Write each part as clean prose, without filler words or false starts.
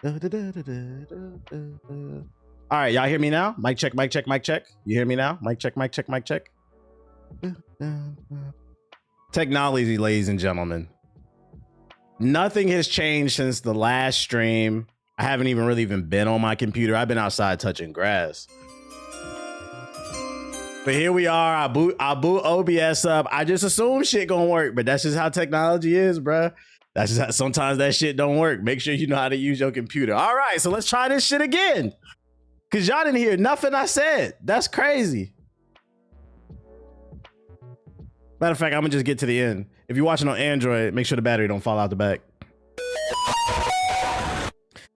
All right, y'all hear me now? Mic check, mic check, mic check. You hear me now? Mic check, mic check, mic check. Technology, ladies and gentlemen. Nothing has changed since the last stream. I haven't really been on my computer. I've been outside touching grass. But here we are. I boot OBS up. I just assume shit gonna work, but that's just how technology is, bruh. That's just how, sometimes that shit don't work. Make sure you know how to use your computer. All right, so let's try this shit again. Cause y'all didn't hear nothing I said. That's crazy. Matter of fact, I'm gonna just get to the end. If you're watching on Android, make sure the battery don't fall out the back.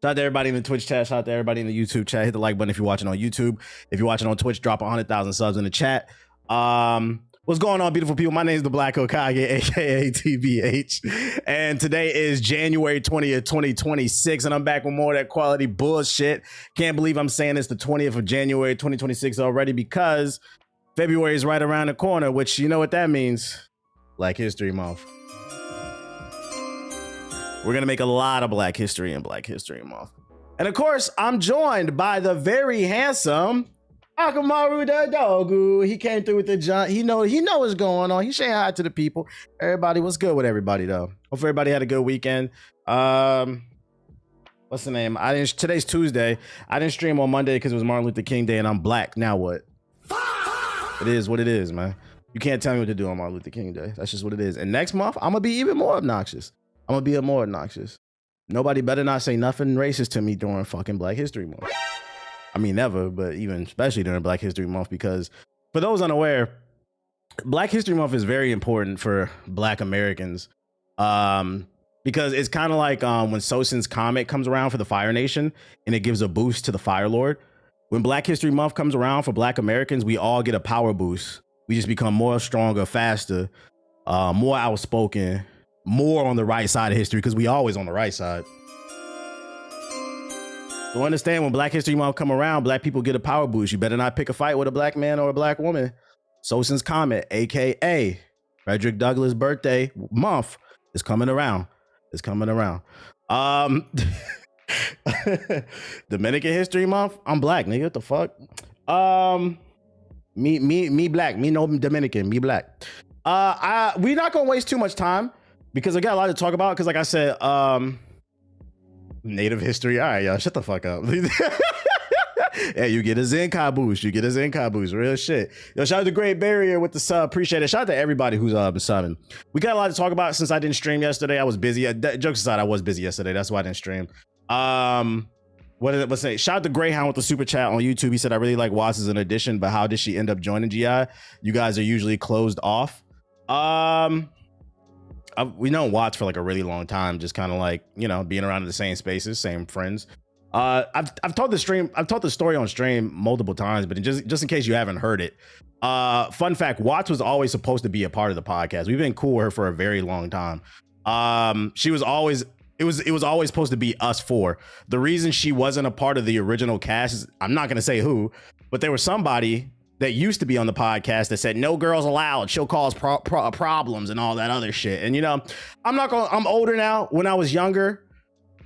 Shout out to everybody in the Twitch chat. Shout out to everybody in the YouTube chat. Hit the like button if you're watching on YouTube. If you're watching on Twitch, drop 100,000 subs in the chat. What's going on, beautiful people? My name is the Black Hokage, aka TBH, and today is January 20th, 2026, and I'm back with more of that quality bullshit. Can't believe I'm saying it's the 20th of January 2026 already, because February is right around the corner, which you know what that means. Black History Month. We're gonna make a lot of Black History in Black History Month. And of course, I'm joined by the very handsome Akamaru the Dogu. He came through with the jump. He know what's going on. He's saying hi to the people. Everybody, what's good with everybody though? Hope everybody had a good weekend. What's the name? Today's Tuesday. I didn't stream on Monday because it was Martin Luther King Day and I'm black. Now what? It is what it is, man. You can't tell me what to do on Martin Luther King Day. That's just what it is. And next month, I'm gonna be even more obnoxious. Nobody better not say nothing racist to me during fucking Black History Month. I mean, never, but even especially during Black History Month, because for those unaware, Black History Month is very important for Black Americans, because it's kind of like when Sosin's comet comes around for the Fire Nation and it gives a boost to the Fire Lord. When Black History Month comes around for Black Americans, we all get a power boost. We just become more stronger, faster, more outspoken, more on the right side of history, because we always on the right side. So understand, when Black History Month come around, Black people get a power boost. You better not pick a fight with a Black man or a Black woman. Sosin's comet, aka Frederick Douglass' birthday month, is coming around. It's coming around. Dominican History Month, I'm Black, nigga. What the fuck? Me Black. Me no Dominican. Me Black. We're not gonna waste too much time because I got a lot to talk about. Because like I said, Native history. All right, y'all, shut the fuck up. Hey, you get a Zenkai boost. You get a Zenkai boost. Real shit. Yo, shout out to Great Barrier with the sub. Appreciate it. Shout out to everybody who's been subbing. We got a lot to talk about since I didn't stream yesterday. I was busy. Jokes aside, I was busy yesterday. That's why I didn't stream. Let's say, shout out to Greyhound with the super chat on YouTube. He said, I really like Watts as an addition, but how did she end up joining GI? You guys are usually closed off. We know Watts for like a really long time, just kind of like, you know, being around in the same spaces, same friends. I've told the story on stream multiple times, but just in case you haven't heard it, fun fact, Watts was always supposed to be a part of the podcast. We've been cool with her for a very long time. She was always, it was always supposed to be us four. The reason she wasn't a part of the original cast is, I'm not going to say who, but there was somebody that used to be on the podcast that said no girls allowed, she'll cause problems and all that other shit. And you know, I'm older now. When I was younger,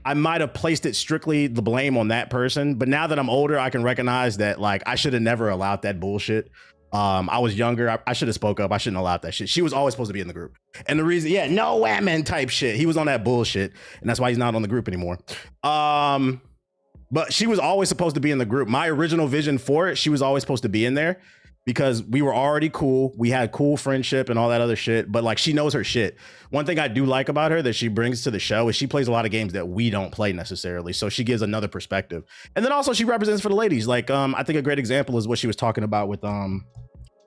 I might have placed it strictly the blame on that person, but now that I'm older, I can recognize that like I should have never allowed that bullshit. I was younger. I should have spoke up. I shouldn't have allowed that shit. She was always supposed to be in the group. And the reason, yeah, no women type shit. He was on that bullshit, and that's why he's not on the group anymore. But she was always supposed to be in the group. My original vision for it, she was always supposed to be in there because we were already cool. We had cool friendship and all that other shit. But like, she knows her shit. One thing I do like about her that she brings to the show is she plays a lot of games that we don't play necessarily. So she gives another perspective. And then also she represents for the ladies. Like, I think a great example is what she was talking about with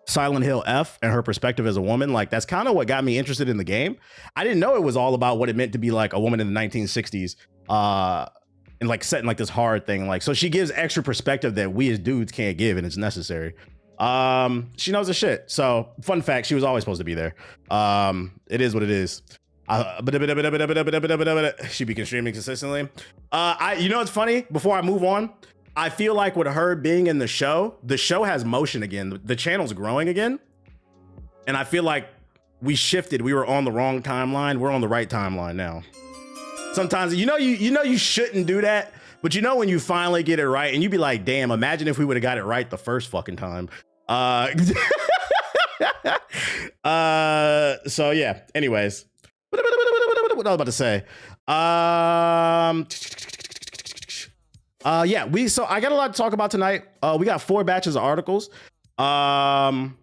Silent Hill F and her perspective as a woman. Like, that's kind of what got me interested in the game. I didn't know it was all about what it meant to be like a woman in the 1960s. And like setting like this hard thing, like, so she gives extra perspective that we as dudes can't give, and it's necessary. She knows the shit. So fun fact, she was always supposed to be there. It is what it is. She be streaming consistently. You know what's funny? Before I move on, I feel like with her being in the show has motion again. The channel's growing again, and I feel like we shifted. We were on the wrong timeline. We're on the right timeline now. Sometimes you know you shouldn't do that, But you know when you finally get it right, and you be like, damn, imagine if we would have got it right the first fucking time. So yeah, anyways. What I was about to say. Yeah, so I got a lot to talk about tonight. We got 4 batches of articles. What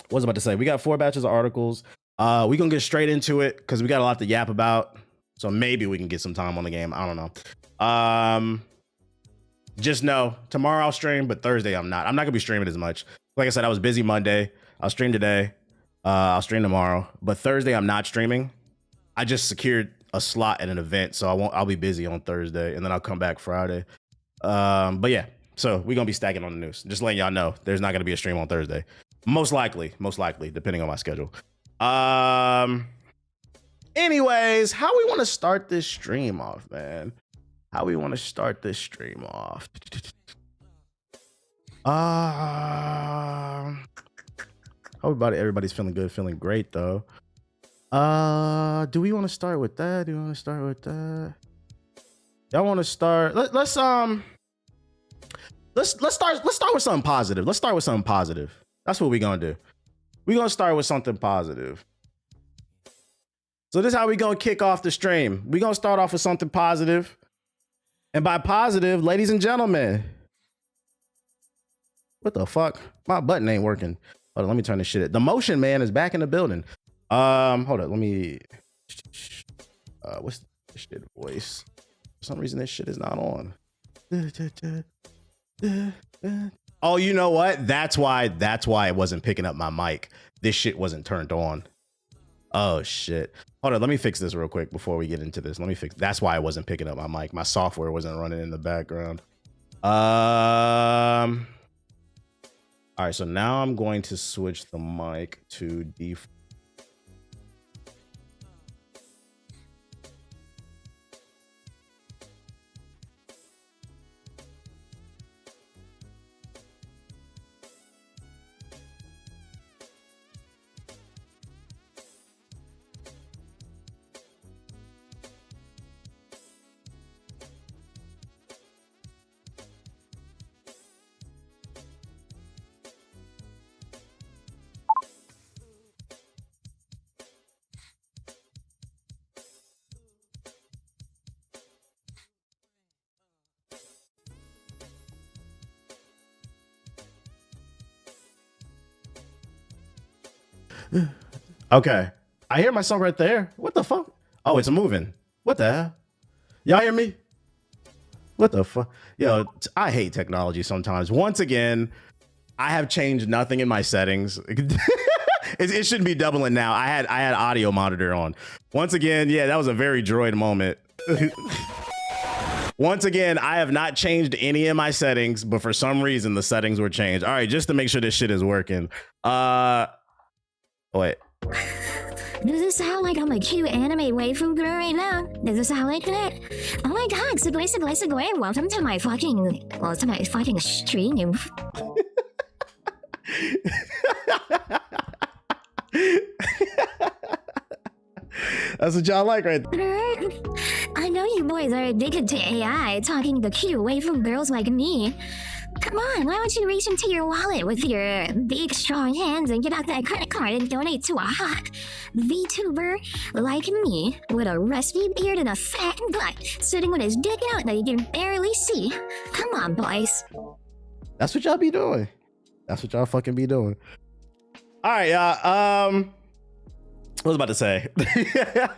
was I about to say? We got 4 batches of articles. We gonna get straight into it because we got a lot to yap about. So maybe we can get some time on the game. I don't know. Just know tomorrow I'll stream, but Thursday I'm not. I'm not gonna be streaming as much. Like I said, I was busy Monday. I'll stream today. I'll stream tomorrow, but Thursday I'm not streaming. I just secured a slot at an event, so I'll be busy on Thursday, and then I'll come back Friday. But yeah, so we're gonna be stacking on the news. Just letting y'all know, there's not gonna be a stream on Thursday. Most likely, depending on my schedule. Anyways, how we want to start this stream off, man? How we want to start this stream off? Everybody's feeling good, feeling great though. Do we want to start with that? Do you want to start with that? Y'all want to start? Let's start with something positive. Let's start with something positive. That's what we're gonna do. We're gonna start with something positive. So this is how we gonna kick off the stream. We're gonna start off with something positive. And by positive, ladies and gentlemen. What the fuck? My button ain't working. Hold on, let me turn this shit. The motion man is back in the building. Hold on, let me what's this shit voice? For some reason this shit is not on. Oh, you know what? That's why it wasn't picking up my mic. This shit wasn't turned on. Oh shit. Hold on, let me fix this real quick before we get into this. That's why I wasn't picking up my mic. My software wasn't running in the background. All right, so now I'm going to switch the mic to default. Okay, I hear myself right there. What the fuck? Oh, it's moving. What the hell? Y'all hear me? What the fuck? Yo, I hate technology sometimes. Once again, I have changed nothing in my settings. It shouldn't be doubling now. I had audio monitor on. Once again, yeah, that was a very droid moment. Once again, I have not changed any of my settings, but for some reason the settings were changed. All right, just to make sure this shit is working. Wait. Does this sound like I'm a cute anime waifu girl right now? Does this sound like that? Oh my god, Segway, welcome to my fucking stream. That's what y'all like right there. I know you boys are addicted to AI, talking to cute waifu girls like me. Come on, why don't you reach into your wallet with your big strong hands and get out that credit card and donate to a hot VTuber like me with a rusty beard and a fat butt sitting with his dick out that you can barely see. Come on, boys. That's what y'all be doing. That's what y'all fucking be doing. All right, y'all. What was I about to say?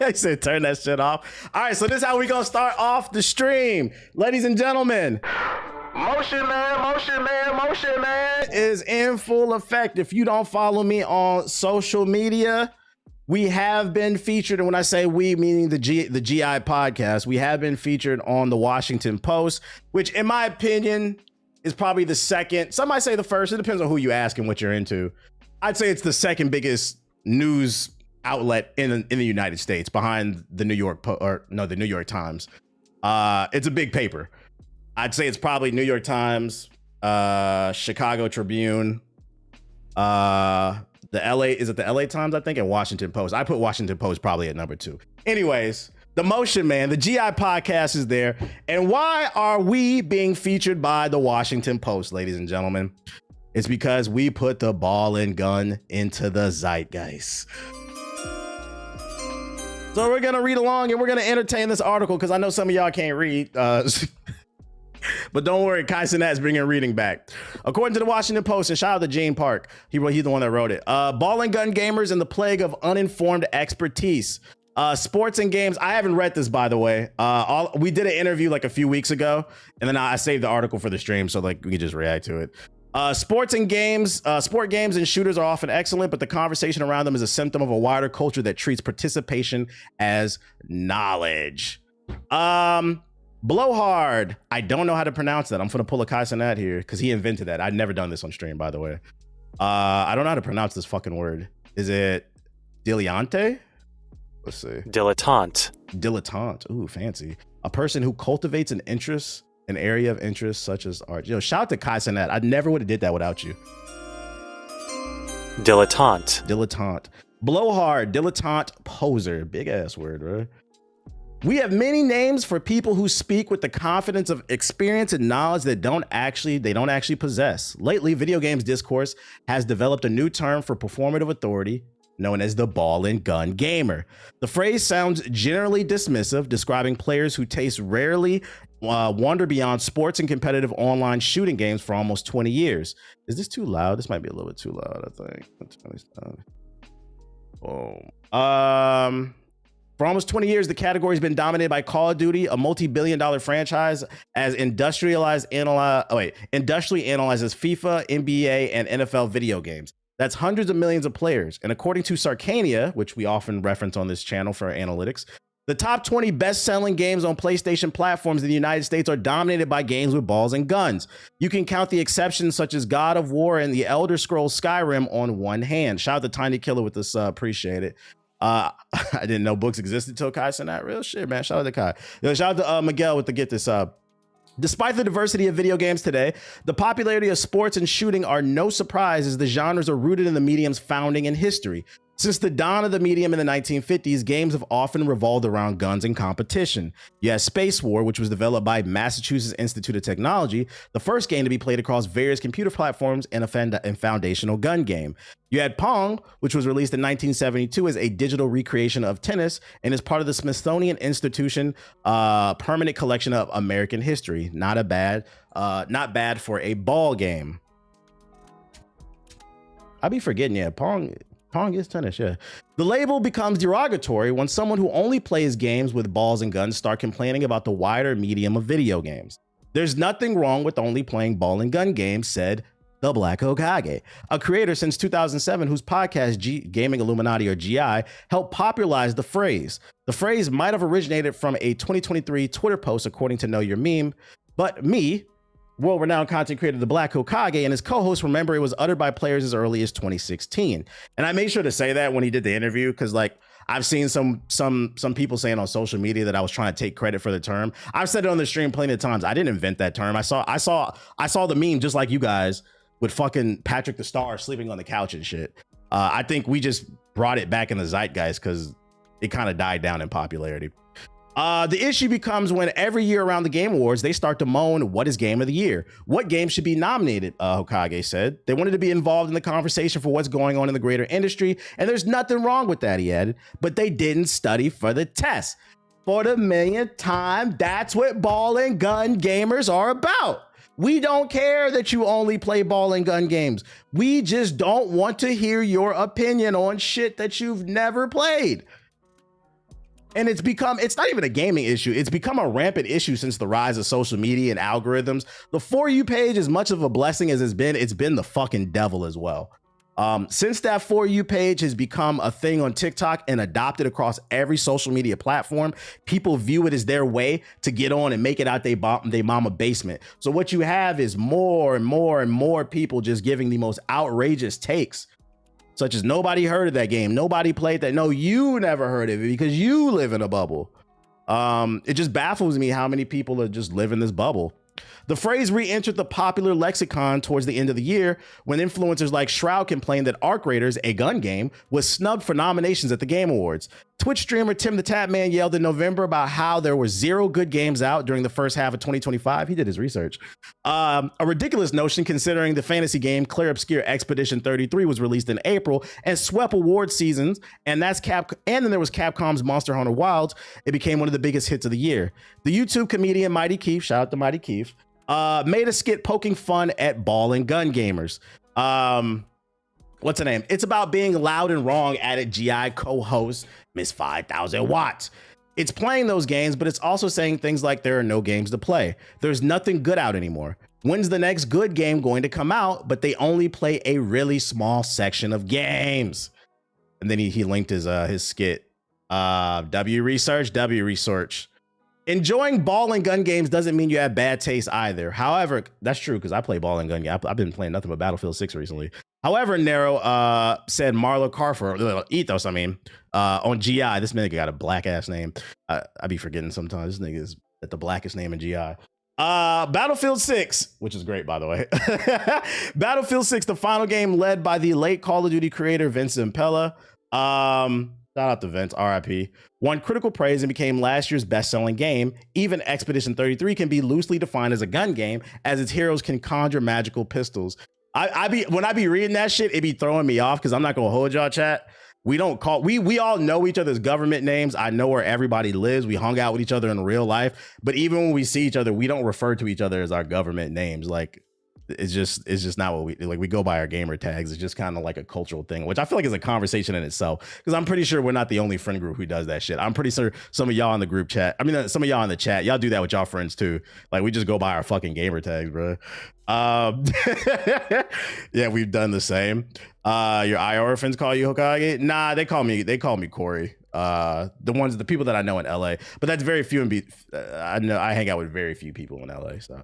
I said turn that shit off. All right, so this is how we gonna start off the stream. Ladies and gentlemen, Motion Man is in full effect. If you don't follow me on social media, we have been featured, and when I say we, meaning the GI podcast, we have been featured on the Washington Post, which in my opinion is probably the second. Some might say the first. It depends on who you ask and what you're into. I'd say it's the second biggest news outlet in the United States, behind the New York Times. It's a big paper. I'd say it's probably New York Times, Chicago Tribune, the LA Times, I think, and Washington Post. I put Washington Post probably at number 2. Anyways, The Motion Man, the GI podcast is there. And why are we being featured by the Washington Post, ladies and gentlemen? It's because we put the ball and gun into the zeitgeist. So we're going to read along and we're going to entertain this article because I know some of y'all can't read. But don't worry, Kai Cenat's bringing reading back. According to the Washington Post, and shout out to Gene Park, he's the one that wrote it. Ball and gun gamers and the plague of uninformed expertise. Sports and games. I haven't read this, by the way. We did an interview like a few weeks ago, and then I saved the article for the stream so like we could just react to it. Sport games and shooters are often excellent, but the conversation around them is a symptom of a wider culture that treats participation as knowledge. Blowhard. I don't know how to pronounce that. I'm going to pull a Kai Cenat here because he invented that. I'd never done this on stream, by the way. I don't know how to pronounce this fucking word. Is it dilettante? Let's see. Dilettante. Dilettante. Ooh, fancy. A person who cultivates an interest, an area of interest such as art. Shout out to Kai Cenat. I never would have did that without you. Dilettante. Dilettante. Blowhard. Dilettante. Poser. Big ass word, right? We have many names for people who speak with the confidence of experience and knowledge that they don't actually possess. Lately, video games discourse has developed a new term for performative authority known as the ball and gun gamer. The phrase sounds generally dismissive, describing players who taste rarely wander beyond sports and competitive online shooting games for almost 20 years. Is this too loud? This might be a little bit too loud, I think. Oh. For almost 20 years, the category has been dominated by Call of Duty, a multi-billion-dollar franchise, as industrially analyzes FIFA, NBA, and NFL video games. That's hundreds of millions of players. And according to Sarcania, which we often reference on this channel for our analytics, the top 20 best-selling games on PlayStation platforms in the United States are dominated by games with balls and guns. You can count the exceptions such as God of War and the Elder Scrolls Skyrim on one hand. Shout out to Tiny Killer with this, appreciate it. I didn't know books existed till Kai Cenat. Real shit, man. Shout out to Kai. Shout out to Miguel with the get this up. Despite the diversity of video games today, the popularity of sports and shooting are no surprise as the genres are rooted in the medium's founding and history. Since the dawn of the medium in the 1950s, games have often revolved around guns and competition. You had Space War, which was developed by Massachusetts Institute of Technology, the first game to be played across various computer platforms and a foundational gun game. You had Pong, which was released in 1972 as a digital recreation of tennis and is part of the Smithsonian Institution permanent collection of American history. Not bad for a ball game. I be forgetting, yeah, Pong is tennis, yeah. The label becomes derogatory when someone who only plays games with balls and guns start complaining about the wider medium of video games. There's nothing wrong with only playing ball and gun games, said the Black Hokage, a creator since 2007 whose podcast Gaming Illuminati or GI helped popularize the phrase. The phrase might have originated from a 2023 Twitter post, according to Know Your Meme, but me, world-renowned content creator, the Black Hokage, and his co-host remember it was uttered by players as early as 2016. And I made sure to say that when he did the interview, because like I've seen some people saying on social media that I was trying to take credit for the term. I've said it on the stream plenty of times. I didn't invent that term. I saw the meme just like you guys with fucking Patrick the Star sleeping on the couch and shit. I think we just brought it back in the zeitgeist because it kind of died down in popularity. The issue becomes when every year around the Game Awards, they start to moan, what is game of the year? What game should be nominated, Hokage said. They wanted to be involved in the conversation for what's going on in the greater industry, and there's nothing wrong with that, he added, but they didn't study for the test. For the millionth time, that's what ball and gun gamers are about. We don't care that you only play ball and gun games. We just don't want to hear your opinion on shit that you've never played. And it's not even a gaming issue. It's become a rampant issue since the rise of social media and algorithms. The For You page, as much of a blessing as it's been the fucking devil as well. Since that For You page has become a thing on TikTok and adopted across every social media platform, people view it as their way to get on and make it out they mama basement. So what you have is more and more and more people just giving the most outrageous takes, such as nobody heard of that game. Nobody played that. No, you never heard of it because you live in a bubble. It just baffles me how many people are just live in this bubble. The phrase re-entered the popular lexicon towards the end of the year when influencers like Shroud complained that Arc Raiders, a gun game, was snubbed for nominations at the Game Awards. Twitch streamer Tim the Tatman yelled in November about how there were 0 good games out during the first half of 2025. He did his research. A ridiculous notion considering the fantasy game Clear Obscure Expedition 33 was released in April and swept award seasons. And then there was Capcom's Monster Hunter Wilds. It became one of the biggest hits of the year. The YouTube comedian Mighty Keith, shout out to Mighty Keith, made a skit poking fun at ball and gun gamers. What's the name? It's about being loud and wrong at it. GI co-host Miss 5,000 Watts. It's playing those games, but it's also saying things like there are no games to play. There's nothing good out anymore. When's the next good game going to come out? But they only play a really small section of games. And then he linked his skit. W research. Enjoying ball and gun games doesn't mean you have bad taste either. However, that's true because I play ball and gun games. I've been playing nothing but Battlefield 6 recently. However, Nero said Marlo Carfer, Ethos, on GI. This nigga got a black ass name. I be forgetting sometimes. This nigga is the blackest name in GI. Battlefield 6, which is great, by the way. Battlefield 6, the final game led by the late Call of Duty creator Vincent Pella. Shout out to Vince, RIP. Won critical praise and became last year's best-selling game. Even Expedition 33 can be loosely defined as a gun game, as its heroes can conjure magical pistols. When I be reading that shit, it be throwing me off because I'm not gonna hold y'all, chat. We all know each other's government names. I know where everybody lives. We hung out with each other in real life, but even when we see each other, we don't refer to each other as our government names. Like, it's just not what we like. We go by our gamer tags. It's just kind of like a cultural thing, which I feel like is a conversation in itself. Because I'm pretty sure we're not the only friend group who does that shit. I'm pretty sure some of y'all in the group chat. Some of y'all in the chat, y'all do that with y'all friends too. Like, we just go by our fucking gamer tags, bro. Yeah, we've done the same. Your IR friends call you Hokage? Nah, they call me Corey. The people that I know in LA, but that's very few I know I hang out with very few people in LA. So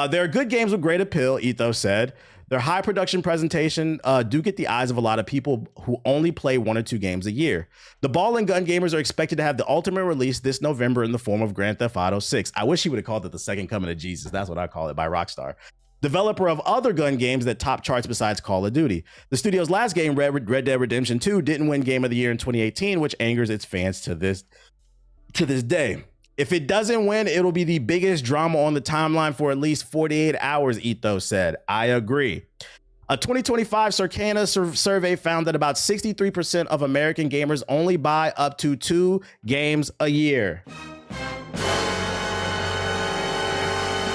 there are good games with great appeal, Ethos said. Their high production presentation do get the eyes of a lot of people who only play 1 or 2 games a year. The ball and gun gamers are expected to have the ultimate release this November in the form of Grand Theft Auto 6. I wish he would have called it the second coming of Jesus. That's what I call it, by Rockstar, developer of other gun games that top charts besides Call of Duty. The studio's last game, Red Dead Redemption 2, didn't win Game of the Year in 2018, which angers its fans to this day. If it doesn't win, it'll be the biggest drama on the timeline for at least 48 hours, Ethos said. I agree. A 2025 Circana survey found that about 63% of American gamers only buy up to 2 games a year.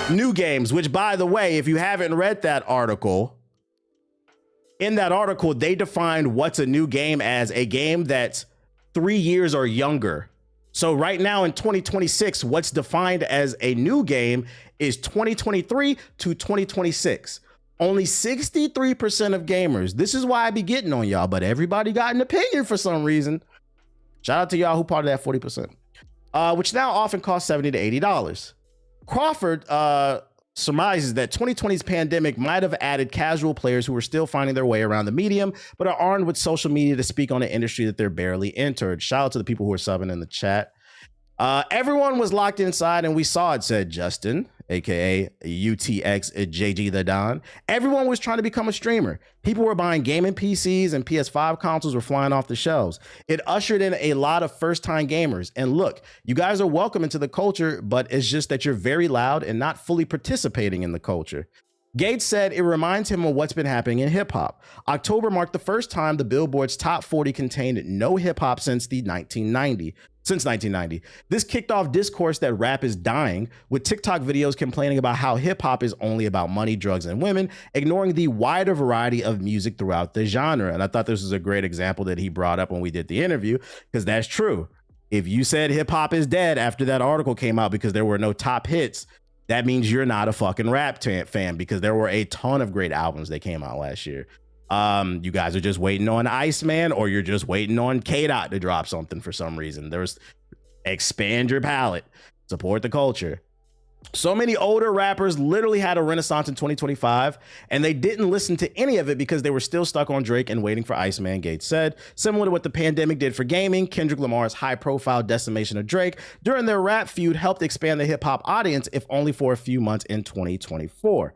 New games, which, by the way, if you haven't read that article, in that article, they defined what's a new game as a game that's 3 years or younger. So right now in 2026, what's defined as a new game is 2023 to 2026. Only 63% of gamers. This is why I be getting on y'all, but everybody got an opinion for some reason. Shout out to y'all who part of that 40%, which now often costs $70 to $80. Crawford surmises that 2020's pandemic might have added casual players who are still finding their way around the medium, but are armed with social media to speak on an industry that they're barely entered. Shout out to the people who are subbing in the chat. Everyone was locked inside and we saw it, said Justin, aka UTX JG the Don. Everyone was trying to become a streamer. People were buying gaming PCs and PS5 consoles were flying off the shelves. It ushered in a lot of first-time gamers. And look, you guys are welcome into the culture, but it's just that you're very loud and not fully participating in the culture. Gates said it reminds him of what's been happening in hip hop. October marked the first time the Billboard's top 40 contained no hip hop since 1990. This kicked off discourse that rap is dying, with TikTok videos complaining about how hip hop is only about money, drugs, and women, ignoring the wider variety of music throughout the genre. And I thought this was a great example that he brought up when we did the interview, because that's true. If you said hip hop is dead after that article came out because there were no top hits, that means you're not a fucking rap fan, because there were a ton of great albums that came out last year. You guys are just waiting on Iceman, or you're just waiting on K-Dot to drop something for some reason. Expand your palette, support the culture. So many older rappers literally had a renaissance in 2025, and they didn't listen to any of it because they were still stuck on Drake and waiting for Iceman, Gates said. Similar to what the pandemic did for gaming, Kendrick Lamar's high-profile decimation of Drake during their rap feud helped expand the hip-hop audience, if only for a few months in 2024.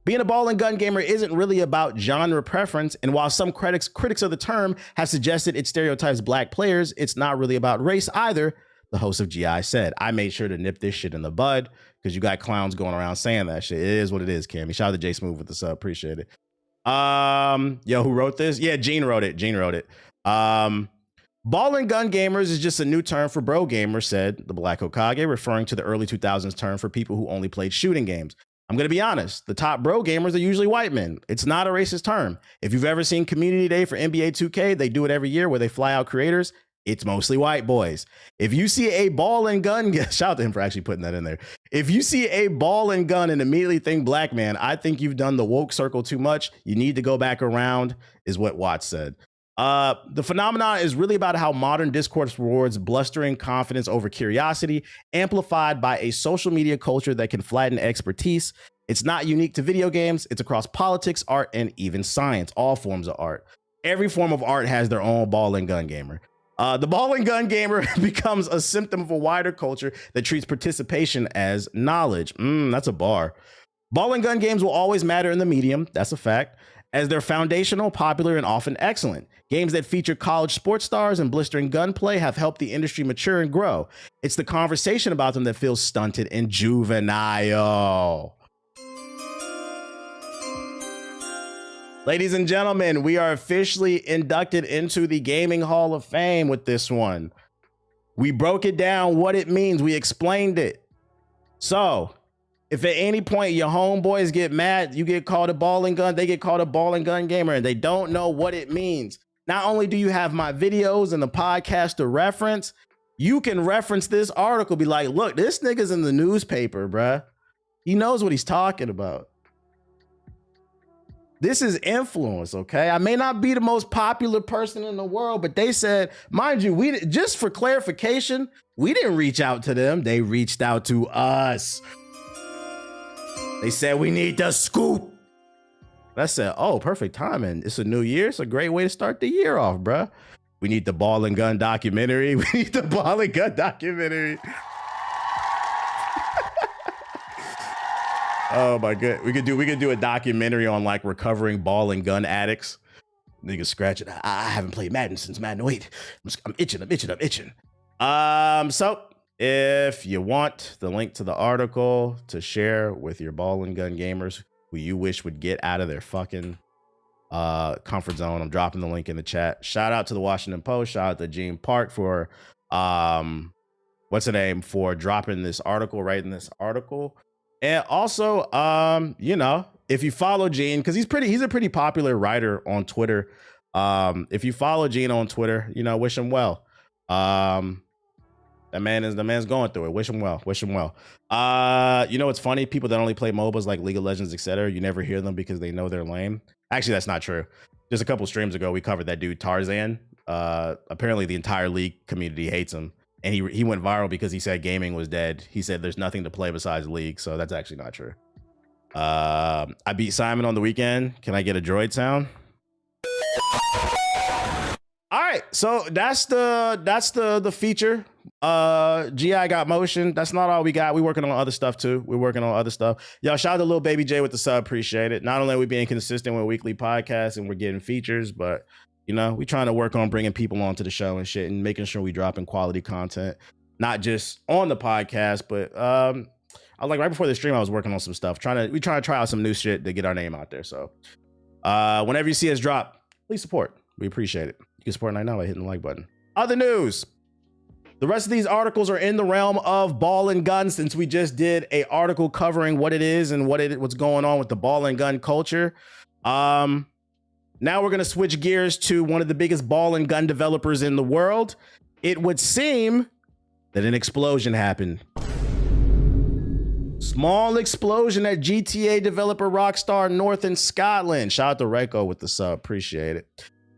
Being a ball and gun gamer isn't really about genre preference, and while some critics of the term have suggested it stereotypes black players, it's not really about race either, the host of GI said. I made sure to nip this shit in the bud because you got clowns going around saying that shit. It is what it is, Cammy. Shout out to J Smooth with the sub. Appreciate it. Yo, who wrote this? Yeah, Gene wrote it. Ball and gun gamers is just a new term for bro gamers, said the Black Hokage, referring to the early 2000s term for people who only played shooting games. I'm going to be honest. The top bro gamers are usually white men. It's not a racist term. If you've ever seen Community Day for NBA 2K, they do it every year where they fly out creators. It's mostly white boys. If you see a ball and gun, shout out to him for actually putting that in there. If you see a ball and gun and immediately think black man, I think you've done the woke circle too much. You need to go back around, is what Watts said. The phenomenon is really about how modern discourse rewards blustering confidence over curiosity, amplified by a social media culture that can flatten expertise. It's not unique to video games. It's across politics, art, and even science, all forms of art. Every form of art has their own ball and gun gamer. The ball and gun gamer becomes a symptom of a wider culture that treats participation as knowledge. That's a bar. Ball and gun games will always matter in the medium. That's a fact, as they're foundational, popular, and often excellent. Games that feature college sports stars and blistering gunplay have helped the industry mature and grow. It's the conversation about them that feels stunted and juvenile. Ladies and gentlemen, we are officially inducted into the Gaming Hall of Fame with this one. We broke it down, what it means. We explained it. So, if at any point your homeboys get mad, you get called a ball and gun, they get called a ball and gun gamer, and they don't know what it means. Not only do you have my videos and the podcast to reference, you can reference this article, be like, look, this nigga's in the newspaper, bruh. He knows what he's talking about. This is influence, okay? I may not be the most popular person in the world, but they said, mind you, we just for clarification, we didn't reach out to them. They reached out to us. They said, we need the scoop. I said, oh, perfect timing. It's a new year. It's a great way to start the year off, bruh. We need the ball and gun documentary. We need the ball and gun documentary. Oh my god, we could do a documentary on like recovering ball and gun addicts. Niggas scratching. I haven't played Madden since Madden 8. I'm itching. So if you want the link to the article to share with your ball and gun gamers who you wish would get out of their fucking comfort zone, I'm dropping the link in the chat. Shout out to the Washington Post. Shout out to Gene Park for for dropping this article, writing this article. And also, you know, if you follow Gene, because he's a pretty popular writer on Twitter. If you follow Gene on Twitter, you know, wish him well. The man's going through it. Wish him well. You know, it's funny. People that only play MOBAs like League of Legends, etc., you never hear them because they know they're lame. Actually, that's not true. Just a couple streams ago, we covered that dude Tarzan. Apparently, the entire League community hates him. And he went viral because he said gaming was dead. He said there's nothing to play besides League. So that's actually not true. I beat Simon on the weekend. Can I get a droid sound? All right. So that's the feature. GI got motion. That's not all we got. We're working on other stuff too. Y'all shout out to Lil Baby J with the sub. Appreciate it. Not only are we being consistent with weekly podcasts and we're getting features, but you know, we trying to work on bringing people onto the show and shit and making sure we dropping quality content, not just on the podcast, but I was like right before the stream, I was working on some stuff, we trying to try out some new shit to get our name out there. So whenever you see us drop, please support. We appreciate it. You can support right now by hitting the like button. Other news. The rest of these articles are in the realm of ball and gun, since we just did a article covering what it is and what's going on with the ball and gun culture. Now we're going to switch gears to one of the biggest ball and gun developers in the world. It would seem that an explosion happened. Small explosion at GTA developer Rockstar North in Scotland. Shout out to Reiko with the sub. Appreciate it.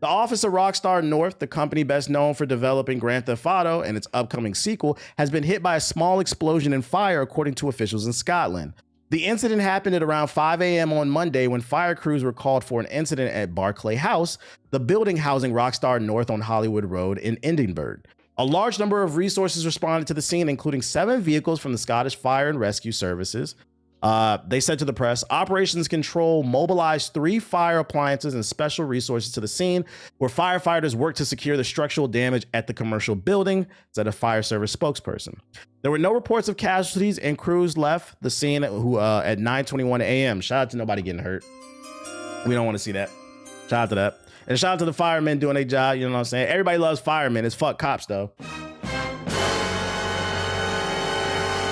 The office of Rockstar North, the company best known for developing Grand Theft Auto and its upcoming sequel, has been hit by a small explosion and fire, according to officials in Scotland. The incident happened at around 5 a.m. on Monday when fire crews were called for an incident at Barclay House, the building housing Rockstar North on Hollywood Road in Edinburgh. A large number of resources responded to the scene, including 7 vehicles from the Scottish Fire and Rescue Services. They said to the press, operations control mobilized 3 fire appliances and special resources to the scene where firefighters worked to secure the structural damage at the commercial building, said a fire service spokesperson. There were no reports of casualties and crews left the scene at 9:21 a.m. Shout out to nobody getting hurt. We don't want to see that. Shout out to that. And shout out to the firemen doing their job. You know what I'm saying? Everybody loves firemen. It's fuck cops, though.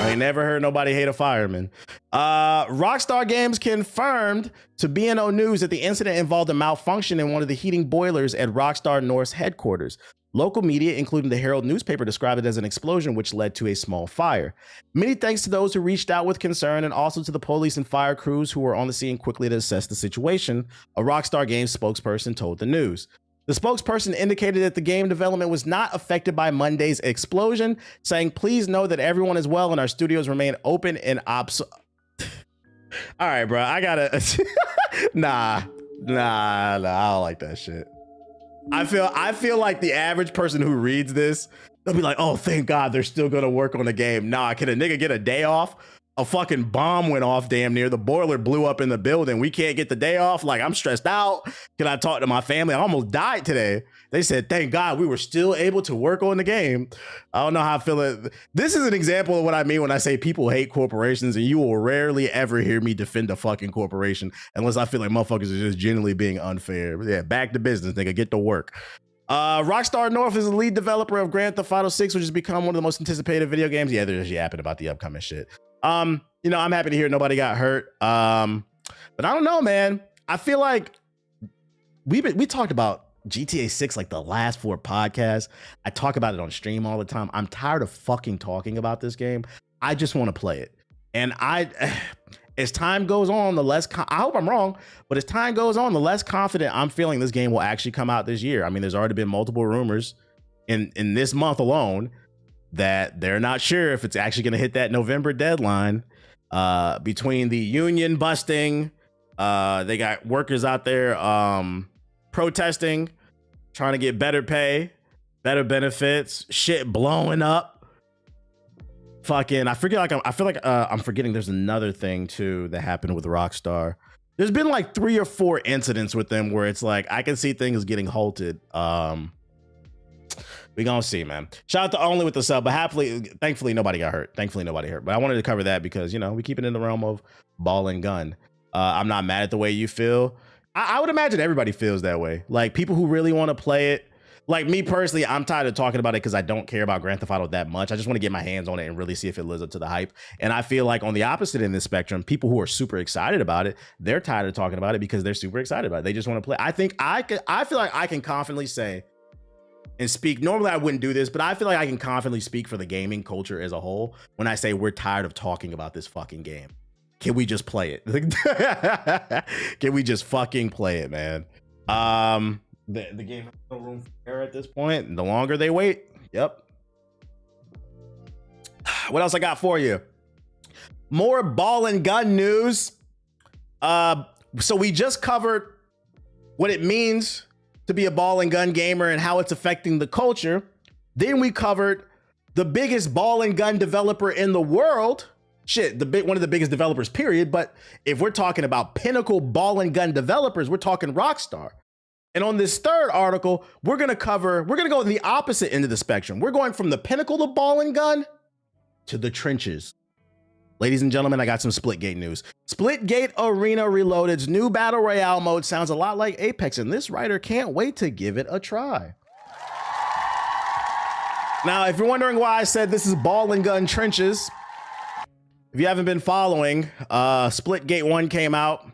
I ain't never heard nobody hate a fireman. Rockstar Games confirmed to B&O News that the incident involved a malfunction in one of the heating boilers at Rockstar North's headquarters. Local media, including the Herald newspaper, described it as an explosion which led to a small fire. Many thanks to those who reached out with concern and also to the police and fire crews who were on the scene quickly to assess the situation, a Rockstar Games spokesperson told the news. The spokesperson indicated that the game development was not affected by Monday's explosion, saying, "Please know that everyone is well and our studios remain open and All right, bro, I gotta... Nah, I don't like that shit. I feel like the average person who reads this, they'll be like, oh, thank God they're still gonna work on the game. Nah, can a nigga get a day off? A fucking bomb went off damn near. The boiler blew up in the building. We can't get the day off. Like, I'm stressed out. Can I talk to my family? I almost died today. They said, thank God we were still able to work on the game. I don't know how I feel it. This is an example of what I mean when I say people hate corporations, and you will rarely ever hear me defend a fucking corporation unless I feel like motherfuckers are just genuinely being unfair. Yeah, back to business, nigga. Get to work. Rockstar North is the lead developer of Grand Theft Auto 6, which has become one of the most anticipated video games. Yeah, they're just yapping about the upcoming shit. You know, I'm happy to hear nobody got hurt. But I don't know, man. I feel like we talked about GTA 6 like the last 4 podcasts. I talk about it on stream all the time. I'm tired of fucking talking about this game. I just want to play it. And as time goes on, the less I hope I'm wrong, but as time goes on, the less confident I'm feeling this game will actually come out this year. I mean, there's already been multiple rumors in this month alone that they're not sure if it's actually going to hit that November deadline. Between the union busting, they got workers out there protesting, trying to get better pay, better benefits, shit blowing up. Fucking, I feel like I'm forgetting there's another thing too that happened with Rockstar. There's been like 3 or 4 incidents with them where it's like I can see things getting halted. We gonna see, man. Shout out to Only with the sub, but thankfully nobody got hurt. But I wanted to cover that because, you know, we keep it in the realm of ball and gun. I'm not mad at the way you feel. I would imagine everybody feels that way. Like, people who really want to play it. Like, me personally, I'm tired of talking about it because I don't care about Grand Theft Auto that much. I just want to get my hands on it and really see if it lives up to the hype. And I feel like on the opposite end of the spectrum, people who are super excited about it, they're tired of talking about it because they're super excited about it. They just want to play. I feel like I can confidently say and speak. Normally I wouldn't do this, but I feel like I can confidently speak for the gaming culture as a whole when I say we're tired of talking about this fucking game. Can we just play it? Can we just fucking play it, man? The game has no room for error at this point. And the longer they wait, yep. What else I got for you? More ball and gun news. So we just covered what it means to be a ball and gun gamer and how it's affecting the culture. Then we covered the biggest ball and gun developer in the world. Shit, one of the biggest developers, period. But if we're talking about pinnacle ball and gun developers, we're talking Rockstar. And on this third article, we're gonna go in the opposite end of the spectrum. We're going from the pinnacle of ball and gun to the trenches. Ladies and gentlemen, I got some Splitgate news. Splitgate Arena Reloaded's new Battle Royale mode sounds a lot like Apex, and this writer can't wait to give it a try. Now, if you're wondering why I said this is ball and gun trenches, if you haven't been following, Splitgate 1 came out,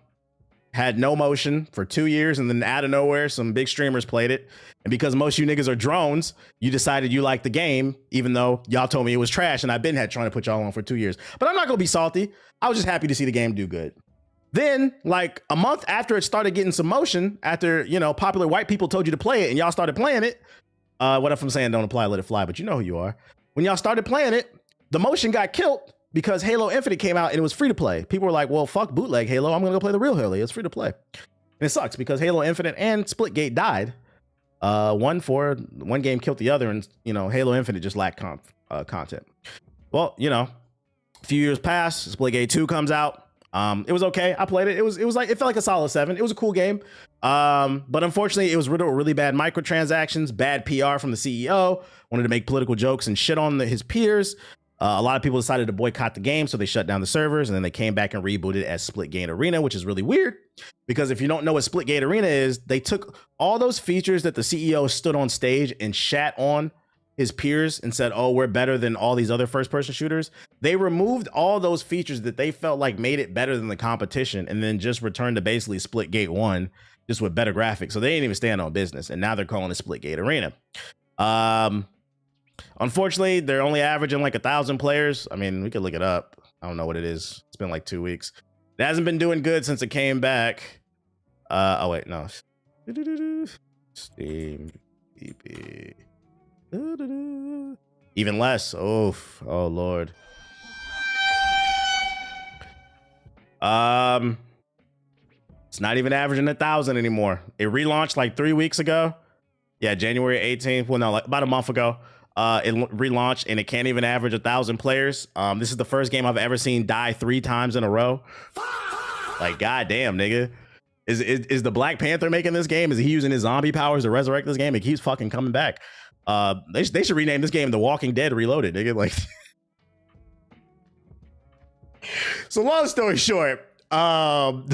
had no motion for 2 years, and then out of nowhere, some big streamers played it. And because most of you niggas are drones, you decided you liked the game, even though y'all told me it was trash, and I've been trying to put y'all on for 2 years. But I'm not gonna be salty. I was just happy to see the game do good. Then, like a month after it started getting some motion, after, you know, popular white people told you to play it and y'all started playing it, what if I'm saying don't apply, let it fly, but you know who you are. When y'all started playing it, the motion got killed because Halo Infinite came out and it was free to play. People were like, well, fuck bootleg Halo. I'm gonna go play the real Halo. It's free to play. And it sucks because Halo Infinite and Splitgate died. One game killed the other, and, you know, Halo Infinite just lacked content. Well, you know, a few years pass, Splitgate 2 comes out. It was okay. I played it. It was like, it felt like a solid 7. It was a cool game. But unfortunately, it was riddled with really bad microtransactions, bad PR from the CEO, wanted to make political jokes and shit on his peers. A lot of people decided to boycott the game, so they shut down the servers, and then they came back and rebooted as Splitgate Arena, which is really weird because if you don't know what Splitgate Arena is, they took all those features that the CEO stood on stage and shat on his peers and said, oh, we're better than all these other first-person shooters. They removed all those features that they felt like made it better than the competition and then just returned to basically Splitgate 1, just with better graphics. So they didn't even stand on business, and now they're calling it Splitgate Arena. Unfortunately, they're only averaging like 1,000 players. I mean, we could look it up. I don't know what it is. It's been like 2 weeks. It hasn't been doing good since it came back. Oh wait, no. Steam EP. Even less. Oh Lord. It's not even averaging 1,000 anymore. It relaunched like 3 weeks ago. Yeah, January 18th. Well, no, like about a month ago. It relaunched and it can't even average 1,000 players. This is the first game I've ever seen die 3 times in a row. Like, goddamn, nigga. Is the Black Panther making this game? Is he using his zombie powers to resurrect this game? It keeps fucking coming back. They should rename this game The Walking Dead Reloaded, nigga. Like, so long story short, the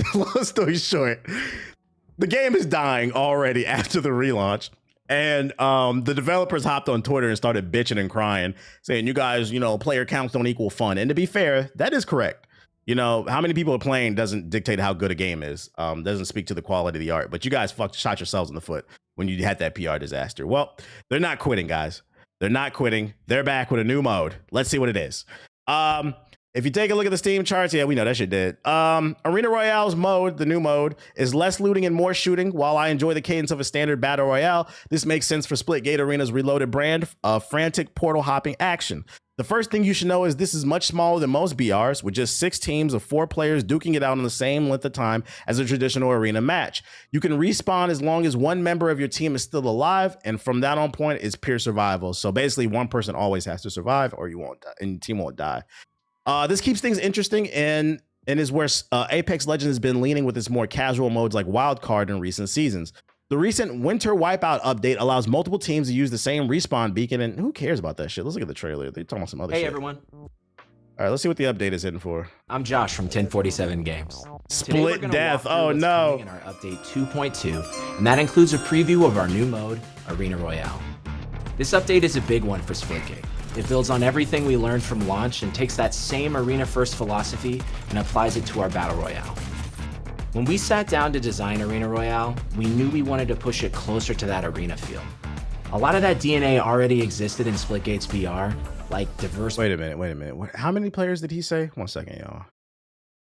game is dying already after the relaunch. And the developers hopped on Twitter and started bitching and crying, saying, you guys, player counts don't equal fun. And to be fair, that is correct. How many people are playing doesn't dictate how good a game is. Doesn't speak to the quality of the art. But you guys shot yourselves in the foot when you had that PR disaster. Well, they're not quitting, guys. They're not quitting. They're back with a new mode. Let's see what it is. If you take a look at the Steam charts, yeah, we know that shit did. Arena Royale's mode, the new mode, is less looting and more shooting. While I enjoy the cadence of a standard battle royale, this makes sense for Splitgate Arena's reloaded brand of frantic portal hopping action. The first thing you should know is this is much smaller than most BRs, with just 6 teams of 4 players duking it out in the same length of time as a traditional arena match. You can respawn as long as one member of your team is still alive, and from that on point, it's pure survival. So basically, one person always has to survive, or you won't die, and your team won't die. This keeps things interesting and is where Apex Legends has been leaning with its more casual modes like Wildcard in recent seasons. The recent Winter Wipeout update allows multiple teams to use the same respawn beacon, and who cares about that shit? Let's look at the trailer. They're talking about some other shit. Hey, everyone. All right, let's see what the update is in for. I'm Josh from 1047 Games. Split Death. Oh, no. In our update 2.2, and that includes a preview of our new mode, Arena Royale. This update is a big one for Splitgate. It builds on everything we learned from launch and takes that same arena-first philosophy and applies it to our Battle Royale. When we sat down to design Arena Royale, we knew we wanted to push it closer to that arena feel. A lot of that DNA already existed in Splitgate's BR, like diverse... Wait a minute. How many players did he say? 1 second, y'all.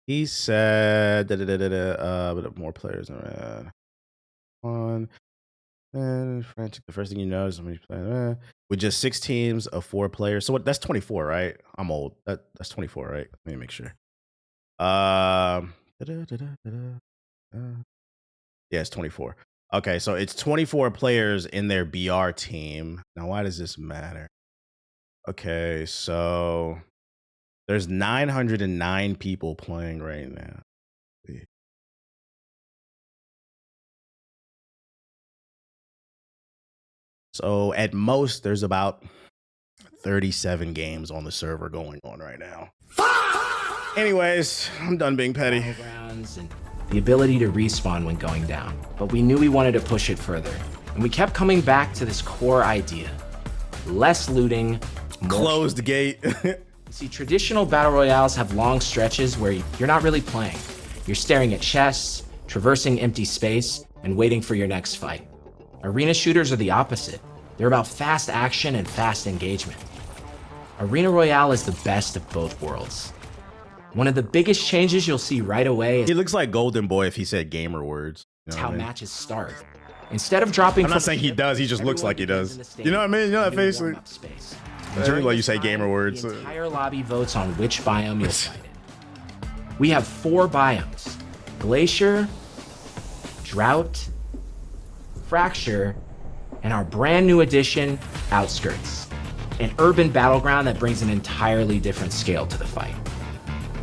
He said... but more players. One... And frantic. The first thing you know is somebody playing with just 6 teams of 4 players. So what? That's 24, right? I'm old. That's 24, right? Let me make sure. Yeah, it's 24. Okay, so it's 24 players in their BR team. Now, why does this matter? Okay, so there's 909 people playing right now. So at most, there's about 37 games on the server going on right now. Anyways, I'm done being petty. Battlegrounds and the ability to respawn when going down. But we knew we wanted to push it further. And we kept coming back to this core idea. Less looting, more closed gate. See, traditional battle royales have long stretches where you're not really playing. You're staring at chests, traversing empty space, and waiting for your next fight. Arena shooters are the opposite. They're about fast action and fast engagement. Arena Royale is the best of both worlds. One of the biggest changes you'll see right away is he looks like Golden Boy if he said gamer words. You know how matches start. Instead of dropping, I'm not saying he does. He just looks like he does. You know what I mean? You know that face. During like you say gamer words. The entire lobby votes on which biome you'll fight in. We have 4 biomes: Glacier, Drought, Fracture, and our brand new addition, Outskirts, an urban battleground that brings an entirely different scale to the fight.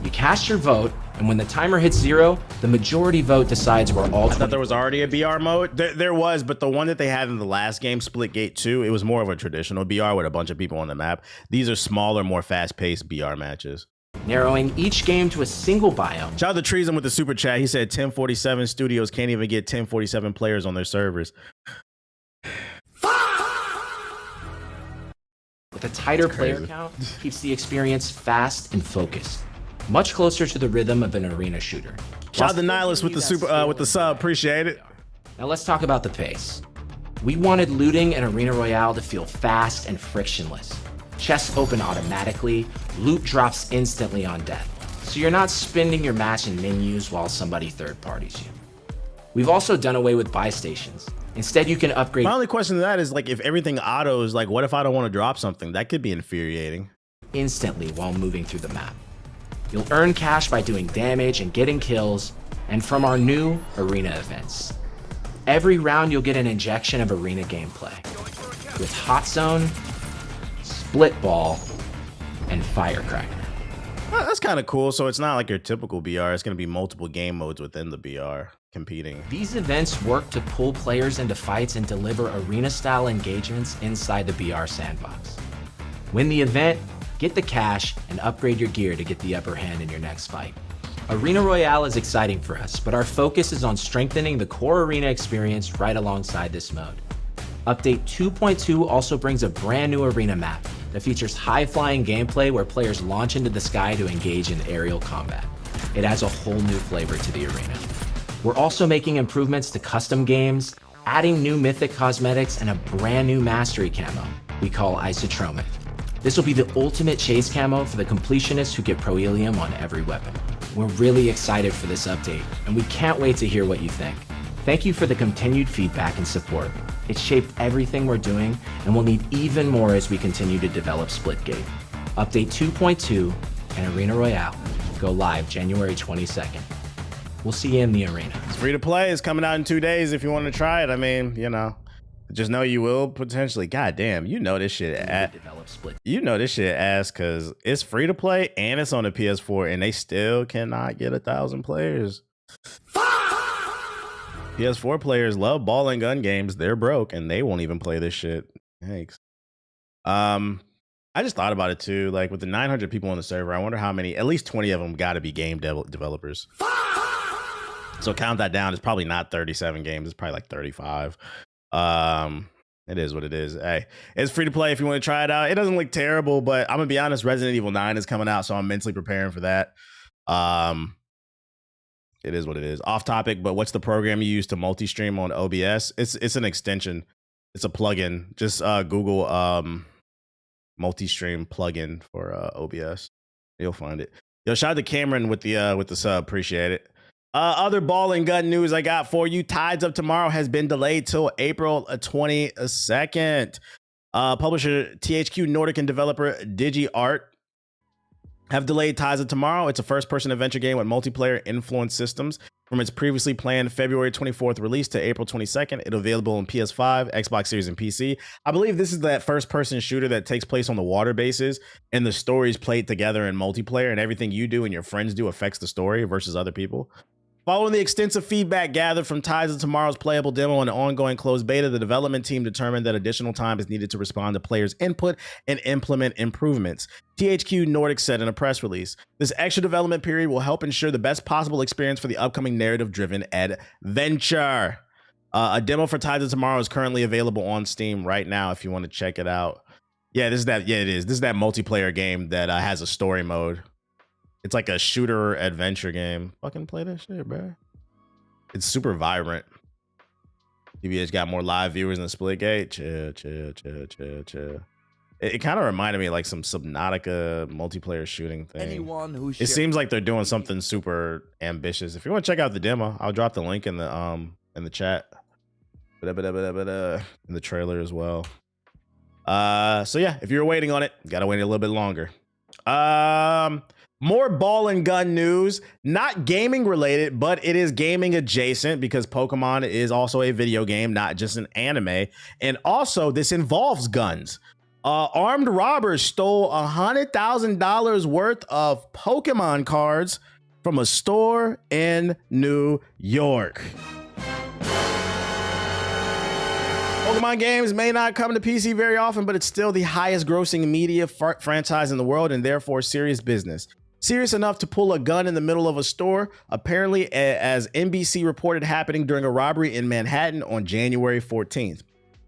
You cast your vote, And when the timer hits 0, the majority vote decides where all I thought there was already a BR mode. There was, but the one that they had in the last game, Splitgate 2, it was more of a traditional BR with a bunch of people on the map. These are smaller, more fast-paced BR matches. narrowing each game to a single biome. Shout out to Treason with the super chat. He said 1047 studios can't even get 1047 players on their servers. With a tighter player count, keeps the experience fast and focused, much closer to the rhythm of an arena shooter. Shout out to Nihilus with the super with the sub. Appreciate it. Now let's talk about the pace. We wanted looting and Arena Royale to feel fast and frictionless. Chests open automatically, loot drops instantly on death, so you're not spending your match in menus while somebody third parties you. We've also done away with buy stations. Instead, you can upgrade. My only question to that is, like, if everything autos, like, what if I don't want to drop something? That could be infuriating. Instantly while moving through the map. You'll earn cash by doing damage and getting kills, and from our new arena events. Every round you'll get an injection of arena gameplay with Hot Zone, Split Ball, and Firecracker. That's kind of cool. So it's not like your typical BR. It's going to be multiple game modes within the BR competing. These events work to pull players into fights and deliver arena-style engagements inside the BR sandbox. Win the event, get the cash, and upgrade your gear to get the upper hand in your next fight. Arena Royale is exciting for us, but our focus is on strengthening the core arena experience right alongside this mode. Update 2.2 also brings a brand new arena map that features high-flying gameplay where players launch into the sky to engage in aerial combat. It adds a whole new flavor to the arena. We're also making improvements to custom games, adding new mythic cosmetics, and a brand new mastery camo we call Isotromic. This will be the ultimate chase camo for the completionists who get Proelium on every weapon. We're really excited for this update, and we can't wait to hear what you think. Thank you for the continued feedback and support. It's shaped everything we're doing, and we'll need even more as we continue to develop Splitgate. Update 2.2 and Arena Royale go live January 22nd. We'll see you in the arena. It's free to play. It's coming out in 2 days if you want to try it. I mean, you know, just know you will potentially. God damn, you know this shit. You know this shit ass because it's free to play and it's on the PS4 and they still cannot get 1,000 players. PS4 players love ball and gun games. They're broke and they won't even play this shit. Thanks. I just thought about it too. Like with the 900 people on the server, I wonder how many, at least 20 of them got to be game developers. So count that down. It's probably not 37 games. It's probably like 35. It is what it is. Hey, it's free to play if you want to try it out. It doesn't look terrible, but I'm gonna be honest, Resident Evil 9 is coming out, so I'm mentally preparing for that. It is what it is. Off topic, but what's the program you use to multi-stream on OBS? It's an extension. It's a plugin. Just Google multi-stream plugin for OBS. You'll find it. Yo, shout out to Cameron with the sub. Appreciate it. Other ball and gun news I got for you. Tides of Tomorrow has been delayed till April 22nd. Publisher THQ Nordic and developer DigiArt have delayed Tides of Tomorrow. It's a first-person adventure game with multiplayer influence systems from its previously planned February 24th release to April 22nd. It's available on PS5, Xbox Series, and PC. I believe this is that first-person shooter that takes place on the water bases, and the stories played together in multiplayer, and everything you do and your friends do affects the story versus other people. Following the extensive feedback gathered from Tides of Tomorrow's playable demo and the ongoing closed beta, the development team determined that additional time is needed to respond to players' input and implement improvements. THQ Nordic said in a press release, this extra development period will help ensure the best possible experience for the upcoming narrative-driven adventure. A demo for Tides of Tomorrow is currently available on Steam right now if you want to check it out. Yeah, this is that. Yeah, it is. This is that multiplayer game that has a story mode. It's like a shooter adventure game. Fucking play that shit, bro. It's super vibrant. TBH got more live viewers than Splitgate. Chill. It kind of reminded me of like some Subnautica multiplayer shooting thing. It seems like they're doing something super ambitious. If you want to check out the demo, I'll drop the link in the chat. In the trailer as well. So yeah, if you're waiting on it, gotta wait a little bit longer. More ball and gun news, not gaming related, but it is gaming adjacent because Pokemon is also a video game, not just an anime. And also this involves guns. Armed robbers stole $100,000 worth of Pokemon cards from a store in New York. Pokemon games may not come to PC very often, but it's still the highest grossing media franchise in the world and therefore serious business. Serious enough to pull a gun in the middle of a store, apparently, as NBC reported happening during a robbery in Manhattan on January 14th.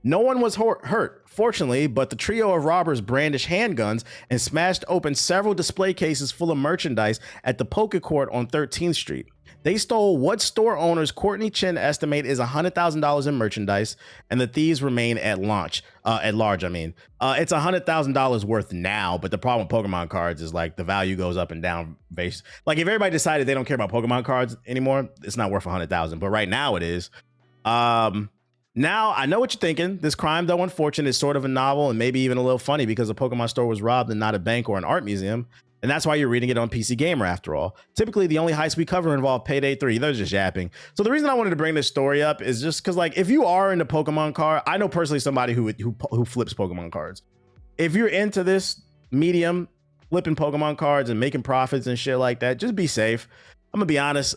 No one was hurt, fortunately, but the trio of robbers brandished handguns and smashed open several display cases full of merchandise at the Poke Court on 13th Street. They stole what store owners Courtney Chin estimate is $100,000 in merchandise, and the thieves remain at large. It's $100,000 worth now, but the problem with Pokemon cards is like the value goes up and down based. Like if everybody decided they don't care about Pokemon cards anymore, it's not worth $100,000. But right now it is. Now I know what you're thinking. This crime, though unfortunate, is sort of a novel and maybe even a little funny because the Pokemon store was robbed and not a bank or an art museum. And that's why you're reading it on PC Gamer after all. Typically, the only heists we cover involve Payday 3. They're just yapping. So the reason I wanted to bring this story up is just because, like, if you are into Pokemon card, I know personally somebody who flips Pokemon cards. If you're into this medium, flipping Pokemon cards and making profits and shit like that, just be safe. I'm gonna be honest.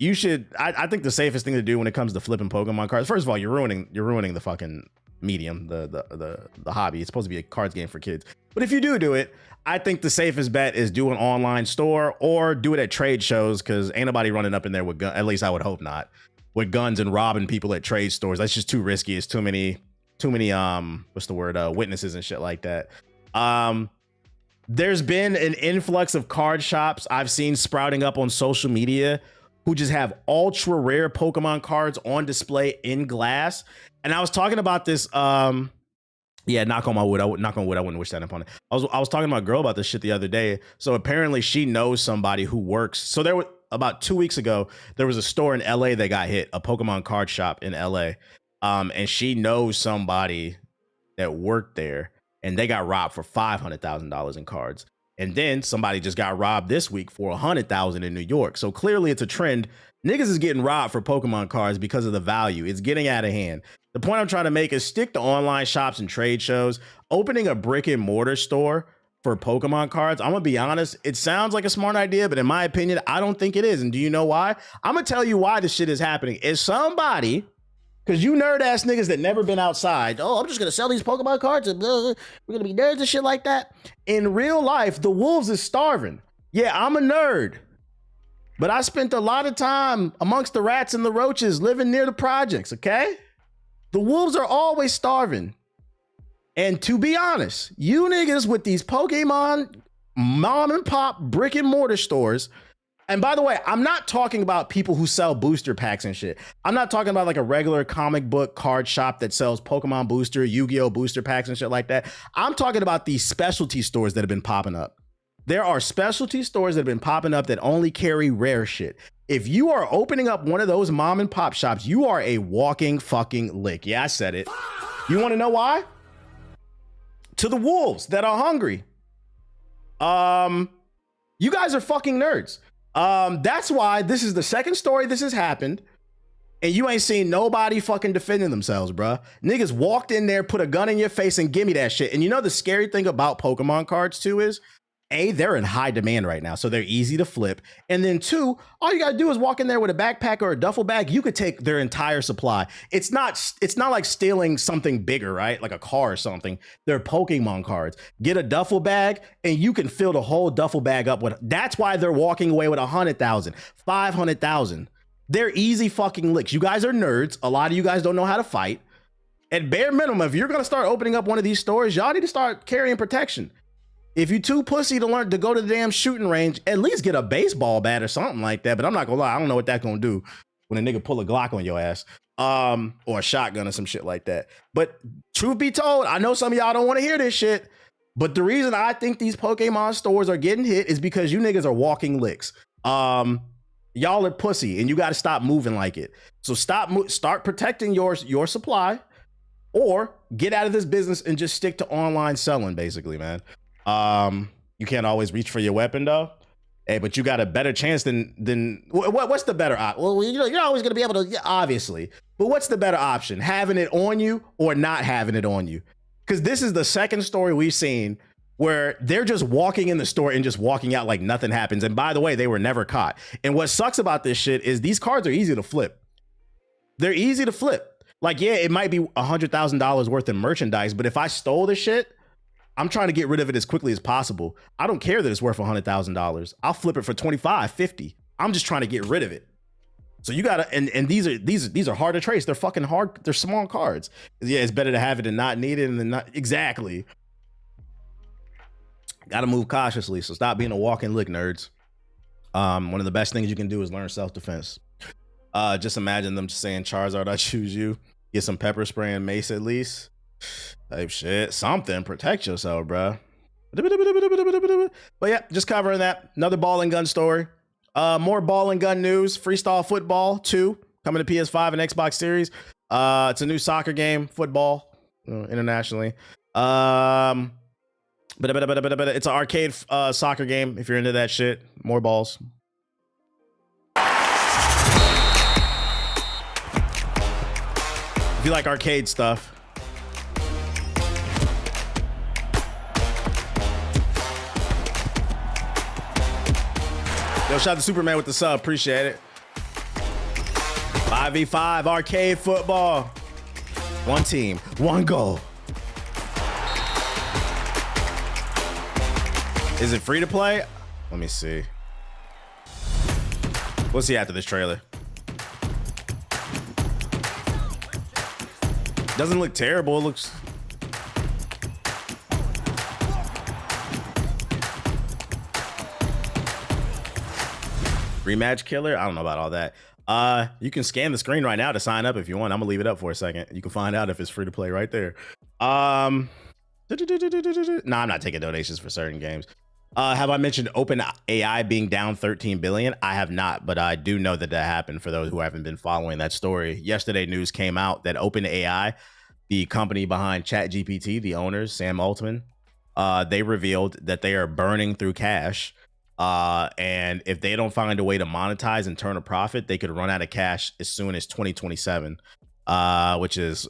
You should. I think the safest thing to do when it comes to flipping Pokemon cards. First of all, you're ruining the fucking medium, the hobby. It's supposed to be a cards game for kids. But if you do it, I think the safest bet is do an online store or do it at trade shows, because ain't nobody running up in there with guns. At least I would hope not, with guns and robbing people at trade stores. That's just too risky. It's too many witnesses and shit like that. There's been an influx of card shops I've seen sprouting up on social media who just have ultra rare Pokemon cards on display in glass. And I was talking about this. Yeah, knock on wood. I wouldn't wish that upon it. I was talking to my girl about this shit the other day. So apparently she knows somebody who works. So there was about 2 weeks ago, there was a store in LA that got hit, a Pokemon card shop in LA. And she knows somebody that worked there, and they got robbed for $500,000 in cards. And then somebody just got robbed this week for $100,000 in New York. So clearly it's a trend. Niggas is getting robbed for Pokemon cards because of the value. It's getting out of hand. The point I'm trying to make is stick to online shops and trade shows. Opening a brick and mortar store for Pokemon cards, I'm gonna be honest, it sounds like a smart idea, but in my opinion, I don't think it is. And do you know why? I'm gonna tell you why this shit is happening. Is somebody, because you nerd ass niggas that never been outside, oh, I'm just gonna sell these Pokemon cards and we're gonna be nerds and shit like that. In real life, the wolves is starving. Yeah, I'm a nerd, but I spent a lot of time amongst the rats and the roaches living near the projects, okay? The wolves are always starving. And to be honest, you niggas with these Pokemon mom and pop brick and mortar stores. And by the way, I'm not talking about people who sell booster packs and shit. I'm not talking about like a regular comic book card shop that sells Pokemon booster, Yu-Gi-Oh booster packs and shit like that. I'm talking about these specialty stores that have been popping up. There are specialty stores that have been popping up that only carry rare shit. If you are opening up one of those mom and pop shops, you are a walking fucking lick. Yeah, I said it. You want to know why? To the wolves that are hungry. You guys are fucking nerds. That's why this is the second story this has happened, and you ain't seen nobody fucking defending themselves, bruh. Niggas walked in there, put a gun in your face, and give me that shit. And you know the scary thing about Pokemon cards too is, A, they're in high demand right now, so they're easy to flip. And then two, all you gotta do is walk in there with a backpack or a duffel bag. You could take their entire supply. It's not like stealing something bigger, right? Like a car or something. They're Pokemon cards. Get a duffel bag and you can fill the whole duffel bag up with. That's why they're walking away with 100,000, 500,000. They're easy fucking licks. You guys are nerds. A lot of you guys don't know how to fight. At bare minimum, if you're gonna start opening up one of these stores, y'all need to start carrying protection. If you too pussy to learn to go to the damn shooting range, at least get a baseball bat or something like that. But I'm not gonna lie, I don't know what that's gonna do when a nigga pull a Glock on your ass, or a shotgun or some shit like that. But truth be told, I know some of y'all don't want to hear this shit, but the reason I think these Pokemon stores are getting hit is because you niggas are walking licks. Y'all are pussy, and you got to stop moving like it. So start protecting your supply, or get out of this business and just stick to online selling, basically, man. You can't always reach for your weapon though. Hey, but you got a better chance than what's the better option? Well, you know, you're always gonna be able to, yeah, obviously. But what's the better option? Having it on you or not having it on you? Because this is the second story we've seen where they're just walking in the store and just walking out like nothing happens. And by the way, they were never caught. And what sucks about this shit is these cards are easy to flip. They're easy to flip. Like, yeah, it might be $100,000 worth of merchandise, but if I stole this shit, I'm trying to get rid of it as quickly as possible. I don't care that it's worth $100,000. I'll flip it for 25, 50. I'm just trying to get rid of it. So you gotta, and these are hard to trace. They're fucking hard. They're small cards. Yeah, it's better to have it and not need it, and then not exactly. Got to move cautiously. So stop being a walking lick, nerds. One of the best things you can do is learn self-defense. Just imagine them just saying, Charizard, I choose you. Get some pepper spray and mace at least. Type shit. Something. Protect yourself, bro. But yeah, just covering that. Another ball and gun story. More ball and gun news. Freestyle Football 2 coming to PS5 and Xbox Series. It's a new soccer game, football, internationally. But it's an arcade soccer game if you're into that shit. More balls. If you like arcade stuff. Yo, shout out to Superman with the sub. Appreciate it. 5v5 arcade football. One team, one goal. Is it free to play? Let me see. We'll see after this trailer. Doesn't look terrible. It looks... Rematch killer? I don't know about all that. You can scan the screen right now to sign up if you want. I'm gonna leave it up for a second. You can find out if it's free to play right there. Nah, I'm not taking donations for certain games. Have I mentioned OpenAI being down 13 billion? I have not, but I do know that happened for those who haven't been following that story. Yesterday, news came out that OpenAI, the company behind ChatGPT, the owners, Sam Altman, they revealed that they are burning through cash. And if they don't find a way to monetize and turn a profit, they could run out of cash as soon as 2027, which is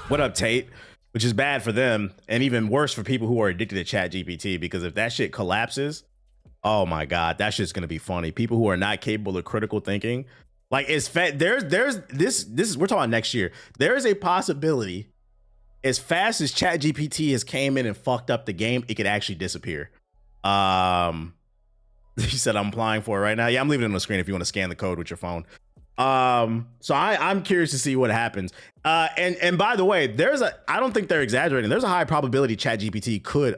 what up, Tate? Which is bad for them and even worse for people who are addicted to ChatGPT, because if that shit collapses, oh my God, that shit's gonna be funny. People who are not capable of critical thinking, like it's there's this we're talking next year. There is a possibility, as fast as ChatGPT has came in and fucked up the game, it could actually disappear. He said I'm applying for it right now. Yeah, I'm leaving it on the screen if you want to scan the code with your phone. So I'm curious to see what happens. And by the way, I don't think they're exaggerating. There's a high probability ChatGPT could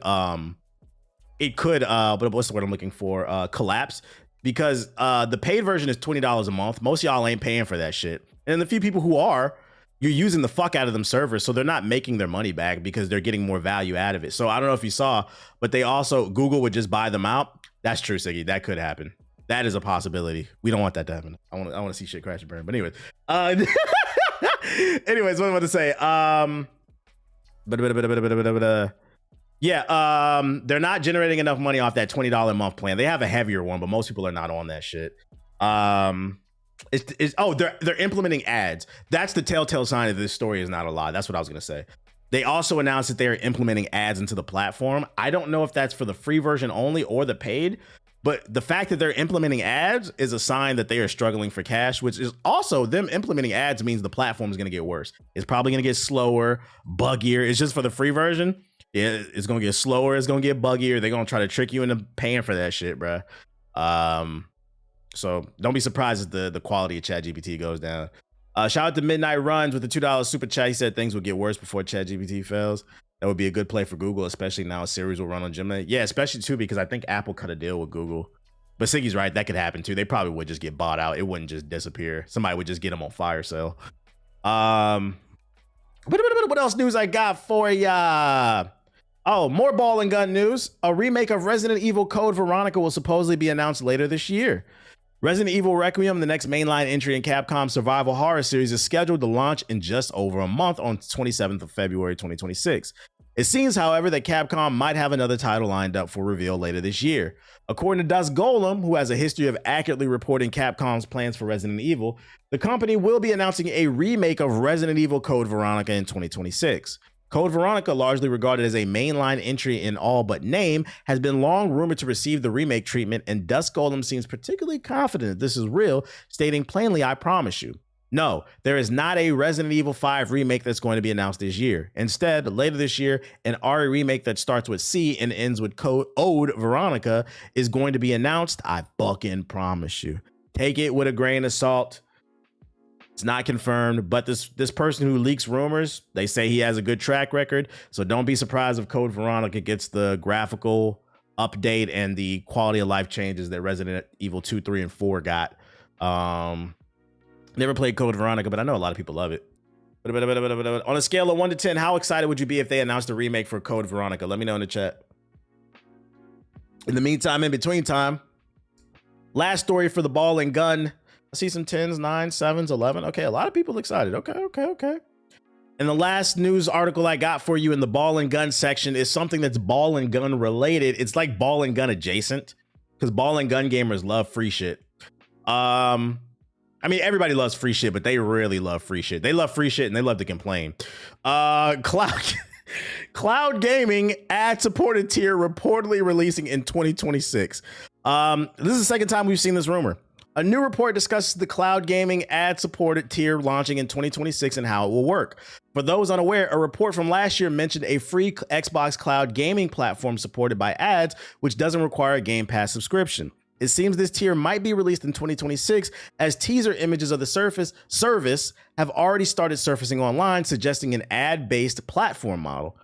what's the word I'm looking for? Collapse, because the paid version is $20 a month. Most of y'all ain't paying for that shit. And the few people who are, you're using the fuck out of them servers, so they're not making their money back because they're getting more value out of it. So I don't know if you saw, but Google would just buy them out. That's true, Siggy. That could happen. That is a possibility. We don't want that to happen. I want to see shit crash and burn. But anyways, what I'm about to say. They're not generating enough money off that $20 a month plan. They have a heavier one, but most people are not on that shit. They're implementing ads. That's the telltale sign that this story is not a lie. That's what I was gonna say. They also announced that they're implementing ads into the platform. I don't know if that's for the free version only or the paid, but the fact that they're implementing ads is a sign that they are struggling for cash, which is also them implementing ads means the platform is gonna get worse. It's probably gonna get slower, buggier. It's just for the free version. It's gonna get slower. It's gonna get buggier. They're gonna try to trick you into paying for that shit, bro. So don't be surprised if the quality of ChatGPT goes down. Shout out to Midnight Runs with the $2 super chat. He said things will get worse before ChatGPT fails. That would be a good play for Google, especially now Siri's will run on Gemini. Yeah, especially too, because I think Apple cut a deal with Google. But Siggy's right, that could happen too. They probably would just get bought out. It wouldn't just disappear. Somebody would just get them on fire sale. What else news I got for ya? Oh, more ball and gun news. A remake of Resident Evil Code Veronica will supposedly be announced later this year. Resident Evil Requiem, the next mainline entry in Capcom's survival horror series, is scheduled to launch in just over a month on 27th of February 2026. It seems, however, that Capcom might have another title lined up for reveal later this year. According to Dust Golem, who has a history of accurately reporting Capcom's plans for Resident Evil, the company will be announcing a remake of Resident Evil Code Veronica in 2026. Code Veronica, largely regarded as a mainline entry in all but name, has been long rumored to receive the remake treatment, and Dust Golem seems particularly confident that this is real, stating plainly, "I promise you." No, there is not a Resident Evil 5 remake that's going to be announced this year. Instead, later this year, an RE remake that starts with C and ends with Ode Veronica is going to be announced. I fucking promise you. Take it with a grain of salt. It's not confirmed, but this person who leaks rumors, they say he has a good track record. So don't be surprised if Code Veronica gets the graphical update and the quality of life changes that Resident Evil 2, 3, and 4 got. Never played Code Veronica, but I know a lot of people love it. On a scale of 1 to 10, how excited would you be if they announced a remake for Code Veronica? Let me know in the chat. In the meantime, in between time, last story for the ball and gun. I see some 10s, 9s, 7s, 11. Okay, a lot of people excited. Okay. And the last news article I got for you in the ball and gun section is something that's ball and gun related. It's like ball and gun adjacent, because ball and gun gamers love free shit. I mean, everybody loves free shit, but they really love free shit. They love free shit and they love to complain. Cloud gaming ad-supported tier reportedly releasing in 2026. This is the second time we've seen this rumor. A new report discusses the cloud gaming ad-supported tier launching in 2026 and how it will work. For those unaware, a report from last year mentioned a free Xbox cloud gaming platform supported by ads, which doesn't require a Game Pass subscription. It seems this tier might be released in 2026, as teaser images of the service have already started surfacing online, suggesting an ad-based platform model.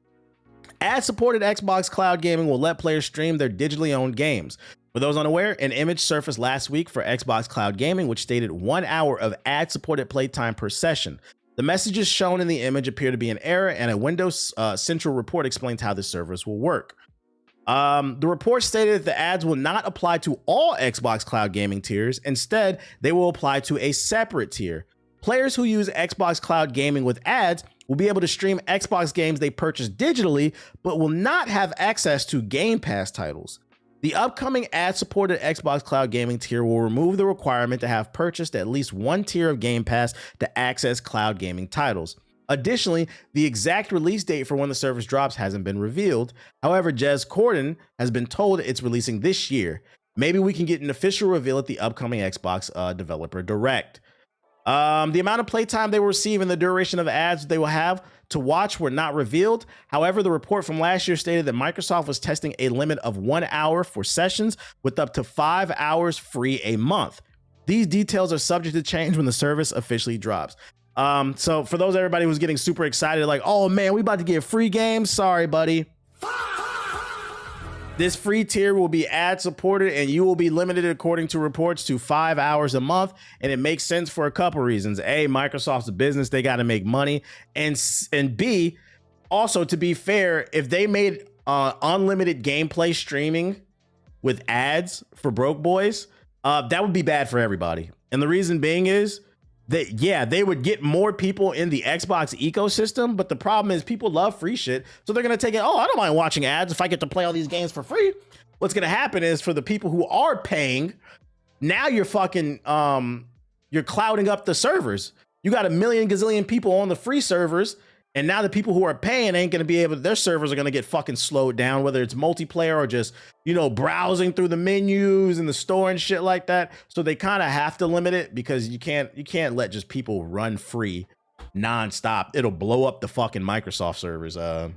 Ad-supported Xbox cloud gaming will let players stream their digitally owned games. For those unaware, an image surfaced last week for Xbox Cloud Gaming, which stated 1 hour of ad-supported playtime per session. The messages shown in the image appear to be an error, and a Windows Central report explains how this service will work. The report stated that the ads will not apply to all Xbox Cloud Gaming tiers. Instead, they will apply to a separate tier. Players who use Xbox Cloud Gaming with ads will be able to stream Xbox games they purchase digitally, but will not have access to Game Pass titles. The upcoming ad-supported Xbox Cloud Gaming tier will remove the requirement to have purchased at least one tier of Game Pass to access cloud gaming titles. Additionally, the exact release date for when the service drops hasn't been revealed. However, Jez Corden has been told it's releasing this year. Maybe we can get an official reveal at the upcoming Xbox Developer Direct. The amount of playtime they will receive and the duration of ads they will have to watch were not revealed. However, the report from last year stated that Microsoft was testing a limit of 1 hour for sessions with up to 5 hours free a month. These details are subject to change when the service officially drops. So for those everybody who's getting super excited, like, oh man, we about to get free games. Sorry, buddy. This free tier will be ad supported and you will be limited, according to reports, to 5 hours a month. And it makes sense for a couple reasons. A, Microsoft's a business. They got to make money. And B, also, to be fair, if they made unlimited gameplay streaming with ads for broke boys, that would be bad for everybody. And the reason being is that, yeah, they would get more people in the Xbox ecosystem, but the problem is people love free shit. So they're going to take it, oh, I don't mind watching ads if I get to play all these games for free. What's going to happen is for the people who are paying, now you're fucking, you're clouding up the servers. You got a million gazillion people on the free servers, and now the people who are paying ain't going to be able to, their servers are going to get fucking slowed down, whether it's multiplayer or just, you know, browsing through the menus in the store and shit like that. So they kind of have to limit it because you can't let just people run free nonstop. It'll blow up the fucking Microsoft servers. But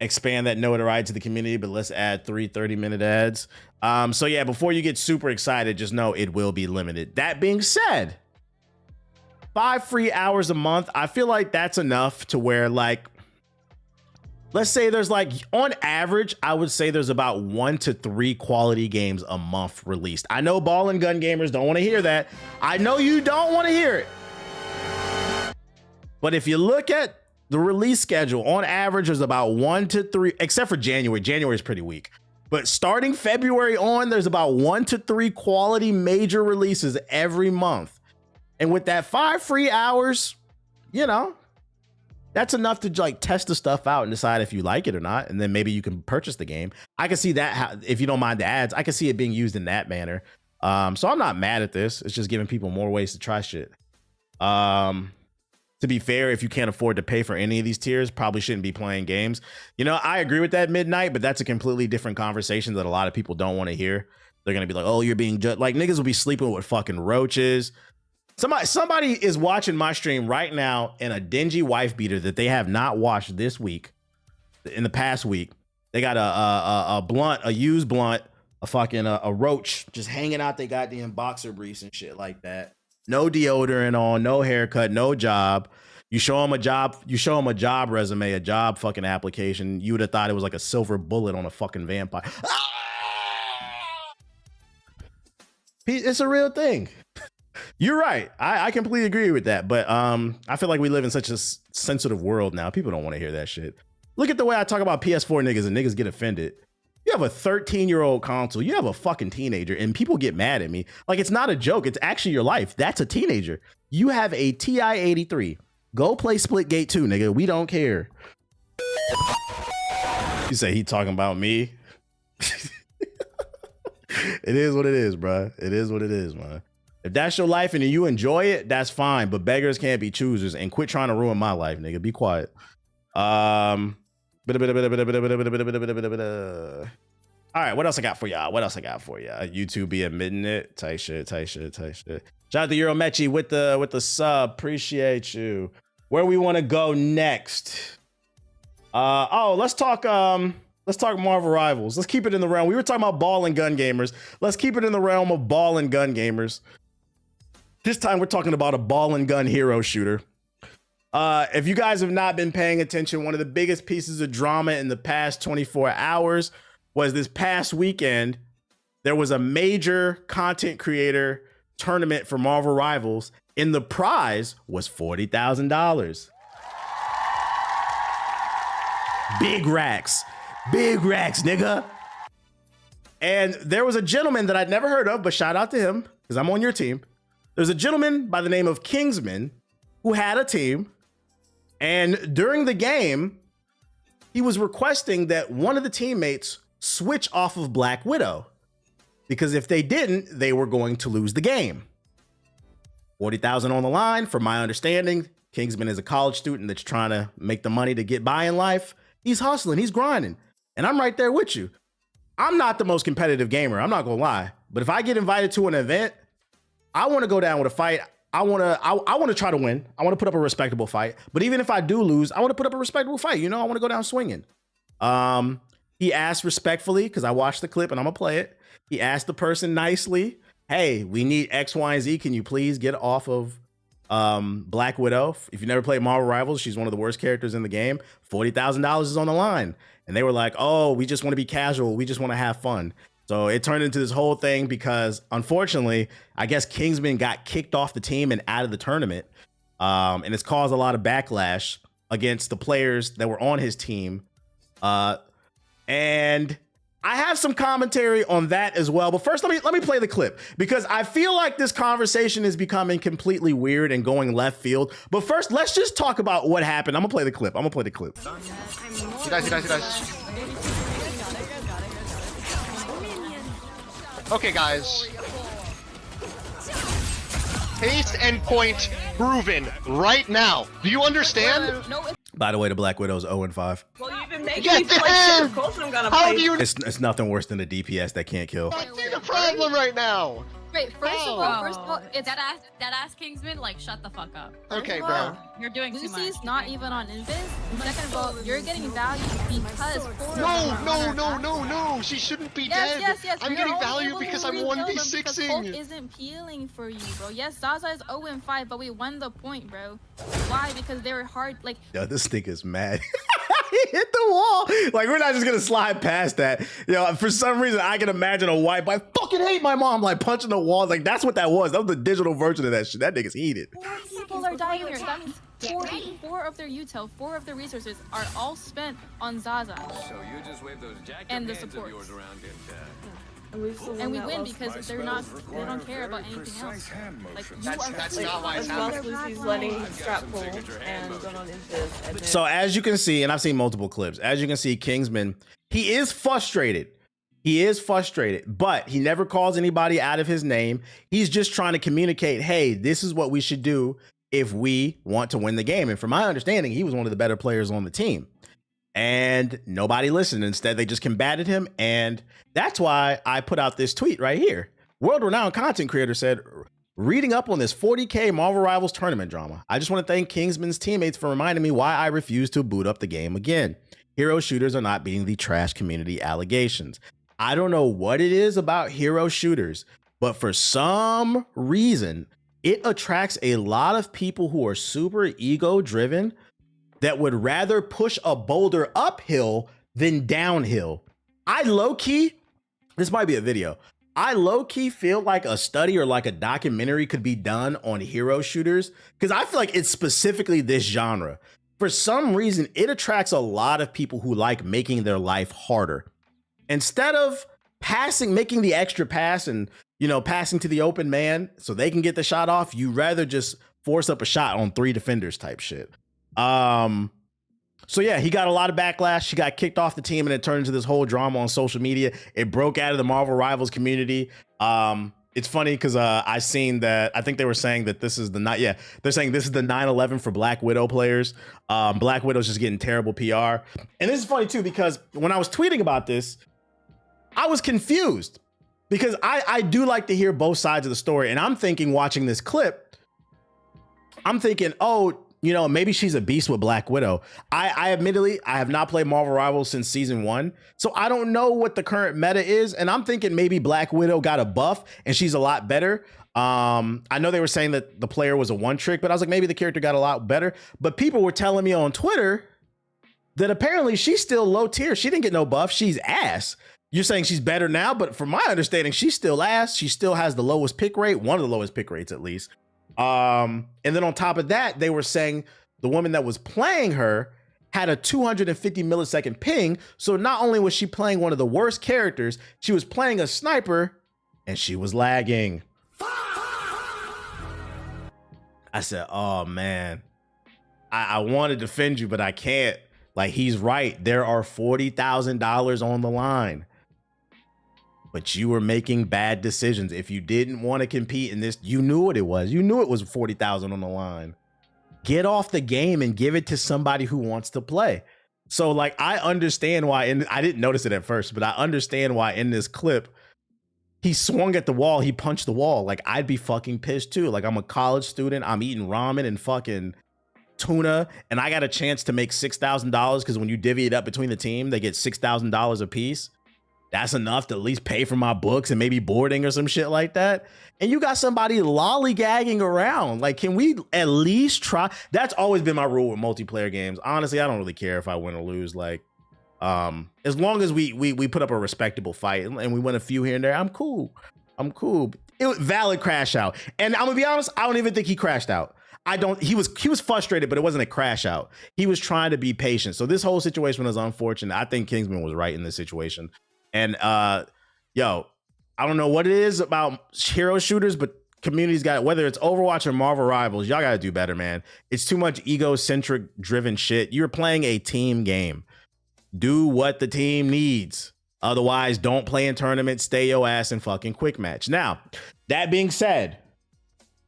expand that notoriety to the community, but let's add 3 30-minute ads. So yeah, before you get super excited, just know it will be limited. That being said, 5 free hours a month, I feel like that's enough to where, like, let's say there's, like, on average, I would say there's about 1 to 3 quality games a month released. I know ball and gun gamers don't want to hear that. I know you don't want to hear it. But if you look at the release schedule, on average, there's about 1 to 3, except for January. January is pretty weak. But starting February on, there's about 1 to 3 quality major releases every month. And with that 5 free hours, you know, that's enough to like test the stuff out and decide if you like it or not. And then maybe you can purchase the game. I can see that, if you don't mind the ads, I can see it being used in that manner. So I'm not mad at this. It's just giving people more ways to try shit. To to be fair, if you can't afford to pay for any of these tiers, probably shouldn't be playing games. You know, I agree with that, Midnight, but that's a completely different conversation that a lot of people don't want to hear. They're going to be like, oh, you're being judged. Like, niggas will be sleeping with fucking roaches. Somebody is watching my stream right now in a dingy wife beater that they have not washed this week, in the past week. They got a blunt, a used blunt, a roach just hanging out their goddamn boxer briefs and shit like that. No deodorant on, no haircut, no job. You show them a job resume, a job fucking application. You would have thought it was like a silver bullet on a fucking vampire. Ah! It's a real thing. You're right. I completely agree with that. But I feel like we live in such a sensitive world now. People don't want to hear that shit. Look at the way I talk about PS4 niggas and niggas get offended. You have a 13-year-old console. You have a fucking teenager and people get mad at me. Like, it's not a joke. It's actually your life. That's a teenager. You have a TI-83. Go play Splitgate 2, nigga. We don't care. You say he talking about me? It is what it is, bro. It is what it is, man. If that's your life and you enjoy it, that's fine. But beggars can't be choosers. And quit trying to ruin my life, nigga. Be quiet. All right, what else I got for y'all? YouTube be admitting it. Tight shit. Shout out to Euromechi with the sub. Appreciate you. Where we want to go next? Let's talk Marvel Rivals. Let's keep it in the realm. We were talking about ball and gun gamers. Let's keep it in the realm of ball and gun gamers. This time we're talking about a ball and gun hero shooter. If you guys have not been paying attention, one of the biggest pieces of drama in the past 24 hours was this past weekend. There was a major content creator tournament for Marvel Rivals, and the prize was $40,000. Big racks, nigga. And there was a gentleman that I'd never heard of, but shout out to him because I'm on your team. There's a gentleman by the name of Kingsman who had a team. And during the game, he was requesting that one of the teammates switch off of Black Widow, because if they didn't, they were going to lose the game. 40,000 on the line. From my understanding, Kingsman is a college student that's trying to make the money to get by in life. He's hustling, he's grinding, and I'm right there with you. I'm not the most competitive gamer, I'm not gonna lie, but if I get invited to an event, I want to go down with a fight. I want to try to win. I want to put up a respectable fight. But even if I do lose, I want to put up a respectable fight. You know, I want to go down swinging. He asked respectfully, because I watched the clip and I'm going to play it. He asked the person nicely, hey, we need X, Y, and Z. Can you please get off of Black Widow? If you never played Marvel Rivals, she's one of the worst characters in the game. $40,000 is on the line. And they were like, oh, we just want to be casual. We just want to have fun. So it turned into this whole thing because, unfortunately, I guess Kingsman got kicked off the team and out of the tournament. And it's caused a lot of backlash against the players that were on his team. And I have some commentary on that as well. But first, let me play the clip, because I feel like this conversation is becoming completely weird and going left field. But first, let's just talk about what happened. I'm going to play the clip. Okay, guys. Haste and point proven right now. Do you understand? By the way, the Black Widow's 0-5. Well, you've been making me play shit. Of course I'm gonna play. It's nothing worse than a DPS that can't kill. That's the problem right now. Wait, first of all, it's that ass Kingsman, like, shut the fuck up. Okay, bro. You're doing too much. Lucy's not even on Invis. Second of all, you're getting value because No. She shouldn't be dead. Yes. I'm getting value because I'm 1v6ing. Hulk isn't peeling for you, bro. Yes, Zaza is 0-5, but we won the point, bro. Why? Because they were hard. Like, yo, this nigga's mad. He hit the wall. Like, we're not just gonna slide past that. You know, for some reason, I can imagine a white boy. I fucking hate my mom, like punching the wall. Like, that's what that was. That was the digital version of that shit. That nigga's heated. 4 people are dying here. That means 4 of their util, 4 of their resources are all spent on Zaza. So you just wave those jacked and the hands of support. yours around And we win because they don't care about anything else. Like, that's not why it's happening. Lucy's letting strap pull and going on Invis. So as you can see, and I've seen multiple clips, as you can see, Kingsman, he is frustrated. But he never calls anybody out of his name. He's just trying to communicate, hey, this is what we should do if we want to win the game. And from my understanding, he was one of the better players on the team. And nobody listened. Instead, they just combated him. And that's why I put out this tweet right here. World-renowned content creator said, reading up on this 40K Marvel Rivals tournament drama, I just want to thank Kingsman's teammates for reminding me why I refuse to boot up the game again. Hero shooters are not beating the trash community allegations. I don't know what it is about hero shooters, but for some reason, it attracts a lot of people who are super ego-driven that would rather push a boulder uphill than downhill. I low-key, this might be a video, I low-key feel like a study or like a documentary could be done on hero shooters because I feel like it's specifically this genre. For some reason, it attracts a lot of people who like making their life harder. Instead of making the extra pass and, you know, passing to the open man so they can get the shot off, you rather just force up a shot on 3 defenders type shit. So yeah, he got a lot of backlash. He got kicked off the team and it turned into this whole drama on social media. It broke out of the Marvel Rivals community. It's funny because I seen that, I think they were saying that this is the night. Yeah, they're saying this is the 9/11 for Black Widow players. Black Widow's just getting terrible PR. And this is funny too, because when I was tweeting about this, I was confused because I do like to hear both sides of the story. And I'm thinking, watching this clip, I'm thinking, oh, you know, maybe she's a beast with Black Widow. I admittedly, I have not played Marvel Rivals since season 1. So I don't know what the current meta is. And I'm thinking maybe Black Widow got a buff and she's a lot better. I know they were saying that the player was a one trick, but I was like, maybe the character got a lot better. But people were telling me on Twitter that apparently she's still low tier. She didn't get no buff. She's ass. You're saying she's better now, but from my understanding, she's still ass. She still has the lowest pick rate, one of the lowest pick rates at least. And then on top of that, they were saying the woman that was playing her had a 250 millisecond ping. So not only was she playing one of the worst characters, she was playing a sniper and she was lagging. I said, oh man, I want to defend you, but I can't. Like, he's right. There are $40,000 on the line. But you were making bad decisions. If you didn't want to compete in this, you knew what it was. You knew it was 40,000 on the line. Get off the game and give it to somebody who wants to play. So like, I understand why, and I didn't notice it at first, but I understand why in this clip, he swung at the wall, he punched the wall. Like, I'd be fucking pissed too. Like, I'm a college student, I'm eating ramen and fucking tuna, and I got a chance to make $6,000 because when you divvy it up between the team, they get $6,000 a piece. That's enough to at least pay for my books and maybe boarding or some shit like that. And you got somebody lollygagging around. Like, can we at least try? That's always been my rule with multiplayer games. Honestly, I don't really care if I win or lose. Like, as long as we put up a respectable fight and we win a few here and there, I'm cool. I'm cool. It was valid crash out. And I'm gonna be honest, I don't even think he crashed out. He was frustrated, but it wasn't a crash out. He was trying to be patient. So this whole situation was unfortunate. I think Kingsman was right in this situation. And yo, I don't know what it is about hero shooters, but community's got it. Whether it's Overwatch or Marvel Rivals, y'all gotta do better, man. It's too much egocentric driven shit. You're playing a team game. Do what the team needs. Otherwise, don't play in tournaments. Stay your ass in fucking quick match. Now, that being said,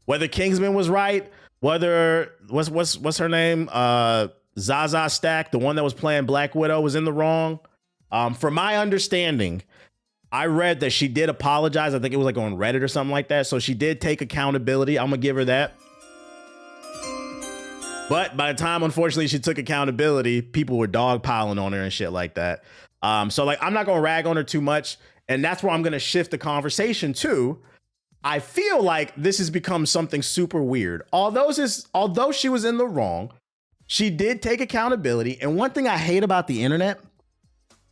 whether Kingsman was right, whether what's her name, Zaza Stack, the one that was playing Black Widow, was in the wrong. From my understanding, I read that she did apologize. I think it was like on Reddit or something like that. So she did take accountability. I'm gonna give her that. But by the time, unfortunately, she took accountability, people were dogpiling on her and shit like that. So like, I'm not gonna rag on her too much. And that's where I'm gonna shift the conversation to. I feel like this has become something super weird. Although she was in the wrong, she did take accountability. And one thing I hate about the internet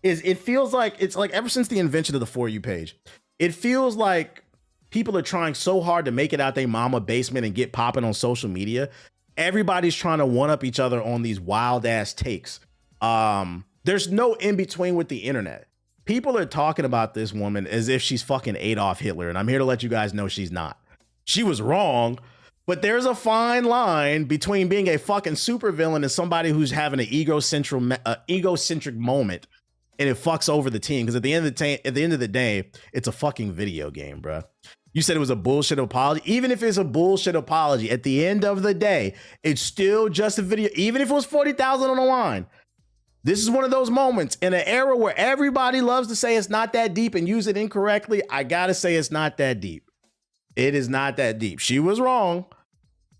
is it feels like, it's like ever since the invention of the For You page, it feels like people are trying so hard to make it out their mama basement and get popping on social media. Everybody's trying to one up each other on these wild ass takes. There's no in between with the internet. People are talking about this woman as if she's fucking Adolf Hitler, and I'm here to let you guys know she's not. She was wrong, but there's a fine line between being a fucking supervillain and somebody who's having an egocentric moment, and it fucks over the team. Because at the end of the day, it's a fucking video game, bro. You said it was a bullshit apology. Even if it's a bullshit apology, at the end of the day, it's still just a video. Even if it was 40,000 on the line. This is one of those moments in an era where everybody loves to say it's not that deep and use it incorrectly. I gotta say it's not that deep. It is not that deep. She was wrong.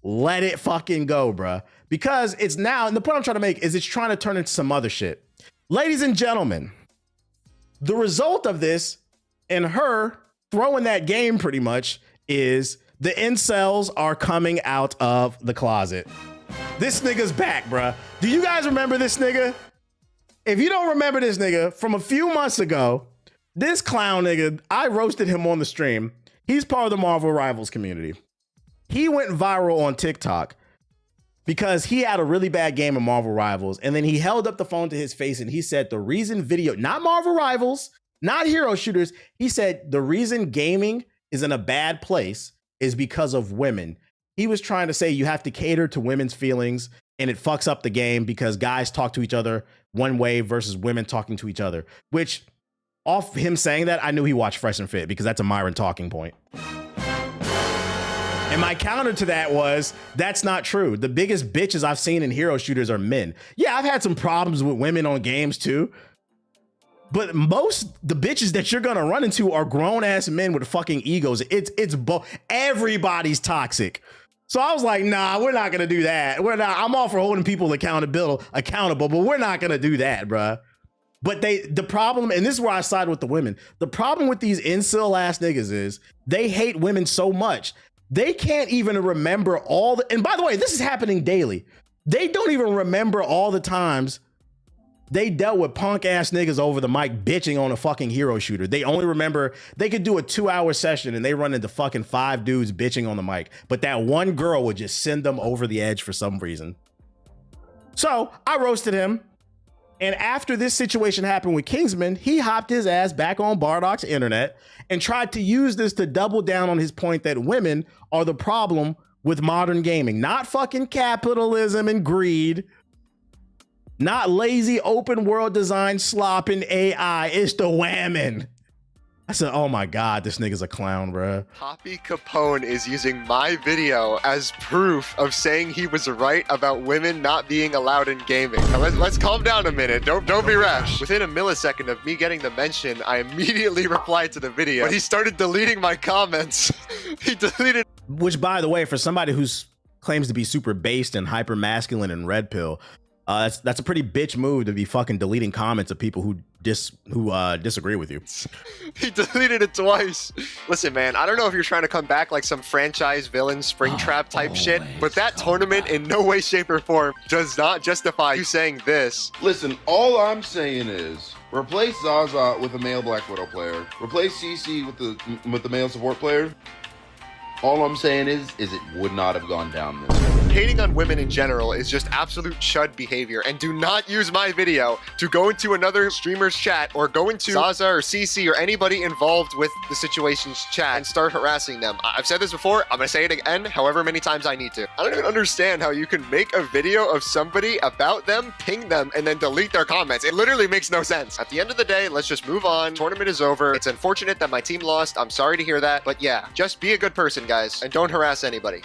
Let it fucking go, bruh. Because it's now, and the point I'm trying to make is it's trying to turn into some other shit. Ladies and gentlemen, the result of this and her throwing that game pretty much is the incels are coming out of the closet. This nigga's back, bruh. Do you guys remember this nigga? If you don't remember this nigga from a few months ago, this clown nigga, I roasted him on the stream. He's part of the Marvel Rivals community. He went viral on TikTok because he had a really bad game of Marvel Rivals. And then he held up the phone to his face and he said the reason video, not Marvel Rivals, not hero shooters. He said the reason gaming is in a bad place is because of women. He was trying to say you have to cater to women's feelings and it fucks up the game because guys talk to each other one way versus women talking to each other, which off him saying that, I knew he watched Fresh and Fit because that's a Myron talking point. And my counter to that was, that's not true. The biggest bitches I've seen in hero shooters are men. Yeah, I've had some problems with women on games too. But the bitches that you're gonna run into are grown ass men with fucking egos. Everybody's toxic. So I was like, nah, we're not gonna do that. I'm all for holding people accountable, but we're not gonna do that, bruh. But the problem, and this is where I side with the women. The problem with these incel ass niggas is they hate women so much. They can't even remember and by the way, this is happening daily. They don't even remember all the times they dealt with punk ass niggas over the mic bitching on a fucking hero shooter. They only remember they could do a 2-hour session and they run into fucking 5 dudes bitching on the mic. But that one girl would just send them over the edge for some reason. So I roasted him. And after this situation happened with Kingsman, he hopped his ass back on Bardoc's internet and tried to use this to double down on his point that women are the problem with modern gaming, not fucking capitalism and greed. Not lazy open world design slop and AI. It's the whammon. I said, oh my God, this nigga's a clown, bro. Poppy Capone is using my video as proof of saying he was right about women not being allowed in gaming. Now let's calm down a minute. Don't be rash. Within a millisecond of me getting the mention, I immediately replied to the video. But he started deleting my comments. He deleted. Which, by the way, for somebody who's claims to be super based and hyper masculine and red pill, that's a pretty bitch move to be fucking deleting comments of people who disagree with you. He deleted it twice. Listen, man, I don't know if you're trying to come back like some franchise villain Springtrap type shit, but that tournament in no way, shape, or form does not justify you saying this. Listen, all I'm saying is replace Zaza with a male Black Widow player. Replace CC with the male support player. All I'm saying is it would not have gone down this way. Hating on women in general is just absolute chud behavior, and do not use my video to go into another streamer's chat or go into Zaza or CC or anybody involved with the situation's chat and start harassing them. I've said this before, I'm gonna say it again however many times I need to. I don't even understand how you can make a video of somebody about them, ping them, and then delete their comments. It literally makes no sense. At the end of the day, let's just move on. Tournament is over. It's unfortunate that my team lost. I'm sorry to hear that, but yeah, just be a good person, guys, and don't harass anybody.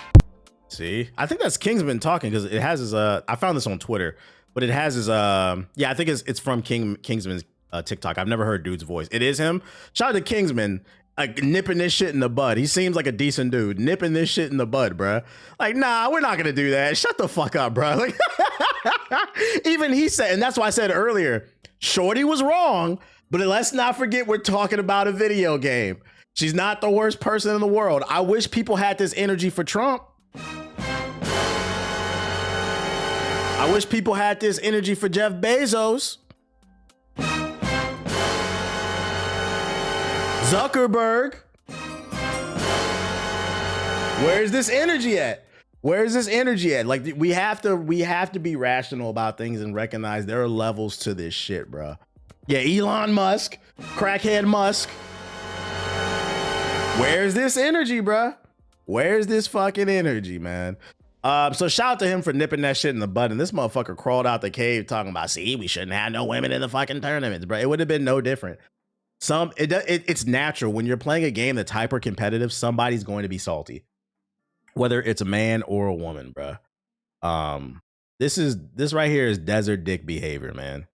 See, I think that's Kingsman talking because it has his I found this on Twitter, but it has his yeah, I think it's from Kingsman's TikTok. I've never heard dude's voice. It is him. Shout out to Kingsman, like nipping this shit in the bud. He seems like a decent dude, nipping this shit in the bud, bruh. Like, nah, we're not gonna do that. Shut the fuck up, bruh. Like, even he said, and that's why I said earlier, Shorty was wrong, but let's not forget we're talking about a video game. She's not the worst person in the world. I wish people had this energy for Trump. I wish people had this energy for Jeff Bezos. Zuckerberg. Where's this energy at? Where's this energy at? Like, we have to be rational about things and recognize there are levels to this shit, bro. Yeah, Elon Musk, crackhead Musk. Where's this energy, bro? Where's this fucking energy, man? So shout out to him for nipping that shit in the bud. And this motherfucker crawled out the cave talking about, see, we shouldn't have no women in the fucking tournaments, bro. It would have been no different. It's natural when you're playing a game that's hyper competitive. Somebody's going to be salty, whether it's a man or a woman, bruh. This right here is desert dick behavior, man.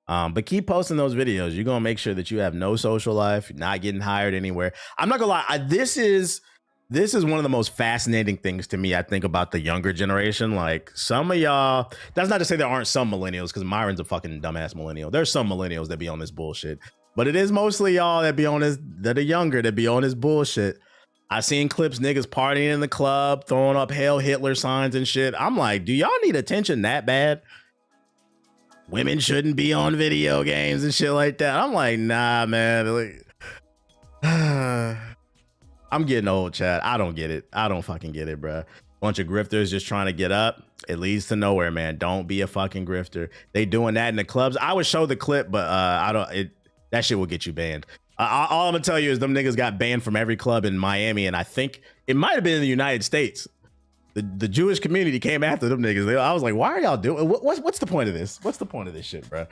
But keep posting those videos. You're gonna make sure that you have no social life, you're not getting hired anywhere. I'm not gonna lie, this is one of the most fascinating things to me, I think, about the younger generation. Like, some of y'all, that's not to say there aren't some millennials, because Myron's a fucking dumbass millennial. There's some millennials that be on this bullshit, but it is mostly y'all that be on this, that are younger, that be on this bullshit. I seen clips niggas partying in the club, throwing up Hail Hitler signs and shit. I'm like, do y'all need attention that bad? Women shouldn't be on video games and shit like that. I'm like, nah, man. Like, I'm getting old, Chad. I don't get it. I don't fucking get it, bro. Bunch of grifters just trying to get up. It leads to nowhere, man. Don't be a fucking grifter. They doing that in the clubs. I would show the clip, but that shit will get you banned. All I'm gonna tell you is them niggas got banned from every club in Miami, and I think it might have been in the United States. The Jewish community came after them niggas. I was like, why are y'all doing? What's the point of this? What's the point of this shit, bro?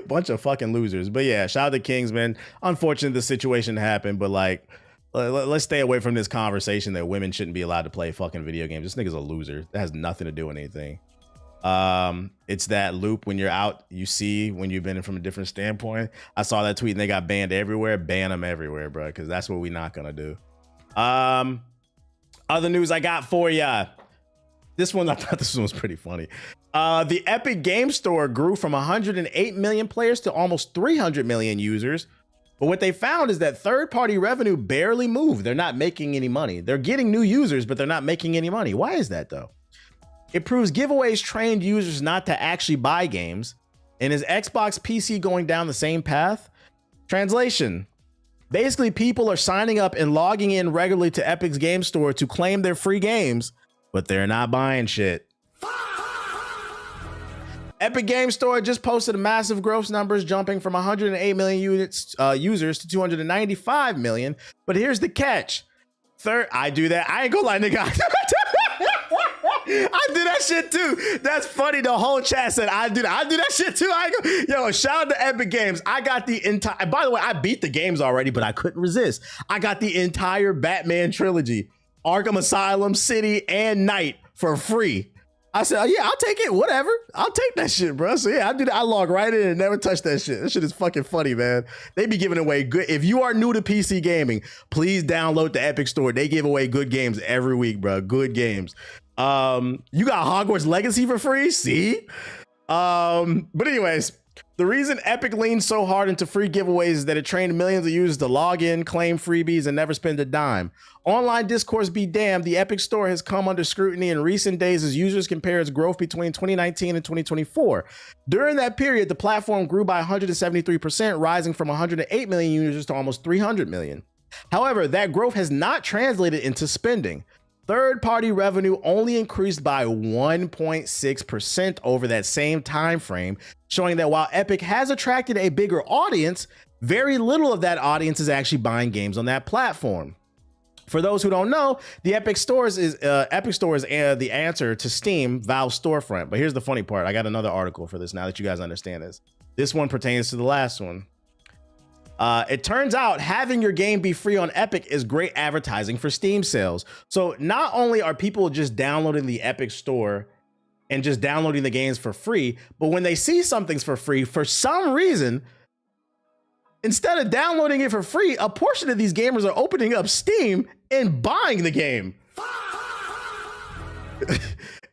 Bunch of fucking losers. But yeah, shout out to Kingsman. Unfortunate the situation happened, but like, let's stay away from this conversation that women shouldn't be allowed to play fucking video games. This nigga's a loser. That has nothing to do with anything. It's that loop when you're out, you see when you've been from a different standpoint. I saw that tweet and they got banned everywhere. Ban them everywhere, bro, because that's what we're not gonna do. Other news I got for ya. This one, I thought this one was pretty funny. The Epic Game Store grew from 108 million players to almost 300 million users. But what they found is that third-party revenue barely moved. They're not making any money. They're getting new users, but they're not making any money. Why is that, though? It proves giveaways trained users not to actually buy games. And is Xbox PC going down the same path? Translation. Basically, people are signing up and logging in regularly to Epic's Game Store to claim their free games, but they're not buying shit. Epic Game Store just posted massive gross numbers, jumping from 108 million users to 295 million. But here's the catch. I do that. I ain't gonna lie, nigga. I do that shit too. That's funny. The whole chat said I do that shit too. Yo, shout out to Epic Games. I got the entire, by the way, I beat the games already, but I couldn't resist. I got the entire Batman trilogy, Arkham Asylum, City, and Night for free. I said, yeah, I'll take it. Whatever. I'll take that shit, bro. So yeah, I do that. I log right in and never touch that shit. That shit is fucking funny, man. They be giving away good. If you are new to PC gaming, please download the Epic Store. They give away good games every week, bro. Good games. You got Hogwarts Legacy for free. See? But anyways, the reason Epic leans so hard into free giveaways is that it trained millions of users to log in, claim freebies, and never spend a dime. Online discourse be damned, the Epic Store has come under scrutiny in recent days as users compare its growth between 2019 and 2024. During that period, the platform grew by 173%, rising from 108 million users to almost 300 million. However, that growth has not translated into spending. Third-party revenue only increased by 1.6% over that same time frame, showing that while Epic has attracted a bigger audience, very little of that audience is actually buying games on that platform. For those who don't know, the Epic Store is the answer to Steam, Valve's storefront. But here's the funny part. I got another article for this now that you guys understand this. This one pertains to the last one. It turns out having your game be free on Epic is great advertising for Steam sales. So not only are people just downloading the Epic Store and just downloading the games for free, but when they see something's for free, for some reason, instead of downloading it for free, a portion of these gamers are opening up Steam and buying the game.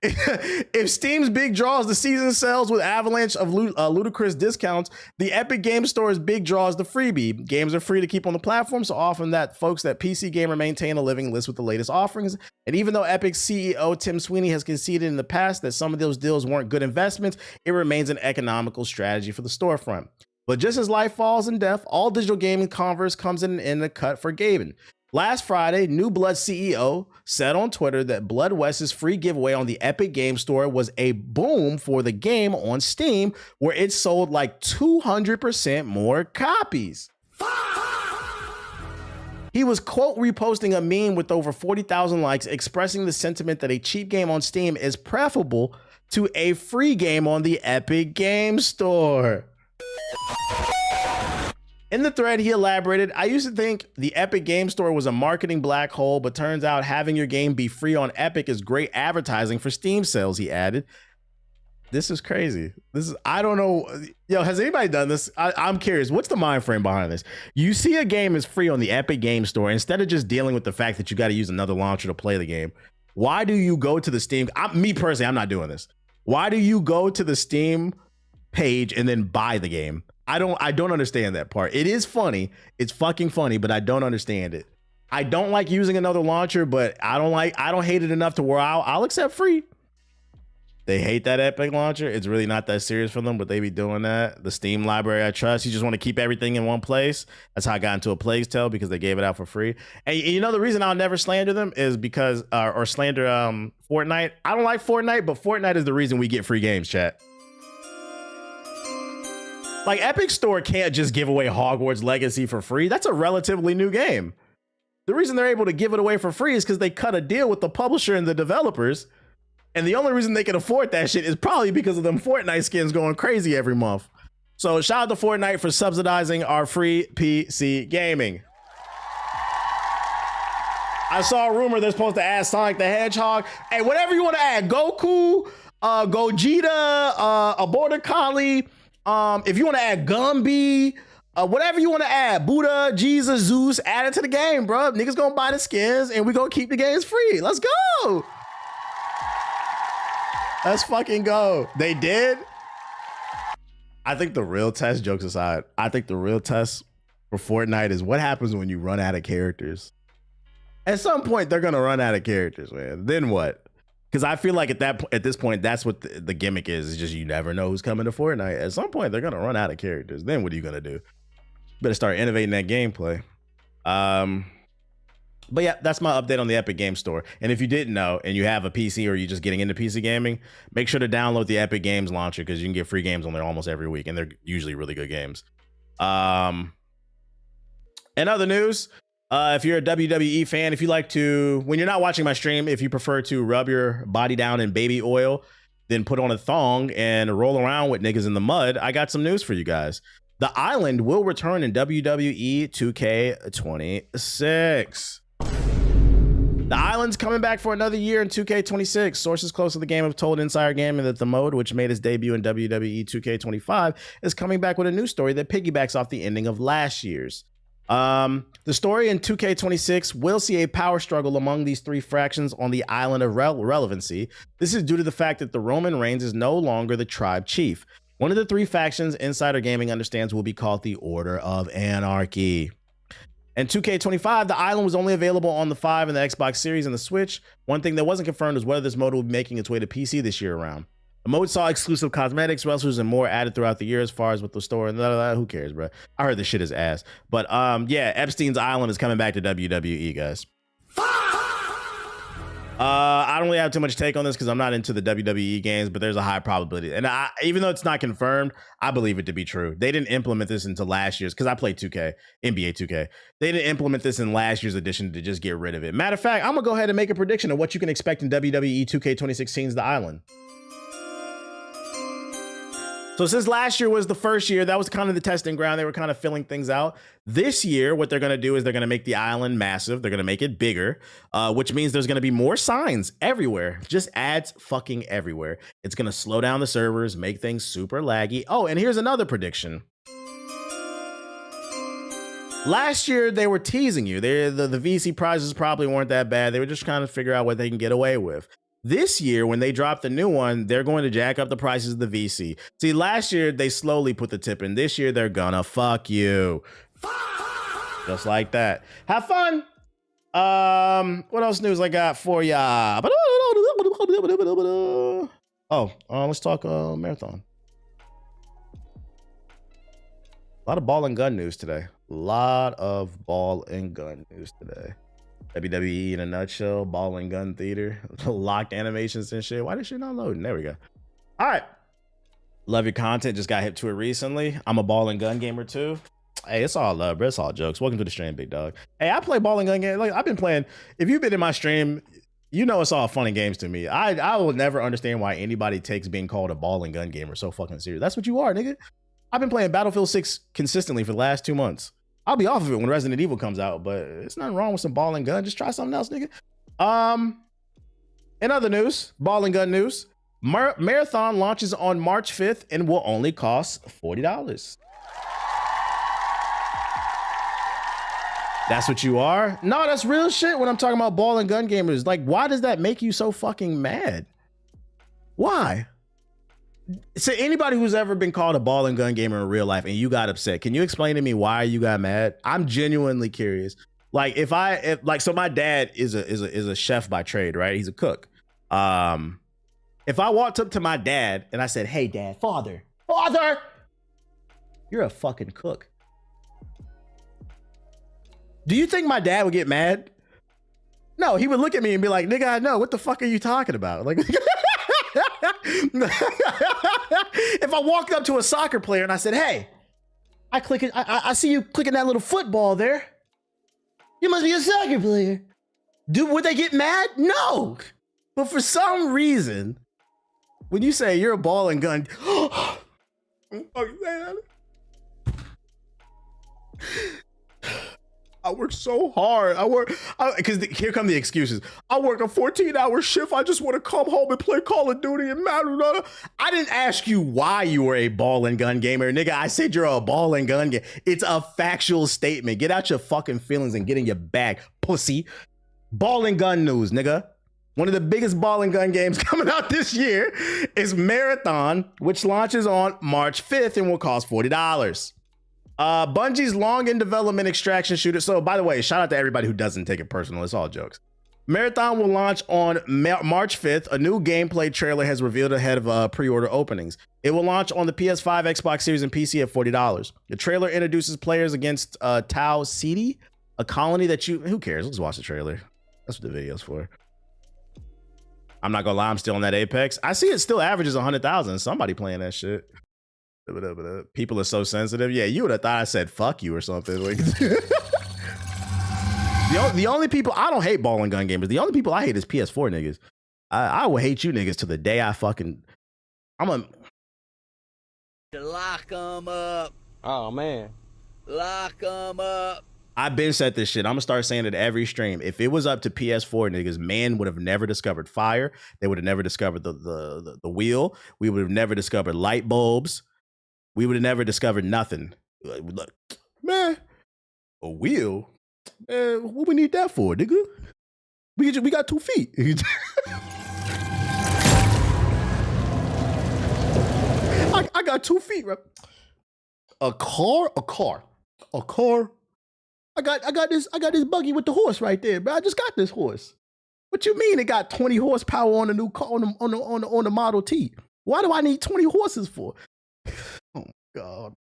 If Steam's big draw is the season sales with avalanche of ludicrous discounts, the Epic Game Store's big draw is the freebie. Games are free to keep on the platform, so often that folks that PC Gamer maintain a living list with the latest offerings. And even though Epic's CEO Tim Sweeney has conceded in the past that some of those deals weren't good investments, it remains an economical strategy for the storefront. But just as life falls in death, all digital gaming commerce comes in the cut for gaming. Last Friday, New Blood CEO said on Twitter that Blood West's free giveaway on the Epic Game Store was a boom for the game on Steam, where it sold like 200% more copies. He was, quote, reposting a meme with over 40,000 likes expressing the sentiment that a cheap game on Steam is preferable to a free game on the Epic Game Store. In the thread, he elaborated, I used to think the Epic Game Store was a marketing black hole, but turns out having your game be free on Epic is great advertising for Steam sales, he added. This is crazy. I don't know. Yo, has anybody done this? I'm curious. What's the mind frame behind this? You see a game is free on the Epic Game Store. Instead of just dealing with the fact that you got to use another launcher to play the game, why do you go to the Steam? Me personally, I'm not doing this. Why do you go to the Steam page and then buy the game? I don't understand that part. It is funny. It's fucking funny, but I don't understand it. I don't like using another launcher, but I don't hate it enough to where I'll accept free. They hate that Epic launcher. It's really not that serious for them, but they be doing that. The Steam library, I trust. You just want to keep everything in one place. That's how I got into A Plague's Tale, because they gave it out for free. And you know the reason I'll never slander them is because, or slander Fortnite. I don't like Fortnite, but Fortnite is the reason we get free games, chat. Like, Epic Store can't just give away Hogwarts Legacy for free. That's a relatively new game. The reason they're able to give it away for free is because they cut a deal with the publisher and the developers. And the only reason they can afford that shit is probably because of them Fortnite skins going crazy every month. So shout out to Fortnite for subsidizing our free PC gaming. I saw a rumor they're supposed to add Sonic the Hedgehog. Hey, whatever you want to add, Goku, Gogeta, a Border Collie. If you want to add Gumby, whatever you want to add, Buddha, Jesus, Zeus, add it to the game, bro. Niggas gonna buy the skins and we gonna keep the games free. Let's go. Let's fucking go. They did. I think the real test, jokes aside, I think the real test for Fortnite is what happens when you run out of characters. At some point, they're gonna run out of characters, man. Then what? Because I feel like at this point, that's what the gimmick is. It's just you never know who's coming to Fortnite. At some point, they're gonna run out of characters. Then what are you gonna do? Better start innovating that gameplay. But yeah, that's my update on the Epic Game Store. And if you didn't know, and you have a PC or you're just getting into PC gaming, make sure to download the Epic Games launcher because you can get free games on there almost every week, and they're usually really good games. In other news, if you're a WWE fan, if you like to, when you're not watching my stream, if you prefer to rub your body down in baby oil, then put on a thong and roll around with niggas in the mud, I got some news for you guys. The Island will return in WWE 2K26. The Island's coming back for another year in 2K26. Sources close to the game have told Insider Gaming that the mode, which made its debut in WWE 2K25, is coming back with a new story that piggybacks off the ending of last year's. The story in 2K26 will see a power struggle among these three factions on the Island of Relevancy. This is due to the fact that the Roman Reigns is no longer the tribe chief. One of the three factions Insider Gaming understands will be called the Order of Anarchy. In 2K25, the Island was only available on the 5 and the Xbox Series and the Switch. One thing that wasn't confirmed was whether this mode will be making its way to PC this year around. The mode saw exclusive cosmetics, wrestlers, and more added throughout the year as far as with the store. And who cares, bro? I heard this shit is ass. But yeah, Epstein's Island is coming back to WWE, guys. I don't really have too much take on this because I'm not into the WWE games, but there's a high probability. And even though it's not confirmed, I believe it to be true. They didn't implement this into last year's, because I played 2K, NBA 2K. They didn't implement this in last year's edition to just get rid of it. Matter of fact, I'm going to go ahead and make a prediction of what you can expect in WWE 2K2016's The Island. So since last year was the first year, that was kind of the testing ground. They were kind of filling things out. This year, what they're going to do is they're going to make the island massive. They're going to make it bigger, which means there's going to be more signs everywhere. Just ads fucking everywhere. It's going to slow down the servers, make things super laggy. Oh, and here's another prediction. Last year, they were teasing you. The VC prizes probably weren't that bad. They were just trying to figure out what they can get away with. This year, when they drop the new one, they're going to jack up the prices of the VC. See, last year, they slowly put the tip in. This year, they're gonna fuck you. Just like that. Have fun. What else news I got for ya? Let's talk marathon. A lot of ball and gun news today. WWE in a nutshell, ball and gun theater, locked animations and shit. Why this shit not loading? There we go. All right. Love your content. Just got hip to it recently. I'm a ball and gun gamer too. Hey, it's all love, bro. It's all jokes. Welcome to the stream, big dog. Hey, I play ball and gun games. Like, I've been playing. If you've been in my stream, you know it's all fun and games to me. I will never understand why anybody takes being called a ball and gun gamer so fucking serious. That's what you are, nigga. I've been playing Battlefield 6 consistently for the last 2 months. I'll be off of it when Resident Evil comes out, but it's nothing wrong with some ball and gun. Just try something else, nigga. In other news, ball and gun news, Marathon launches on March 5th and will only cost $40. That's what you are? No, that's real shit when I'm talking about ball and gun gamers. Like, why does that make you so fucking mad? Why? So anybody who's ever been called a ball and gun gamer in real life and you got upset, can you explain to me why you got mad? I'm genuinely curious. Like so my dad is a chef by trade, right? He's a cook. If I walked up to my dad and I said, "Hey dad, father, you're a fucking cook." Do you think my dad would get mad? No, he would look at me and be like, "Nigga, I know. What the fuck are you talking about?" Like if I walked up to a soccer player and I said, "Hey, I see you clicking that little football there. You must be a soccer player." Would they get mad? No. But for some reason, when you say you're a ball and gun, oh man, I work so hard. Because here come the excuses. I work a 14-hour shift. I just want to come home and play Call of Duty and Madden. I didn't ask you why you were a ball and gun gamer, nigga. I said you're a ball and gun gamer. It's a factual statement. Get out your fucking feelings and get in your bag, pussy. Ball and gun news, nigga. One of the biggest ball and gun games coming out this year is Marathon, which launches on March 5th and will cost $40. Bungie's long in development extraction shooter. So by the way, shout out to everybody who doesn't take it personal. It's all jokes. Marathon will launch on March 5th. A new gameplay trailer has revealed ahead of pre-order openings. It will launch on the PS5, Xbox Series, and PC at $40. The trailer introduces players against Tau Ceti, a colony that who cares? Let's watch the trailer. That's what the video's for. I'm not gonna lie, I'm still on that Apex. I see it still averages 100,000. Somebody playing that shit. People are so sensitive. Yeah, you would have thought I said fuck you or something. Like the only people, I don't hate ball and gun gamers. The only people I hate is PS4 niggas. I will hate you niggas to the day I fucking lock them up. Oh man, lock them up. I've been said this shit. I'm gonna start saying it every stream. If it was up to PS4 niggas, man would have never discovered fire. They would have never discovered the wheel. We would have never discovered light bulbs. We would have never discovered nothing. Look, man, a wheel? Man, what we need that for, nigga? We got 2 feet. I got 2 feet, right? A car. I got this buggy with the horse right there, bro. I just got this horse. What you mean it got 20 horsepower on the new car on the Model T? Why do I need 20 horses for? Oh God.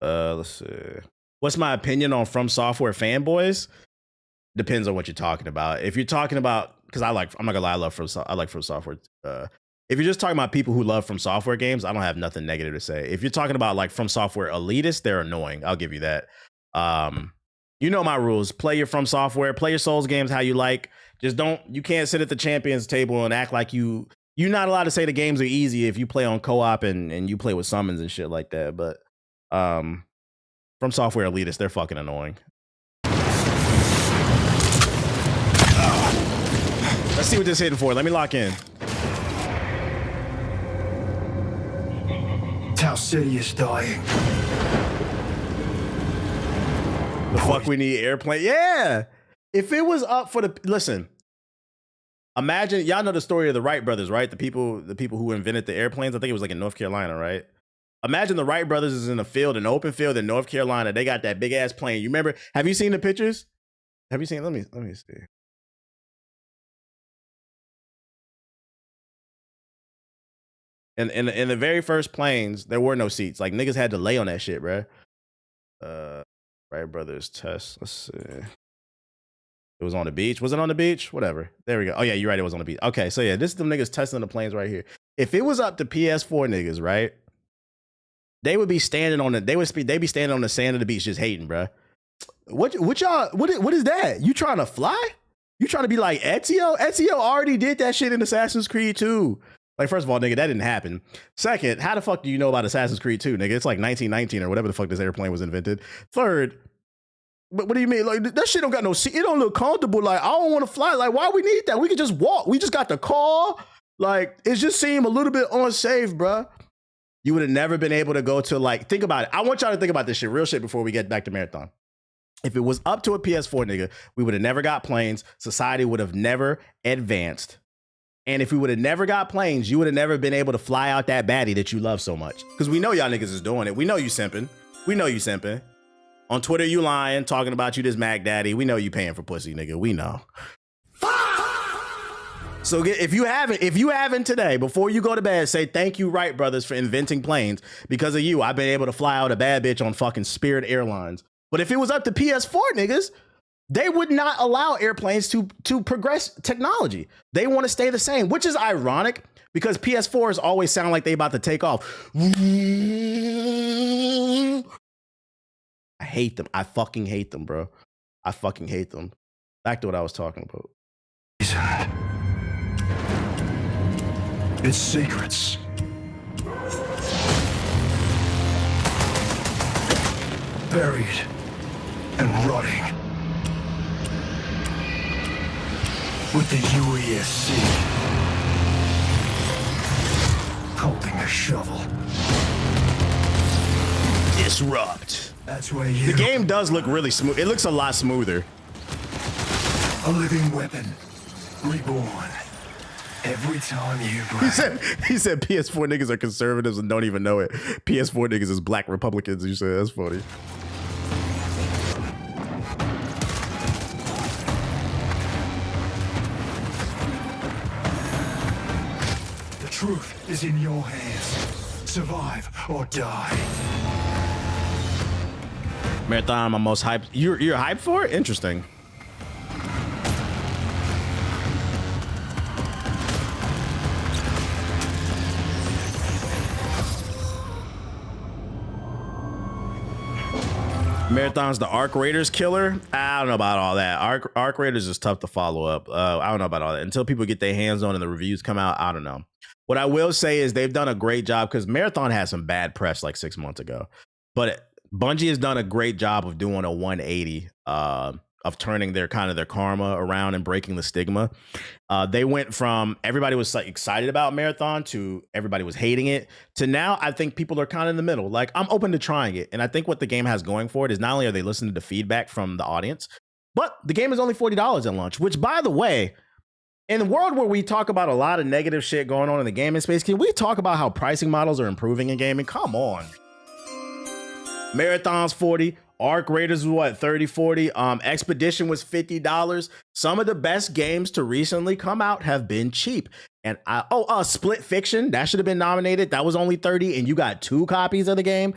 Let's see. What's my opinion on From Software fanboys? Depends on what you're talking about. If you're talking about, because I'm not gonna lie, I like From Software. If you're just talking about people who love From Software games, I don't have nothing negative to say. If you're talking about like From Software elitists, they're annoying. I'll give you that. You know my rules. Play your From Software, play your Souls games how you like. Just you can't sit at the champions table and act like you're not allowed to say the games are easy if you play on co-op and you play with summons and shit like that. But From Software elitists, they're fucking annoying. Let's see what this is hitting for. Let me lock in. Tau Ceti is dying. The fuck we need airplane. Yeah. If it was up for listen, imagine, y'all know the story of the Wright brothers, right? The people who invented the airplanes. I think it was like in North Carolina, right? Imagine the Wright brothers is in an open field in North Carolina. They got that big ass plane. You remember? Have you seen the pictures? Have you seen? Let me see. And in the very first planes, there were no seats. Like niggas had to lay on that shit, bro. Wright brothers test. Let's see. It was on the beach. Was it on the beach? Whatever. There we go. Oh yeah, you're right. It was on the beach. Okay, so yeah, this is them niggas testing the planes right here. If it was up to PS4 niggas, right? They would be standing on they'd be standing on the sand of the beach just hating, bro. What is that? You trying to fly? You trying to be like Ezio? Ezio already did that shit in Assassin's Creed 2. Like, first of all, nigga, that didn't happen. Second, how the fuck do you know about Assassin's Creed 2, nigga? It's like 1919 or whatever the fuck this airplane was invented. Third, but what do you mean? Like, that shit don't got no seat. It don't look comfortable. Like, I don't want to fly. Like, why we need that? We can just walk. We just got the car. Like, it just seemed a little bit unsafe, bruh. You would have never been able to go to, like, think about it. I want y'all to think about this shit, real shit, before we get back to Marathon. If it was up to a PS4, nigga, we would have never got planes. Society would have never advanced. And if we would have never got planes, you would have never been able to fly out that baddie that you love so much. Because we know y'all niggas is doing it. We know you simping. We know you simping. On Twitter, you lying, talking about you this Mac Daddy. We know you paying for pussy, nigga. We know. So if you haven't today, before you go to bed, say thank you, Wright Brothers, for inventing planes. Because of you, I've been able to fly out a bad bitch on fucking Spirit Airlines. But if it was up to PS4 niggas, they would not allow airplanes to progress technology. They want to stay the same, which is ironic because PS4s always sound like they about to take off. I hate them. I fucking hate them, bro. I fucking hate them. Back to what I was talking about. It's secrets. Buried and rotting. With the UESC holding a shovel. Disrupt. That's where you... The game does look really smooth. It looks a lot smoother. A living weapon. Reborn. Every time you breathe. He said PS4 niggas are conservatives and don't even know it. PS4 niggas is black Republicans. You said that's funny. The truth is in your hands. Survive or die. Marathon, I'm most hyped. You're hyped for it? Interesting. Marathon's the Arc Raiders killer. I don't know about all that. Arc Raiders is tough to follow up. I don't know about all that. Until people get their hands on and the reviews come out, I don't know. What I will say is they've done a great job because Marathon had some bad press like 6 months ago. But Bungie has done a great job of doing a 180 of turning their karma around and breaking the stigma. They went from everybody was like excited about Marathon to everybody was hating it to now I think people are kind of in the middle. Like, I'm open to trying it. And I think what the game has going for it is not only are they listening to feedback from the audience, but the game is only $40 at launch, which, by the way, in the world where we talk about a lot of negative shit going on in the gaming space, can we talk about how pricing models are improving in gaming? Come on. Marathon's 40. Arc Raiders was what, 30, 40? Expedition was $50. Some of the best games to recently come out have been cheap. And Split Fiction, that should have been nominated. That was only 30, and you got 2 copies of the game.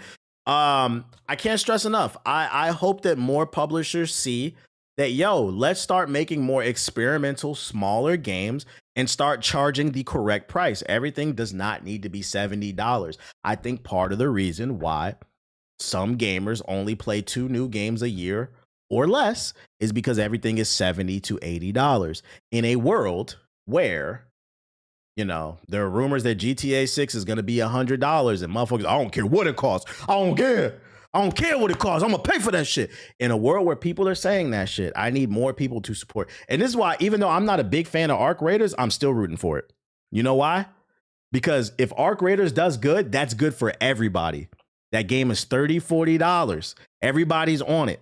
I can't stress enough. I hope that more publishers see that, let's start making more experimental, smaller games and start charging the correct price. Everything does not need to be $70. I think part of the reason why some gamers only play 2 new games a year or less is because everything is $70 to $80 in a world where, there are rumors that GTA 6 is going to be $100 and motherfuckers, I don't care what it costs. I don't care what it costs. I'm going to pay for that shit. In a world where people are saying that shit, I need more people to support. And this is why, even though I'm not a big fan of Arc Raiders, I'm still rooting for it. You know why? Because if Arc Raiders does good, that's good for everybody. That game is $30, $40. Everybody's on it.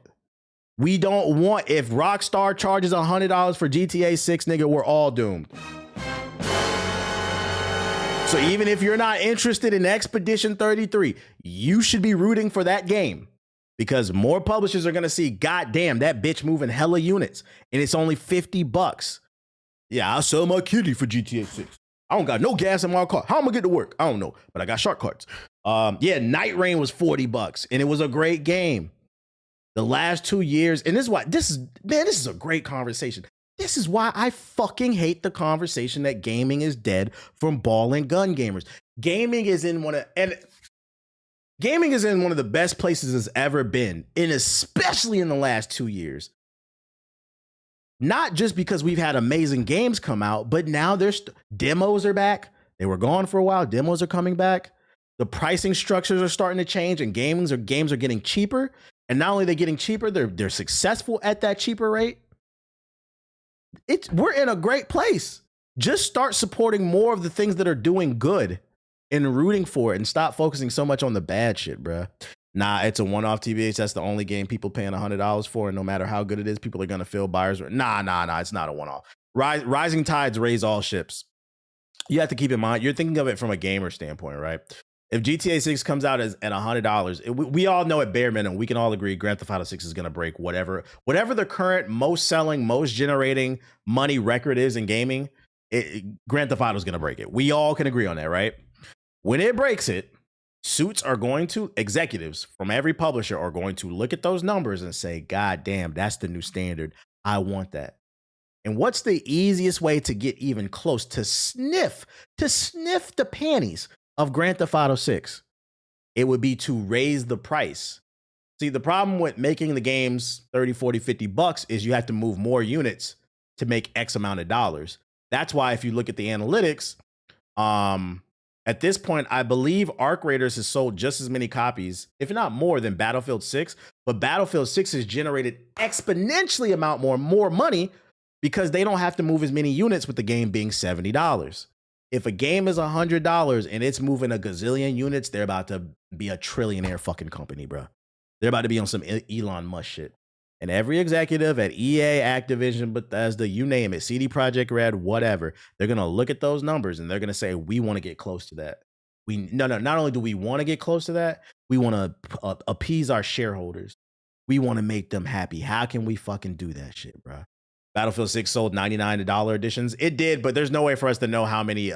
We don't want, if Rockstar charges $100 for GTA 6, nigga, we're all doomed. So even if you're not interested in Expedition 33, you should be rooting for that game because more publishers are going to see, goddamn, that bitch moving hella units and it's only $50. Yeah, I'll sell my kitty for GTA 6. I don't got no gas in my car. How am I gonna get to work? I don't know, but I got shark cards. Night Rain was $40 and it was a great game. The last 2 years, and this is a great conversation. This is why I fucking hate the conversation that gaming is dead from ball and gun gamers. Gaming is in one of the best places it's ever been, and especially in the last 2 years. not just because we've had amazing games come out, but now there's demos are back. They were gone for a while. Demos are coming back. The pricing structures are starting to change, and games are getting cheaper. And not only are they getting cheaper, they're successful at that cheaper rate. We're in a great place. Just start supporting more of the things that are doing good and rooting for it, and stop focusing so much on the bad shit, bruh. Nah, it's a one-off TBH. That's the only game people paying $100 for, and no matter how good it is, people are gonna feel buyers. Nah. It's not a one-off. Rising tides raise all ships. You have to keep in mind, you're thinking of it from a gamer standpoint, right? If GTA 6 comes out at $100, we all know at bare minimum, we can all agree Grand Theft Auto 6 is gonna break whatever the current most selling, most generating money record is in gaming. Grand Theft Auto is gonna break it. We all can agree on that, right? When it breaks it, executives from every publisher are going to look at those numbers and say, God damn, that's the new standard. I want that. And what's the easiest way to get even close to sniff the panties of Grand Theft Auto 6? It would be to raise the price. See, the problem with making the games 30, 40, 50 bucks is you have to move more units to make X amount of dollars. That's why if you look at the analytics, at this point, I believe Arc Raiders has sold just as many copies, if not more, than Battlefield 6. But Battlefield 6 has generated exponentially amount more money because they don't have to move as many units with the game being $70. If a game is $100 and it's moving a gazillion units, they're about to be a trillionaire fucking company, bro. They're about to be on some Elon Musk shit. And every executive at EA, Activision, Bethesda, you name it, CD Projekt Red, whatever, they're going to look at those numbers and they're going to say, we want to get close to that. Not only do we want to get close to that, we want to appease our shareholders. We want to make them happy. How can we fucking do that shit, bro? Battlefield 6 sold $99 editions. It did, but there's no way for us to know how many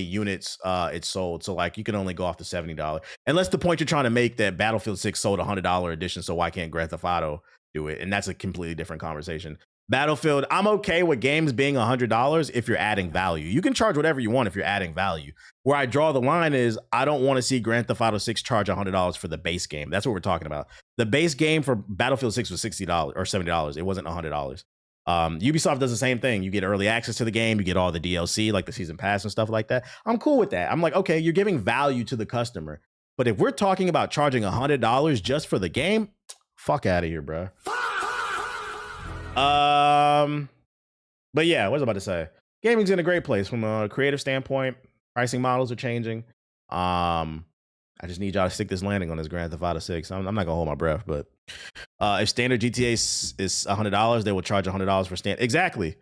units it sold. So like you can only go off the $70. Unless the point you're trying to make that Battlefield 6 sold a $100 edition, so why can't Grand Theft Auto do it? And that's a completely different conversation. Battlefield, I'm okay with games being $100 if you're adding value. You can charge whatever you want if you're adding value. Where I draw the line is I don't want to see Grand Theft Auto 6 charge $100 for the base game. That's what we're talking about. The base game for Battlefield 6 was $60 or $70. It wasn't $100. Ubisoft does the same thing. You get early access to the game, you get all the DLC, like the season pass and stuff like that. I'm cool with that. I'm like, okay, you're giving value to the customer. But if we're talking about charging $100 just for the game, fuck out of here, bro. But yeah, what was I about to say? Gaming's in a great place from a creative standpoint. Pricing models are changing. I just need y'all to stick this landing on this Grand Theft Auto 6. I'm not gonna hold my breath, but if standard GTA is $100, they will charge $100 for standard. Exactly.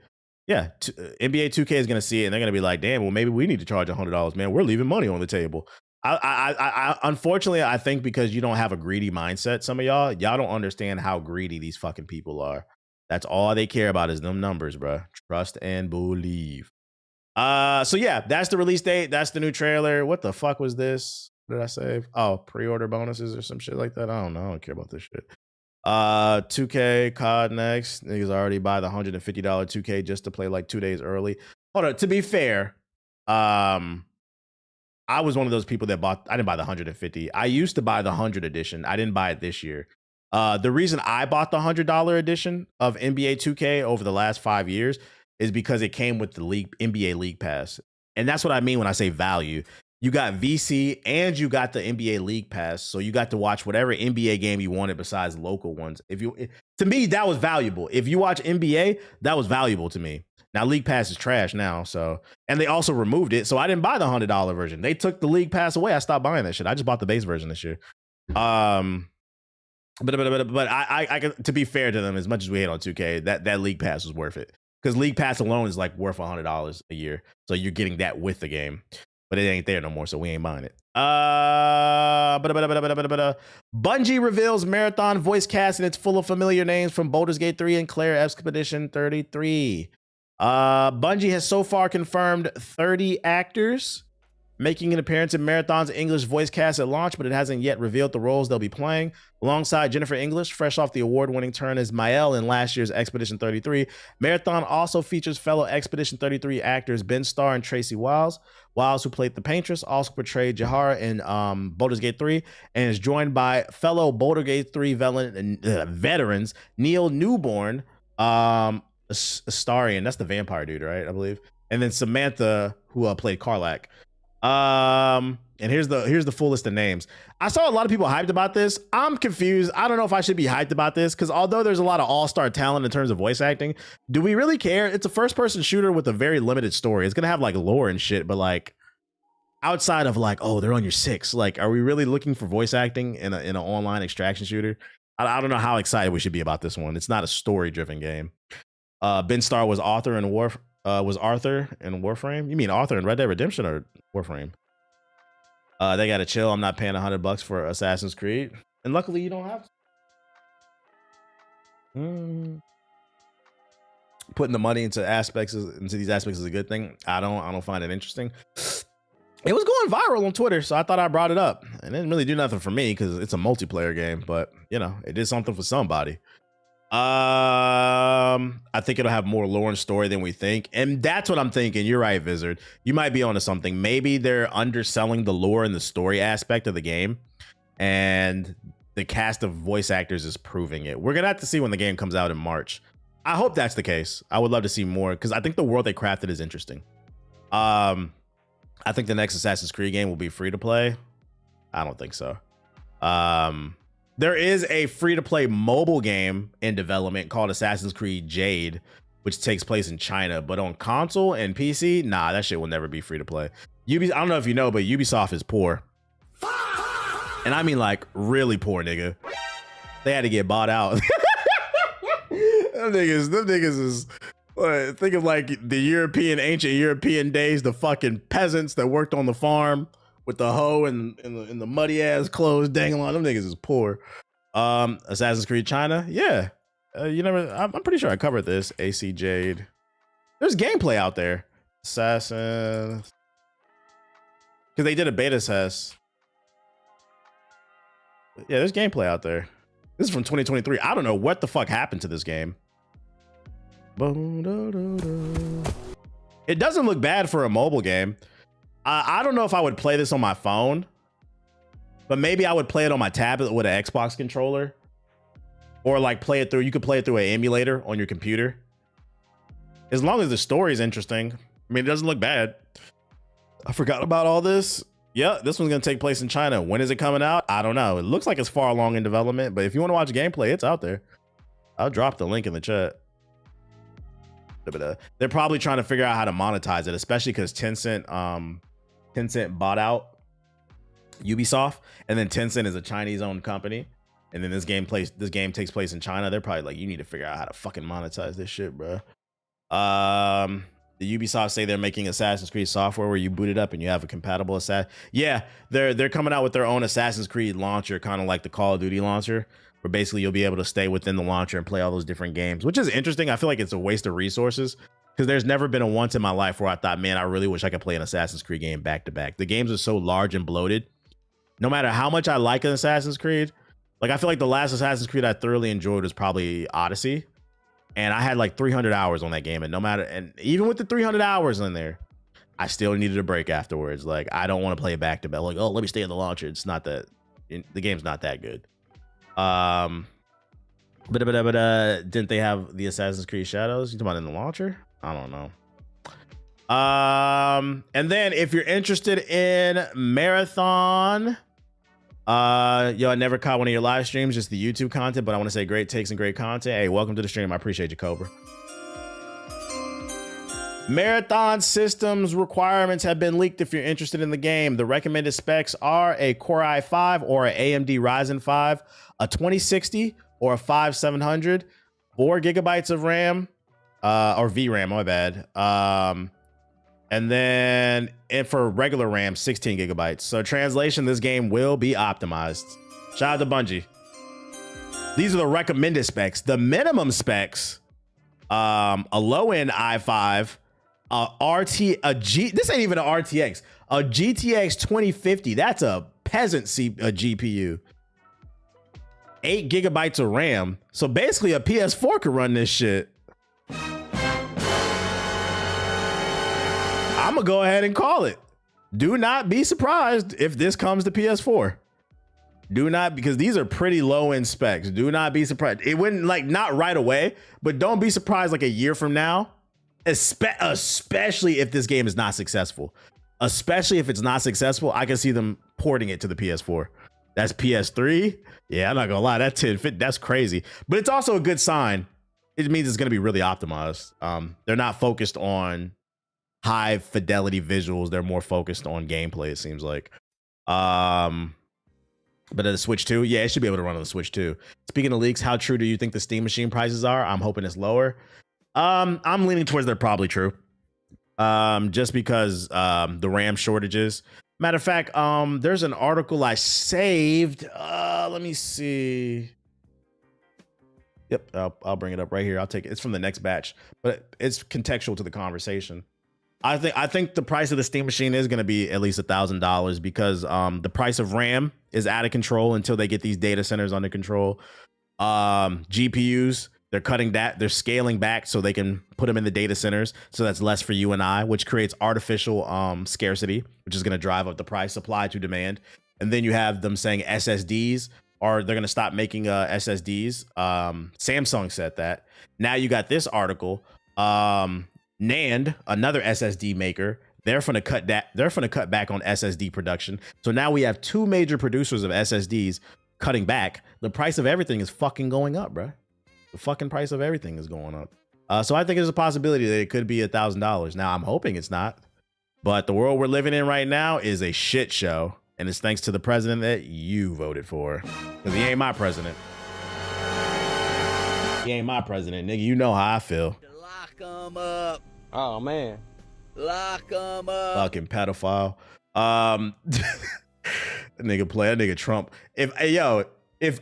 Yeah. NBA 2K is gonna see it and they're gonna be like, damn, well, maybe we need to charge $100, man. We're leaving money on the table. I unfortunately, I think because you don't have a greedy mindset, some of y'all don't understand how greedy these fucking people are. That's all they care about is them numbers, bro. Trust and believe. So yeah, that's the release date. That's the new trailer. What the fuck was this? What did I say? Oh, pre-order bonuses or some shit like that. I don't know. I don't care about this shit. 2K COD next. Niggas already buy the $150 2K just to play like 2 days early. Hold on. To be fair, I was one of those people that I didn't buy the 150. I used to buy the 100 edition. I didn't buy it this year. The reason I bought the $100 edition of NBA 2K over the last 5 years is because it came with the NBA League Pass. And that's what I mean when I say value. You got VC and you got the NBA League Pass. So you got to watch whatever NBA game you wanted besides local ones. To me, that was valuable. If you watch NBA, that was valuable to me. Now League Pass is trash now. And they also removed it. So I didn't buy the $100 version. They took the League Pass away. I stopped buying that shit. I just bought the base version this year. But I to be fair to them, as much as we hate on 2K, that League Pass was worth it. Because League Pass alone is like worth $100 a year. So you're getting that with the game. But it ain't there no more, so we ain't buying it. Bungie reveals Marathon voice cast and it's full of familiar names from Baldur's Gate 3 and Claire Expedition 33. Bungie has so far confirmed 30 actors making an appearance in Marathon's English voice cast at launch, but it hasn't yet revealed the roles they'll be playing. Alongside Jennifer English, fresh off the award-winning turn as Mael in last year's Expedition 33, Marathon also features fellow Expedition 33 actors Ben Starr and Tracy Wiles. Wiles, who played the Paintress, also portrayed Jahara in Baldur's Gate 3, and is joined by fellow Baldur's Gate 3 veterans Neil Newborn, Astarion, that's the vampire dude, right? I believe. And then Samantha, who played Karlak. And here's the full list of names. I saw a lot of people hyped about this. I'm confused. I don't know if I should be hyped about this, because although there's a lot of all-star talent in terms of voice acting, do we really care? It's a first-person shooter with a very limited story. It's gonna have like lore and shit, but like outside of like, oh, they're on your 6, like, are we really looking for voice acting in an online extraction shooter? I don't know how excited we should be about this one. It's not a story-driven game. Ben Starr was Arthur in Warframe. You mean Arthur in Red Dead Redemption or Warframe? They gotta chill. I'm not paying $100 for Assassin's Creed, and luckily you don't have to. Putting the money into these aspects is a good thing. I don't find it interesting. It was going viral on Twitter, so I thought I brought it up. It didn't really do nothing for me because it's a multiplayer game, but you know, it did something for somebody. I think it'll have more lore and story than we think, and that's what I'm thinking. You're right, Vizard. You might be onto something. Maybe they're underselling the lore and the story aspect of the game, and the cast of voice actors is proving it. We're gonna have to see when the game comes out in March. I hope that's the case. I would love to see more, because I think the world they crafted is interesting. I think the next Assassin's Creed game will be free to play. I don't think so. There is a free-to-play mobile game in development called Assassin's Creed Jade, which takes place in China, but on console and PC, nah, that shit will never be free-to-play. I don't know if you know, but Ubisoft is poor. And I mean like really poor, nigga. They had to get bought out. Them niggas is think of like the ancient European days, the fucking peasants that worked on the farm with the hoe and the muddy ass clothes dangling on. Them niggas is poor. Assassin's Creed China, yeah. I'm pretty sure I covered this. AC Jade. There's gameplay out there. Assassin, because they did a beta test. Yeah, there's gameplay out there. This is from 2023. I don't know what the fuck happened to this game. It doesn't look bad for a mobile game. I don't know if I would play this on my phone, but maybe I would play it on my tablet with an Xbox controller, or like you could play it through an emulator on your computer. As long as the story is interesting. I mean, it doesn't look bad. I forgot about all this. Yeah, this one's gonna take place in China. When is it coming out? I don't know. It looks like it's far along in development, but if you want to watch gameplay, it's out there. I'll drop the link in the chat. They're probably trying to figure out how to monetize it, especially because Tencent bought out Ubisoft, and then Tencent is a Chinese-owned company, and then this game takes place in China. They're probably like, you need to figure out how to fucking monetize this shit, bro. The Ubisoft say they're making Assassin's Creed software where you boot it up and you have a compatible Assassin. Yeah, they're coming out with their own Assassin's Creed launcher, kind of like the Call of Duty launcher, where basically you'll be able to stay within the launcher and play all those different games, which is interesting. I feel like it's a waste of resources, because there's never been a once in my life where I thought, man, I really wish I could play an Assassin's Creed game back to back. The games are so large and bloated. No matter how much I like an Assassin's Creed, like I feel like the last Assassin's Creed I thoroughly enjoyed was probably Odyssey. And I had like 300 hours on that game, and even with the 300 hours in there, I still needed a break afterwards. Like, I don't want to play back to back. Like, oh, let me stay in the launcher. It's not that, the game's not that good. Didn't they have the Assassin's Creed Shadows? You talking about in the launcher? I don't know. And then if you're interested in Marathon, I never caught one of your live streams, just the YouTube content, but I want to say great takes and great content. Hey, welcome to the stream. I appreciate you, Cobra. Marathon systems requirements have been leaked if you're interested in the game. The recommended specs are a Core i5 or an AMD Ryzen 5, a 2060 or a 5700, 4 gigabytes of RAM, or VRAM, my bad. And then for regular RAM, 16 gigabytes. So translation, this game will be optimized. Shout out to Bungie. These are the recommended specs. The minimum specs, a low-end i5, this ain't even an RTX, A GTX 2050. That's a peasant GPU. 8 gigabytes of RAM. So basically a PS4 could run this shit. I'm gonna go ahead and call it. Do not be surprised if this comes to PS4. Do not, because these are pretty low end specs. Do not be surprised. It wouldn't, like, not right away, but don't be surprised like a year from now, especially if this game is not successful. Especially if it's not successful, I can see them porting it to the PS4. That's PS3. Yeah, I'm not gonna lie, that's crazy. But it's also a good sign. It means it's gonna be really optimized. They're not focused on high fidelity visuals. They're more focused on gameplay, it seems like. But at the Switch 2, yeah, it should be able to run on the Switch 2. Speaking of leaks, how true do you think the Steam Machine prices are? I'm hoping it's lower. I'm leaning towards they're probably true. Just because the RAM shortages. Matter of fact, there's an article I saved. Let me see. Yep, I'll bring it up right here. I'll take it. It's from the next batch, but it's contextual to the conversation. I think the price of the Steam Machine is going to be at least $1,000 because the price of RAM is out of control until they get these data centers under control. GPUs, they're cutting that, they're scaling back so they can put them in the data centers. So that's less for you and I, which creates artificial scarcity, which is going to drive up the price, supply to demand. And then you have them saying SSDs, or they're going to stop making SSDs. Samsung said that. Now you got this article. NAND, another SSD maker, they're going to cut back on SSD production. So now we have two major producers of SSDs cutting back. The price of everything is fucking going up, bro. The fucking price of everything is going up. So I think there's a possibility that it could be $1,000. Now I'm hoping it's not, but the world we're living in right now is a shit show. And it's thanks to the president that you voted for. Because he ain't my president. He ain't my president, nigga. You know how I feel. Lock 'em up. Oh, man. Lock 'em up. Fucking pedophile. That nigga Trump. If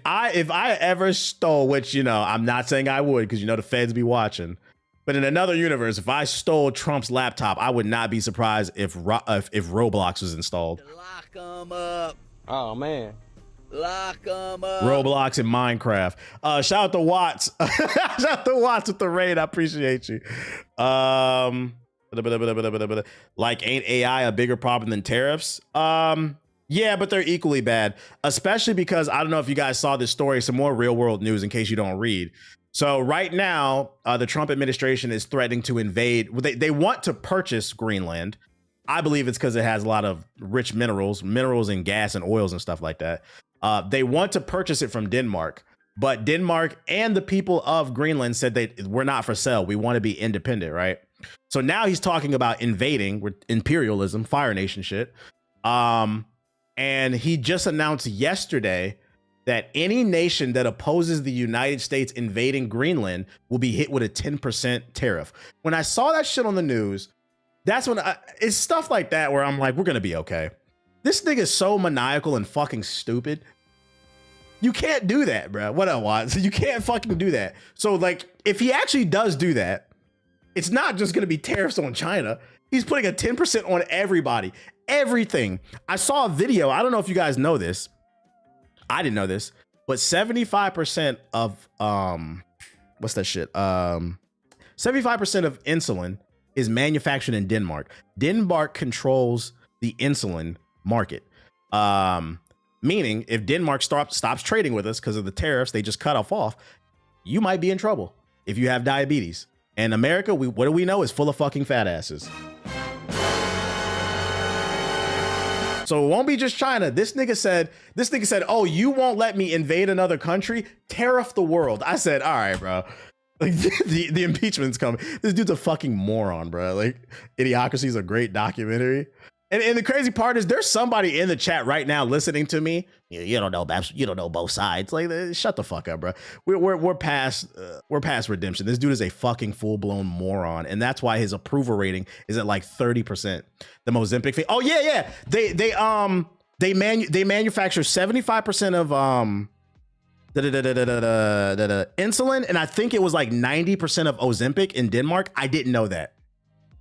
I ever stole, which, you know, I'm not saying I would, because, you know, the feds be watching. But in another universe, if I stole Trump's laptop, I would not be surprised if Roblox was installed. Lock 'em up. Oh, man. Lock 'em up. Roblox and Minecraft. Shout out to Watts. Shout out to Watts with the raid. I appreciate you. Like, ain't AI a bigger problem than tariffs? Yeah, but they're equally bad, especially because I don't know if you guys saw this story, some more real world news in case you don't read. So right now, the Trump administration is threatening to invade. They want to purchase Greenland. I believe it's because it has a lot of rich minerals and gas and oils and stuff like that. They want to purchase it from Denmark, but Denmark and the people of Greenland said we're not for sale. We want to be independent, right? So now he's talking about invading with imperialism, Fire Nation shit. And he just announced yesterday that any nation that opposes the United States invading Greenland will be hit with a 10% tariff. When I saw that shit on the news, that's when it's stuff like that where I'm like, we're going to be okay. This nigga's so maniacal and fucking stupid. You can't do that, bro. What up, Watts? You can't fucking do that. So, like, if he actually does do that, it's not just going to be tariffs on China. He's putting a 10% on everybody. Everything. I saw a video. I don't know if you guys know this. I didn't know this, but 75% of what's that shit? 75% of insulin is manufactured in Denmark. Denmark controls the insulin market. Meaning if Denmark stops trading with us because of the tariffs they just cut off, you might be in trouble if you have diabetes. And America, what do we know, is full of fucking fat asses. So it won't be just China. This nigga said, oh, you won't let me invade another country? Tariff the world. I said, all right, bro. Like, the impeachment's coming. This dude's a fucking moron, bro. Like, Idiocracy is a great documentary. And the crazy part is there's somebody in the chat right now listening to me. You don't know both sides. Like, shut the fuck up, bro. We're past redemption. This dude is a fucking full blown moron, and that's why his approval rating is at like 30%. The Mozambique thing. Oh yeah. They manufacture 75% of the insulin, and I think it was like 90% of Ozempic in Denmark. I didn't know that.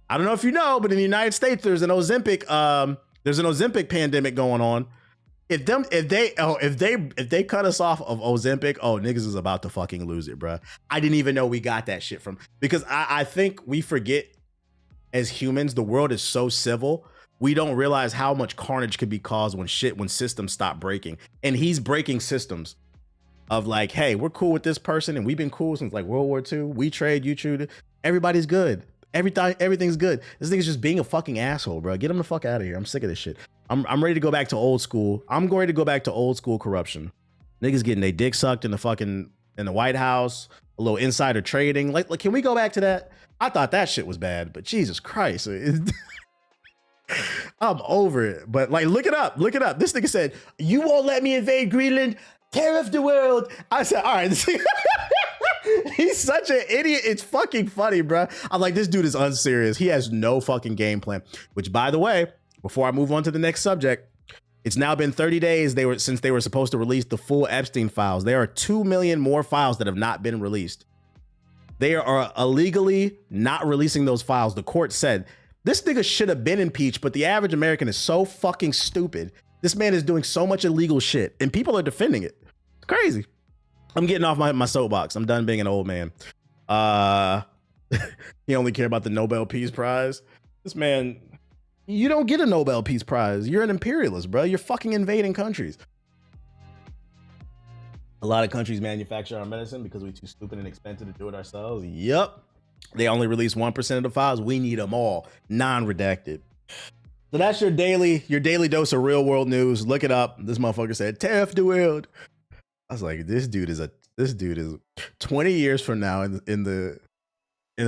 I don't know if you know, but in the United States, there's an Ozempic There's an Ozempic pandemic going on. If they cut us off of Ozempic, niggas is about to fucking lose it, bro. I didn't even know we got that shit from, because I think we forget as humans, the world is so civil. We don't realize how much carnage could be caused when systems stop breaking. And he's breaking systems of like, hey, we're cool with this person and we've been cool since like World War II. We trade, you trade. Everybody's good. Everything's good. This nigga's just being a fucking asshole, bro. Get him the fuck out of here. I'm sick of this shit. I'm ready to go back to old school. I'm going to go back to old school corruption. Niggas getting their dick sucked in the White House, a little insider trading. Like, can we go back to that? I thought that shit was bad, but Jesus Christ. I'm over it. But like, look it up. This nigga said, you won't let me invade Greenland, tear off the world. I said, all right. He's such an idiot. It's fucking funny, bro. I'm like, this dude is unserious. He has no fucking game plan, which, by the way, before I move on to the next subject, it's now been 30 days since they were supposed to release the full Epstein files. There are 2 million more files that have not been released. They are illegally not releasing those files. The court said this nigga should have been impeached, but the average American is so fucking stupid. This man is doing so much illegal shit and people are defending it. It's crazy. I'm getting off my soapbox. I'm done being an old man. He only care about the Nobel Peace Prize. This man, you don't get a Nobel Peace Prize. You're an imperialist, bro. You're fucking invading countries. A lot of countries manufacture our medicine because we're too stupid and expensive to do it ourselves. Yep. They only release 1% of the files. We need them all, non-redacted. So that's your daily dose of real world news. Look it up. This motherfucker said, tear off the world. I was like, this dude is 20 years from now in the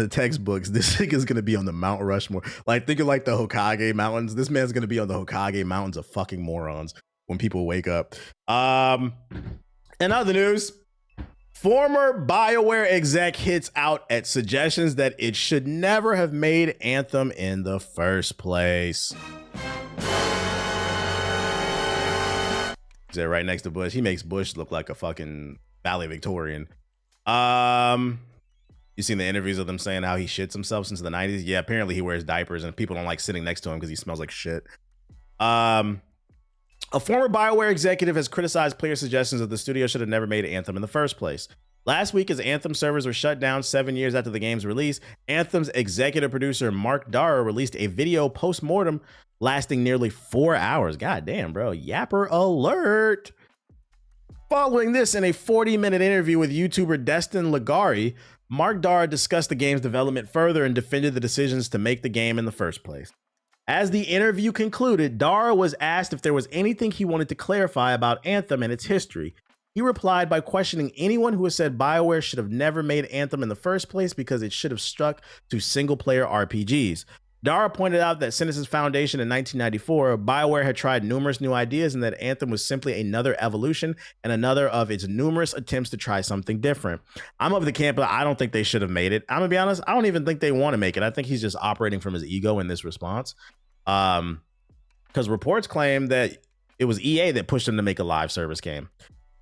textbooks. This thing is gonna be on the Mount Rushmore. Like, think of like the Hokage mountains. This man's gonna be on the Hokage mountains of fucking morons when people wake up. In other news, former BioWare exec hits out at suggestions that it should never have made Anthem in the first place. Is that right next to Bush? He makes Bush look like a fucking ballet Victorian. You seen the interviews of them saying how he shits himself since the 90s? Yeah, apparently he wears diapers and people don't like sitting next to him because he smells like shit. A former BioWare executive has criticized player suggestions that the studio should have never made Anthem in the first place. Last week, as Anthem servers were shut down 7 years after the game's release, Anthem's executive producer Mark Dara released a video post-mortem lasting nearly 4 hours. God damn, bro. Yapper alert. Following this, in a 40-minute interview with YouTuber Destin Ligari, Mark Dara discussed the game's development further and defended the decisions to make the game in the first place. As the interview concluded, Dara was asked if there was anything he wanted to clarify about Anthem and its history. He replied by questioning anyone who has said BioWare should have never made Anthem in the first place because it should have stuck to single-player RPGs. Dara pointed out that since its foundation in 1994, BioWare had tried numerous new ideas and that Anthem was simply another evolution and another of its numerous attempts to try something different. I'm of the camp that I don't think they should have made it. I'm gonna be honest, I don't even think they want to make it. I think he's just operating from his ego in this response. Because reports claim that it was EA that pushed him to make a live service game.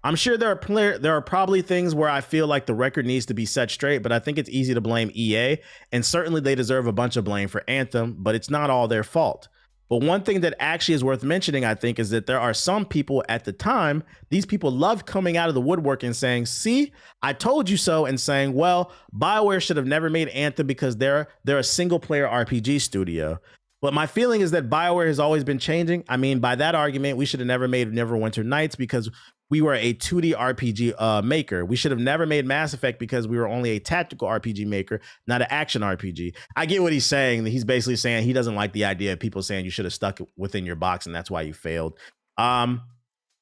I'm sure there are probably things where I feel like the record needs to be set straight, but I think it's easy to blame EA, and certainly they deserve a bunch of blame for Anthem, but it's not all their fault. But one thing that actually is worth mentioning, I think, is that there are some people at the time, these people loved coming out of the woodwork and saying, see, I told you so, and saying, well, BioWare should have never made Anthem because they're a single-player RPG studio. But my feeling is that BioWare has always been changing. I mean, by that argument, we should have never made Neverwinter Nights because we were a 2D RPG maker. We should have never made Mass Effect because we were only a tactical RPG maker, not an action RPG. I get what he's saying. He's basically saying he doesn't like the idea of people saying you should have stuck it within your box and that's why you failed. And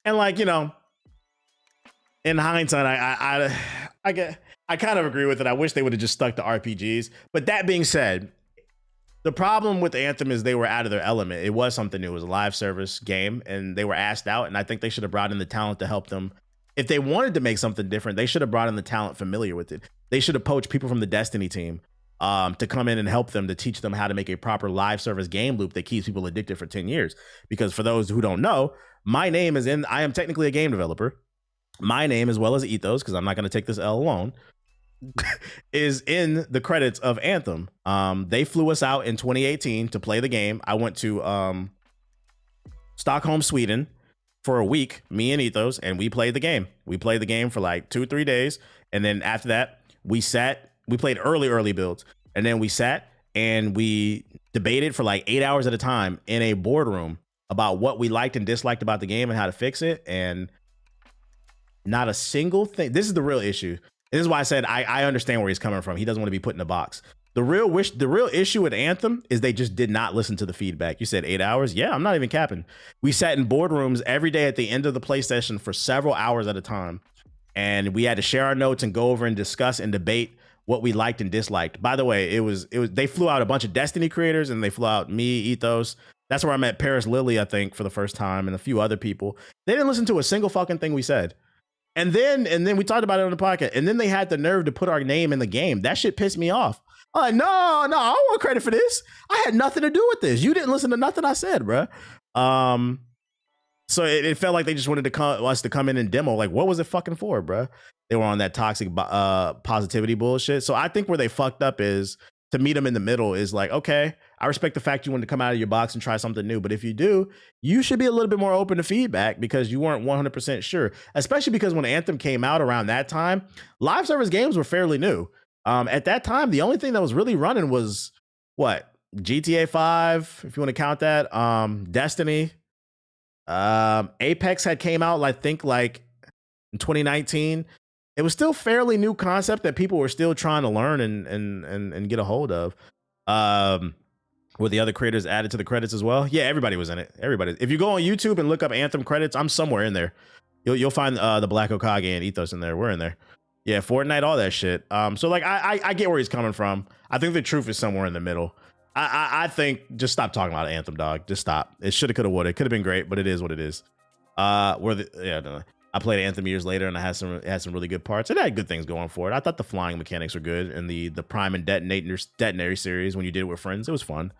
like, you know, in hindsight, I kind of agree with it. I wish they would have just stuck to RPGs. But that being said, the problem with Anthem is they were out of their element. It was something new. It was a live service game, and they were asked out, and I think they should have brought in the talent to help them. If they wanted to make something different, they should have brought in the talent familiar with it. They should have poached people from the Destiny team to come in and help them, to teach them how to make a proper live service game loop that keeps people addicted for 10 years. Because for those who don't know, I am technically a game developer. My name, as well as Ethos, because I'm not going to take this L alone, is in the credits of Anthem. They flew us out in 2018 to play the game. I went to Stockholm, Sweden, for a week, me and Ethos, and we played the game. We played the game for like 2-3 days. And then after that, we played early builds. And then we sat and we debated for like 8 hours at a time in a boardroom about what we liked and disliked about the game and how to fix it. And not a single thing. This is the real issue. This is why I said I understand where he's coming from. He doesn't want to be put in a box. The real issue with Anthem is they just did not listen to the feedback. You said 8 hours? Yeah, I'm not even capping. We sat in boardrooms every day at the end of the play session for several hours at a time. And we had to share our notes and go over and discuss and debate what we liked and disliked. By the way, they flew out a bunch of Destiny creators, and they flew out me, Ethos. That's where I met Paris Lily, I think, for the first time, and a few other people. They didn't listen to a single fucking thing we said. And then we talked about it on the podcast. And then they had the nerve to put our name in the game. That shit pissed me off. I'm like, no, I don't want credit for this. I had nothing to do with this. You didn't listen to nothing I said, bro. So it felt like they just wanted us to come in and demo. Like, what was it fucking for, bro? They were on that toxic positivity bullshit. So I think where they fucked up is to meet them in the middle is like, okay, I respect the fact you wanted to come out of your box and try something new. But if you do, you should be a little bit more open to feedback because you weren't 100% sure, especially because when Anthem came out around that time, live service games were fairly new. At that time, the only thing that was really running was what? GTA 5, if you want to count that. Destiny. Apex had came out, I think, like in 2019. It was still fairly new concept that people were still trying to learn and get a hold of. Were the other creators added to the credits as well? Yeah, everybody was in it. Everybody. If you go on YouTube and look up Anthem credits, I'm somewhere in there. You'll find the Black Hokage and Ethos in there. We're in there. Yeah, Fortnite, all that shit. So like I get where he's coming from. I think the truth is somewhere in the middle. I think just stop talking about Anthem, dog. Just stop. It shoulda, coulda, woulda. It could have been great, but it is what it is. I played Anthem years later, and it had some really good parts. It had good things going for it. I thought the flying mechanics were good, and the prime and detonator series when you did it with friends, it was fun.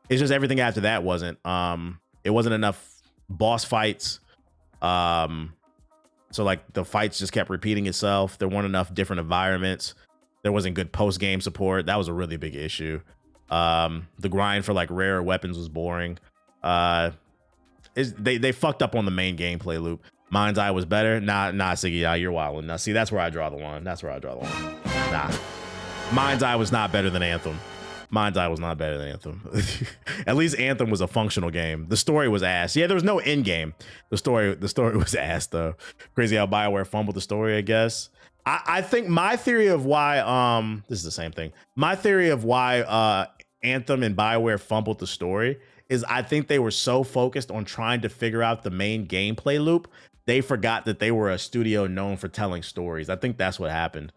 It's just everything after that wasn't. It wasn't enough boss fights. So like the fights just kept repeating itself. There weren't enough different environments. There wasn't good post game support. That was a really big issue. The grind for like rare weapons was boring. They fucked up on the main gameplay loop. Mind's Eye was better. Nah, Siggy, you're wilding. Now, see, that's where I draw the line. Nah, Mind's Eye was not better than Anthem. Mind's Eye was not better than Anthem. At least Anthem was a functional game. The story was ass. Yeah, there was no end game. The story was ass though. Crazy how BioWare fumbled the story, I guess. I think my theory of why this is the same thing. My theory of why Anthem and BioWare fumbled the story is I think they were so focused on trying to figure out the main gameplay loop, they forgot that they were a studio known for telling stories. I think that's what happened.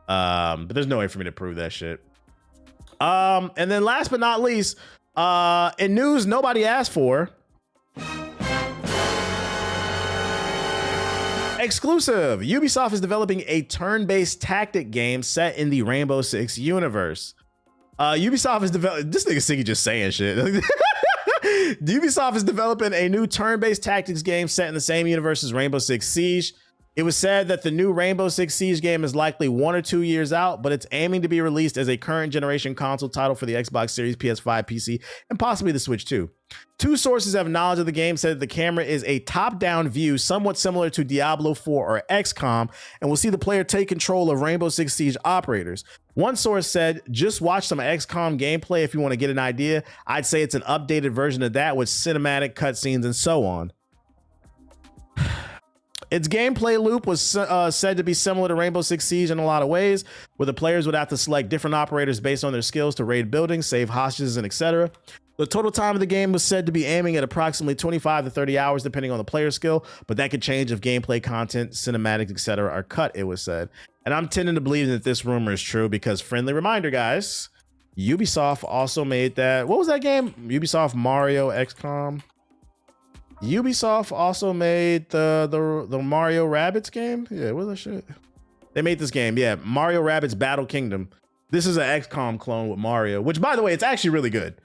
But there's no way for me to prove that shit. And then last but not least, in news nobody asked for, exclusive, Ubisoft is developing a turn-based tactic game set in the Rainbow Six universe. Ubisoft is developing, this nigga Siggy just saying shit. Ubisoft is developing a new turn-based tactics game set in the same universe as Rainbow Six Siege. It was said that the new Rainbow Six Siege game is likely 1 or 2 years out, but it's aiming to be released as a current generation console title for the Xbox Series, PS5, PC, and possibly the Switch too. Two sources have knowledge of the game said that the camera is a top-down view, somewhat similar to Diablo 4 or XCOM, and we'll see the player take control of Rainbow Six Siege operators. One source said, just watch some XCOM gameplay if you want to get an idea. I'd say it's an updated version of that with cinematic cutscenes and so on. Its gameplay loop was said to be similar to Rainbow Six Siege in a lot of ways, where the players would have to select different operators based on their skills to raid buildings, save hostages, and etc. The total time of the game was said to be aiming at approximately 25 to 30 hours, depending on the player skill, but that could change if gameplay content, cinematics, etc. are cut, it was said. And I'm tending to believe that this rumor is true because, friendly reminder, guys, Ubisoft also made that, what was that game? Ubisoft Mario XCOM. Ubisoft also made the Mario Rabbids game. Yeah, what was that shit? They made this game. Yeah, Mario Rabbids Battle Kingdom. This is an XCOM clone with Mario, which, by the way, it's actually really good.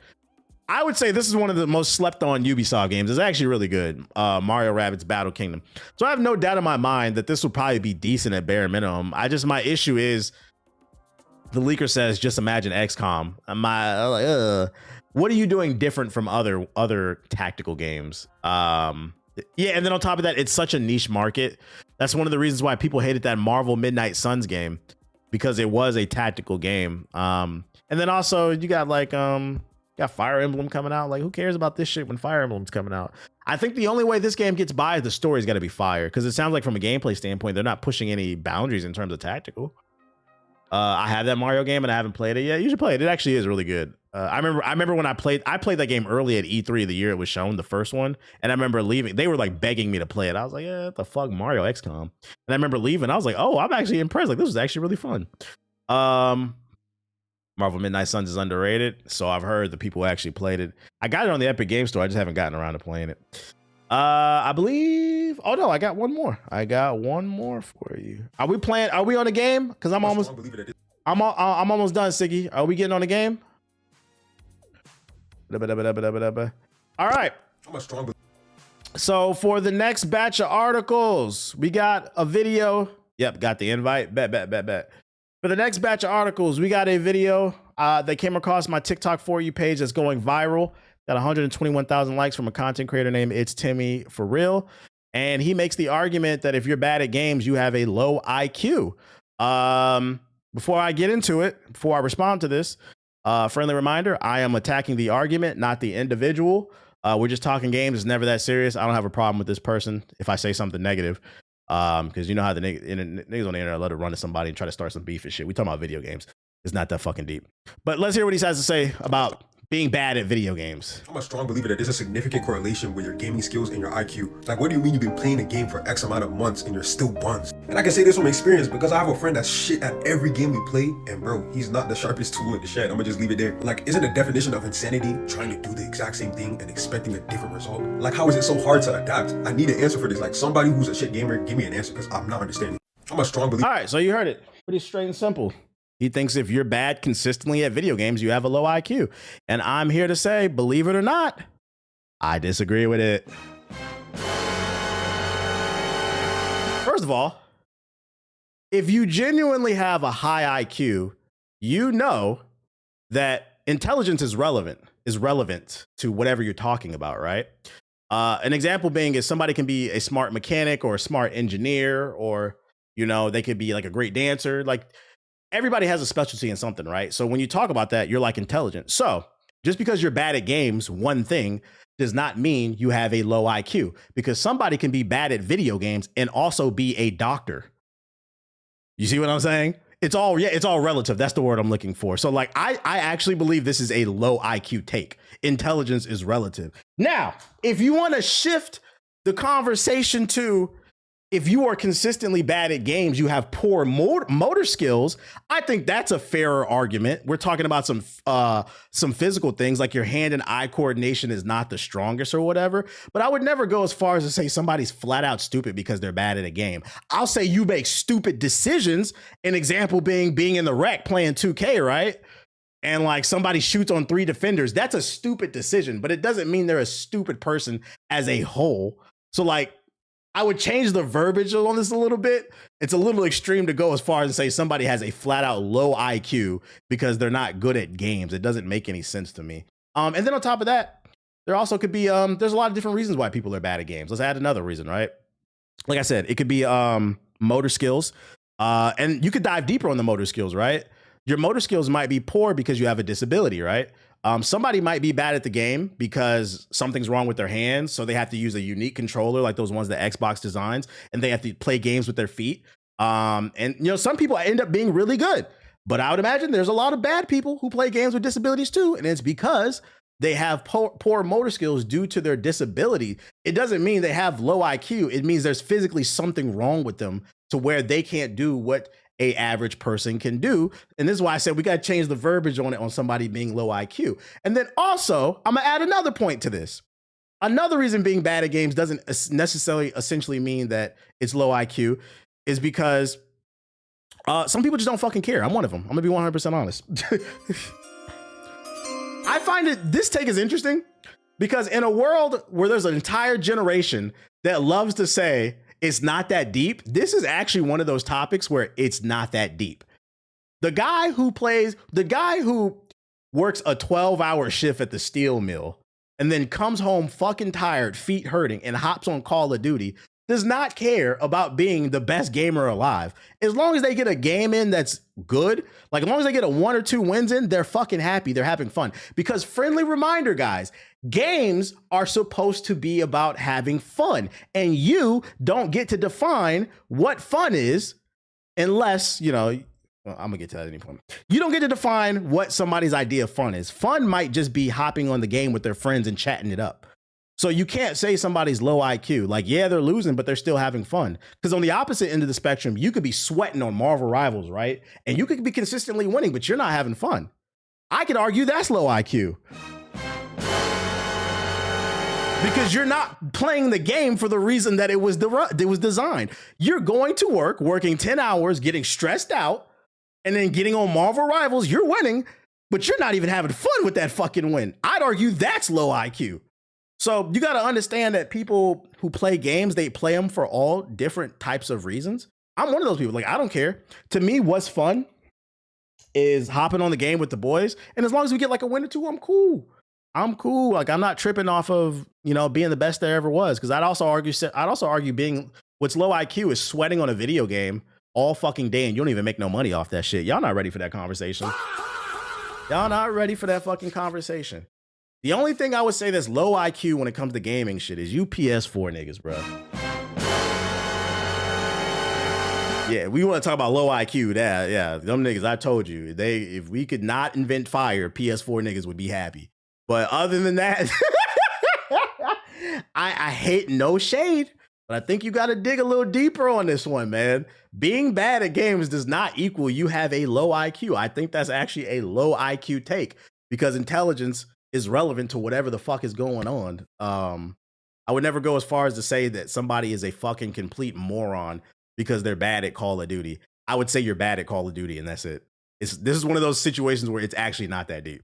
I would say this is one of the most slept on Ubisoft games. It's actually really good. Mario Rabbids Battle Kingdom. So I have no doubt in my mind that this will probably be decent at bare minimum. My issue is the leaker says, just imagine XCOM. what are you doing different from other tactical games? Yeah, and then on top of that, it's such a niche market. That's one of the reasons why people hated that Marvel Midnight Suns game, because it was a tactical game. And then also you got like got Fire Emblem coming out. Like, who cares about this shit when Fire Emblem's coming out? I think the only way this game gets by is the story's got to be fire, because it sounds like from a gameplay standpoint, they're not pushing any boundaries in terms of tactical. I have that Mario game and I haven't played it yet. You should play it. It actually is really good. I remember when I played that game early at E3 the year it was shown, the first one, and I remember leaving. They were like begging me to play it. I was like, yeah, what the fuck, Mario XCOM. And I remember leaving. I was like, oh, I'm actually impressed. Like, this was actually really fun. Marvel Midnight Suns is underrated, so I've heard the people who actually played it. I got it on the Epic Game Store. I just haven't gotten around to playing it. I believe. Oh no, I got one more. I got one more for you. Are we playing? Are we on a game? Because I'm almost done, Siggy. Are we getting on a game? All right. I'm a strong. So for the next batch of articles, we got a video. Yep, got the invite. Bet. For the next batch of articles, we got a video that came across my TikTok For You page that's going viral. Got 121,000 likes from a content creator named It's Timmy For Real. And he makes the argument that if you're bad at games, you have a low IQ. Before I get into it, before I respond to this, friendly reminder, I am attacking the argument, not the individual. We're just talking games. It's never that serious. I don't have a problem with this person if I say something negative. Because you know how the niggas on the internet let it run to somebody and try to start some beef and shit. We talking about video games. It's not that fucking deep. But let's hear what he has to say about being bad at video games. I'm a strong believer that there's a significant correlation with your gaming skills and your IQ. Like, what do you mean you've been playing a game for X amount of months and you're still buns? And I can say this from experience because I have a friend that's shit at every game we play, and bro, he's not the sharpest tool in the shed. I'm gonna just leave it there. Like, isn't the definition of insanity trying to do the exact same thing and expecting a different result? Like, how is it so hard to adapt? I need an answer for this. Like, somebody who's a shit gamer, give me an answer because I'm not understanding. I'm a strong believer. All right, so you heard it. Pretty straight and simple. He thinks if you're bad consistently at video games, you have a low IQ. And I'm here to say, believe it or not, I disagree with it. First of all, if you genuinely have a high IQ, you know that intelligence is relevant to whatever you're talking about, right? An example being is somebody can be a smart mechanic or a smart engineer, or, you know, they could be like a great dancer. Like, everybody has a specialty in something, right? So when you talk about that, you're like intelligent. So just because you're bad at games, one thing does not mean you have a low IQ, because somebody can be bad at video games and also be a doctor. You see what I'm saying? It's all relative. That's the word I'm looking for. So like, I actually believe this is a low IQ take. Intelligence is relative. Now, if you want to shift the conversation to, if you are consistently bad at games, you have poor motor skills, I think that's a fairer argument. We're talking about some physical things, like your hand and eye coordination is not the strongest or whatever. But I would never go as far as to say somebody's flat out stupid because they're bad at a game. I'll say you make stupid decisions. An example being in the rec playing 2K, right? And like somebody shoots on 3 defenders. That's a stupid decision, but it doesn't mean they're a stupid person as a whole. So like, I would change the verbiage on this a little bit. It's a little extreme to go as far as to say somebody has a flat out low IQ because they're not good at games. It doesn't make any sense to me. And then on top of that, there also could be, there's a lot of different reasons why people are bad at games. Let's add another reason, right? Like I said, it could be motor skills. And you could dive deeper on the motor skills, right? Your motor skills might be poor because you have a disability, right? Somebody might be bad at the game because something's wrong with their hands, so they have to use a unique controller like those ones that Xbox designs, and they have to play games with their feet. And you know, some people end up being really good, but I would imagine there's a lot of bad people who play games with disabilities too, and it's because they have poor motor skills due to their disability. It doesn't mean they have low IQ. It means there's physically something wrong with them to where they can't do what a average person can do. And this is why I said we got to change the verbiage on it, on somebody being low IQ. And then also, I'm gonna add another point to this. Another reason being bad at games doesn't necessarily essentially mean that it's low IQ is because some people just don't fucking care. I'm one of them. I'm gonna be 100% honest. I find this take is interesting because in a world where there's an entire generation that loves to say it's not that deep, this is actually one of those topics where it's not that deep. The guy who works a 12-hour shift at the steel mill, and then comes home fucking tired, feet hurting, and hops on Call of Duty, does not care about being the best gamer alive. As long as they get a game in that's good, like as long as they get a 1 or 2 wins in, they're fucking happy. They're having fun. Because friendly reminder, guys, games are supposed to be about having fun. And you don't get to define what fun is unless, you know, well, I'm gonna get to that at any point. You don't get to define what somebody's idea of fun is. Fun might just be hopping on the game with their friends and chatting it up. So you can't say somebody's low IQ. Like, yeah, they're losing, but they're still having fun. Because on the opposite end of the spectrum, you could be sweating on Marvel Rivals, right? And you could be consistently winning, but you're not having fun. I could argue that's low IQ. Because you're not playing the game for the reason that it was designed. You're going to work, working 10 hours, getting stressed out, and then getting on Marvel Rivals, you're winning, but you're not even having fun with that fucking win. I'd argue that's low IQ. So you got to understand that people who play games, they play them for all different types of reasons. I'm one of those people. Like, I don't care. To me, what's fun is hopping on the game with the boys. And as long as we get like a win or two, I'm cool. I'm cool. Like, I'm not tripping off of, you know, being the best there ever was. Because I'd also argue being what's low IQ is sweating on a video game all fucking day and you don't even make no money off that shit. Y'all not ready for that conversation. Y'all not ready for that fucking conversation. The only thing I would say that's low IQ when it comes to gaming shit is you PS4 niggas, bro. Yeah, we want to talk about low IQ. Yeah, them niggas, I told you, if we could not invent fire, PS4 niggas would be happy. But other than that, I hate no shade, but I think you got to dig a little deeper on this one, man. Being bad at games does not equal you have a low IQ. I think that's actually a low IQ take because intelligence is relevant to whatever the fuck is going on. I would never go as far as to say that somebody is a fucking complete moron because they're bad at Call of Duty. I would say you're bad at Call of Duty and that's it. This is one of those situations where it's actually not that deep.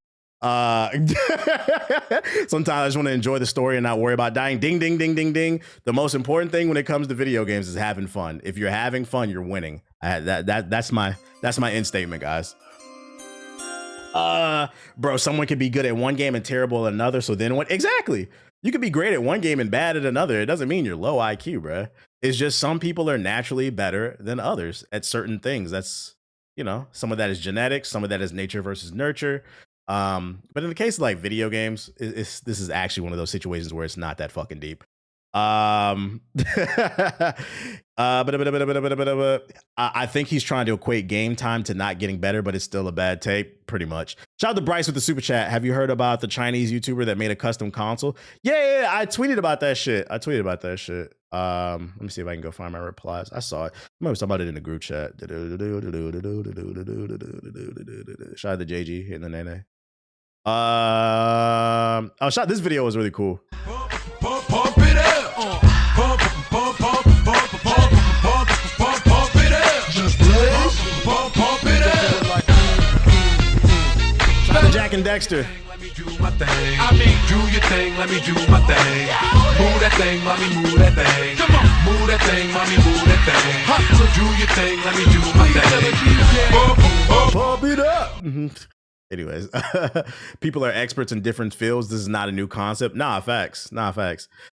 Sometimes I just want to enjoy the story and not worry about dying. Ding, ding, ding, ding, ding. The most important thing when it comes to video games is having fun. If you're having fun, you're winning. That's my end statement, guys. Bro, someone could be good at one game and terrible at another. So then what? Exactly. You could be great at one game and bad at another. It doesn't mean you're low IQ, bro. It's just some people are naturally better than others at certain things. That's, you know, some of that is genetics. Some of that is nature versus nurture. But in the case of like video games, this is actually one of those situations where it's not that fucking deep. I think he's trying to equate game time to not getting better, but it's still a bad take, pretty much. Shout out to Bryce with the super chat. Have you heard about the Chinese YouTuber that made a custom console? Yeah, I tweeted about that shit. Let me see if I can go find my replies. I saw it. I remember talking about it in the group chat. Shout out to JG hitting the nene. This video was really cool. Pump it up. Pump it up. Just blaze. Pump it up. Shout out to Jack and Dexter. Let me do my thing. I mean, do your thing. Let me do my thing. Move that thing, mommy, move that thing. Come on, move that thing, mommy, move that thing. So do your thing. Let me do my thing. Pump it up. Anyways, people are experts in different fields. This is not a new concept. Nah, facts.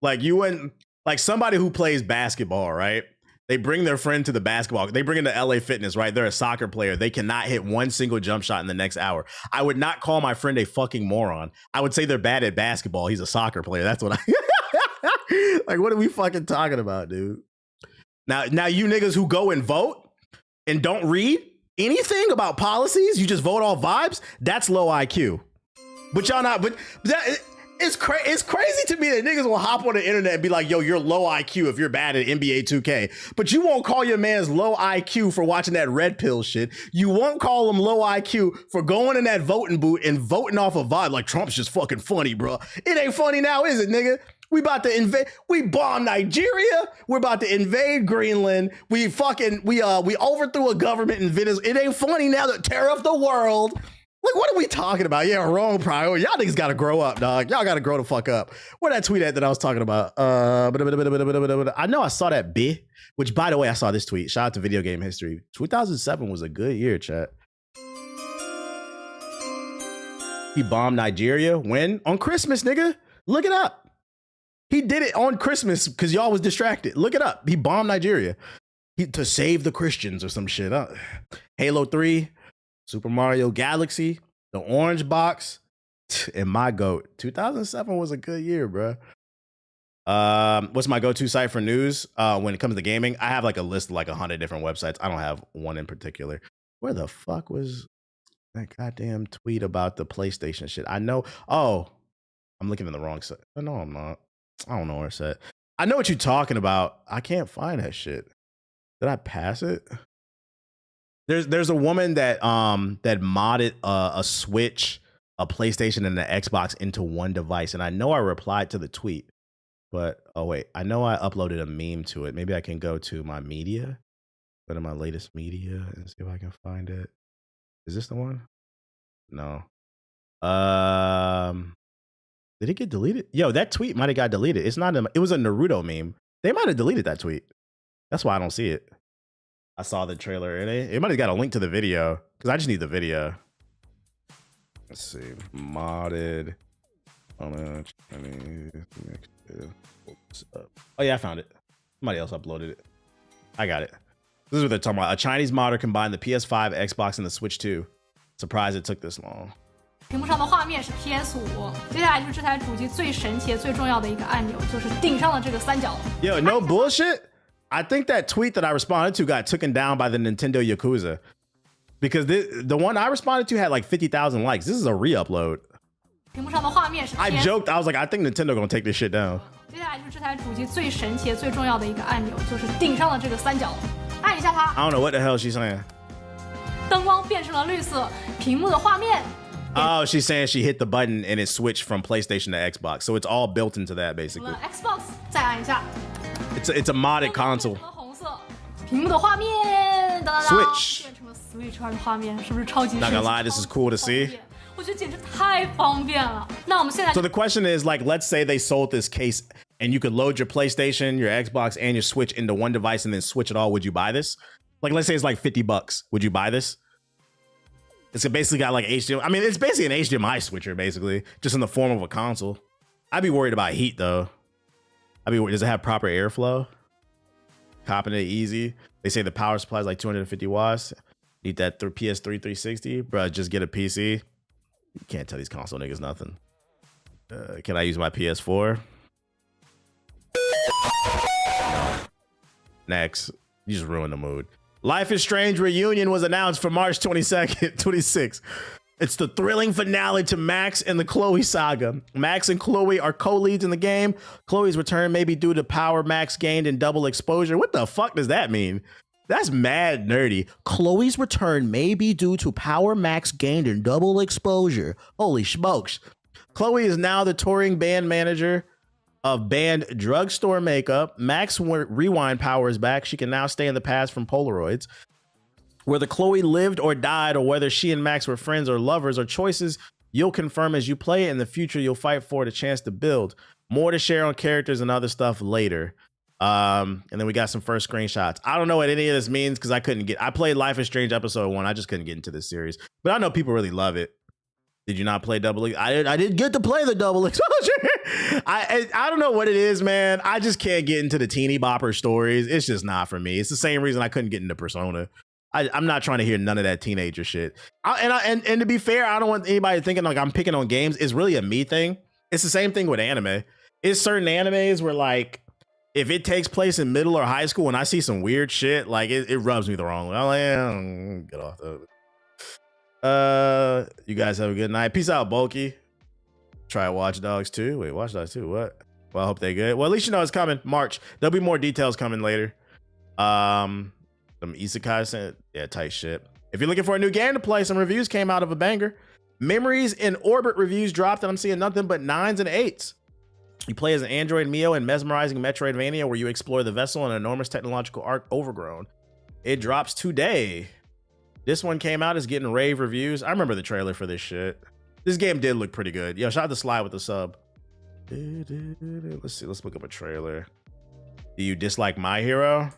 Like you wouldn't, like somebody who plays basketball, right? They bring their friend to the basketball. They bring in the LA Fitness, right? They're a soccer player. They cannot hit one single jump shot in the next hour. I would not call my friend a fucking moron. I would say they're bad at basketball. He's a soccer player. That's what I like. What are we fucking talking about, dude? Now you niggas who go and vote and don't read anything about policies, you just vote all vibes, that's low IQ. But y'all not, it's crazy to me that niggas will hop on the internet and be like, yo, you're low IQ if you're bad at NBA 2K. But you won't call your man's low IQ for watching that red pill shit. You won't call him low IQ for going in that voting booth and voting off a vibe like Trump's just fucking funny, bro. It ain't funny now, is it, nigga? We about to invade. We bomb Nigeria. We're about to invade Greenland. We overthrew a government in Venezuela. It ain't funny now to tear up the world. Like, what are we talking about? Yeah, wrong priority. Y'all niggas got to grow up, dog. Y'all got to grow the fuck up. Where that tweet at that I was talking about? I know I saw that which, by the way, I saw this tweet. Shout out to Video Game History. 2007 was a good year, chat. He bombed Nigeria. When? On Christmas, nigga. Look it up. He did it on Christmas because y'all was distracted. Look it up. He bombed Nigeria to save the Christians or some shit. Halo 3, Super Mario Galaxy, the Orange Box, and my GOAT. 2007 was a good year, bro. What's my go-to site for news when it comes to gaming? I have like a list of like 100 different websites. I don't have one in particular. Where the fuck was that goddamn tweet about the PlayStation shit? I know. Oh, I'm looking in the wrong site. No, I'm not. I don't know where it's at. I know what you're talking about. I can't find that shit. Did I pass it? There's a woman that that modded a Switch, a PlayStation, and an Xbox into one device, and I know I replied to the tweet. But, oh wait, I know I uploaded a meme to it. Maybe I can go to my media, go to my latest media and see if I can find it. Is this the one? No. Did it get deleted? Yo, that tweet might have got deleted. It's not, it was a Naruto meme. They might have deleted that tweet. That's why I don't see it. I saw the trailer and it might have got a link to the video because I just need the video. Let's see. Modded. Oh yeah, I found it. Somebody else uploaded it. I got it. This is what they're talking about. A Chinese modder combined the PS5, Xbox, and the Switch 2. Surprised it took this long. 屏幕上的画面是 PS5， 接下来就是这台主机最神奇、最重要的一个按钮，就是顶上的这个三角。Yo, no bullshit. I think that tweet that I responded to got taken down by the Nintendo Yakuza because the one I responded to had like 50,000 likes. This is a re-upload. 屏幕上的画面是 I joked. I was like, I think Nintendo gonna take this shit down. 接下来就是这台主机最神奇、最重要的一个按钮，就是顶上的这个三角，按一下它。I don't know what the hell she's saying. 灯光变成了绿色，屏幕的画面。Oh, she's saying she hit the button and it switched from PlayStation to Xbox, so it's all built into that basically. Xbox 再按一下。It's a modded console. 红色，屏幕的画面。 Switch. 变成了 Switch 2的画面，是不是超级神奇？ Not gonna lie, this is cool to see. 我觉得简直太方便了。那我们现在 So the question is, like, let's say they sold this case and you could load your PlayStation, your Xbox, and your Switch into one device and then switch it all. Would you buy this? Like, let's say it's like $50. Would you buy this? It's basically got like HDMI. I mean, it's basically an HDMI switcher, basically, just in the form of a console. I'd be worried about heat though. Does it have proper airflow? Copping it easy. They say the power supply is like 250 watts. Need that through PS3 360, bro. Just get a PC. You can't tell these console niggas nothing. Can I use my PS4? No. Next. You just ruined the mood. Life is Strange reunion was announced for March 22nd, 26. It's the thrilling finale to Max and the Chloe saga. Max and Chloe are co-leads in the game. Chloe's return may be due to power Max gained in double exposure. What the fuck does that mean? That's mad nerdy. Chloe's return may be due to power Max gained in double exposure. Holy smokes. Chloe is now the touring band manager of band Drugstore Makeup. Max rewind power is back. She can now stay in the past from Polaroids. Whether Chloe lived or died, or whether she and Max were friends or lovers, or choices you'll confirm as you play. In the future, you'll fight for the chance to build. More to share on characters and other stuff later. And then we got some first screenshots. I don't know what any of this means because I played Life is Strange episode 1. I just couldn't get into this series, but I know people really love it. Did you not play double? I didn't get to play the double exposure. I don't know what it is, man. I just can't get into the teeny bopper stories. It's just not for me. It's the same reason I couldn't get into Persona. I'm not trying to hear none of that teenager shit. And to be fair, I don't want anybody thinking like I'm picking on games. It's really a me thing. It's the same thing with anime. It's certain animes where like, if it takes place in middle or high school and I see some weird shit, like it rubs me the wrong way. I'm like, get off of it. You guys have a good night. Peace out, Bulky. Try Watch Dogs 2. Wait, Watch Dogs 2, what? Well, I hope they're good. Well, at least you know it's coming. March. There'll be more details coming later. Some isekai sent. Yeah, tight shit. If you're looking for a new game to play, some reviews came out of a banger. Memories in Orbit reviews dropped, and I'm seeing nothing but 9s and 8s. You play as an android Mio in mesmerizing Metroidvania where you explore the vessel in an enormous technological arc, Overgrown. It drops today. This one came out, is getting rave reviews. I remember the trailer for this shit. This game did look pretty good. Yo, shout out to Sly with the sub. Let's see, let's look up a trailer. Do you dislike My Hero?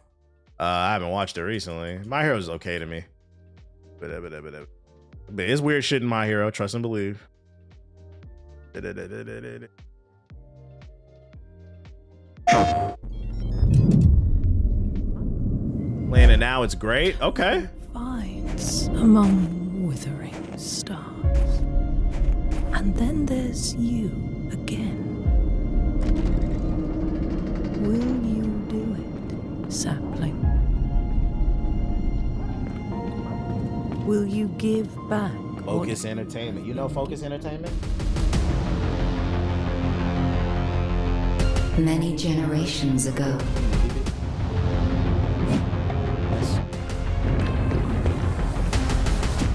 I haven't watched it recently. My Hero's okay to me. But it's weird shit in My Hero, trust and believe. Playing it now, it's great. Okay. Finds among withering stars. And then there's you again. Will you do it, sapling? Will you give back? Focus Entertainment. You know Focus Entertainment? Many generations ago,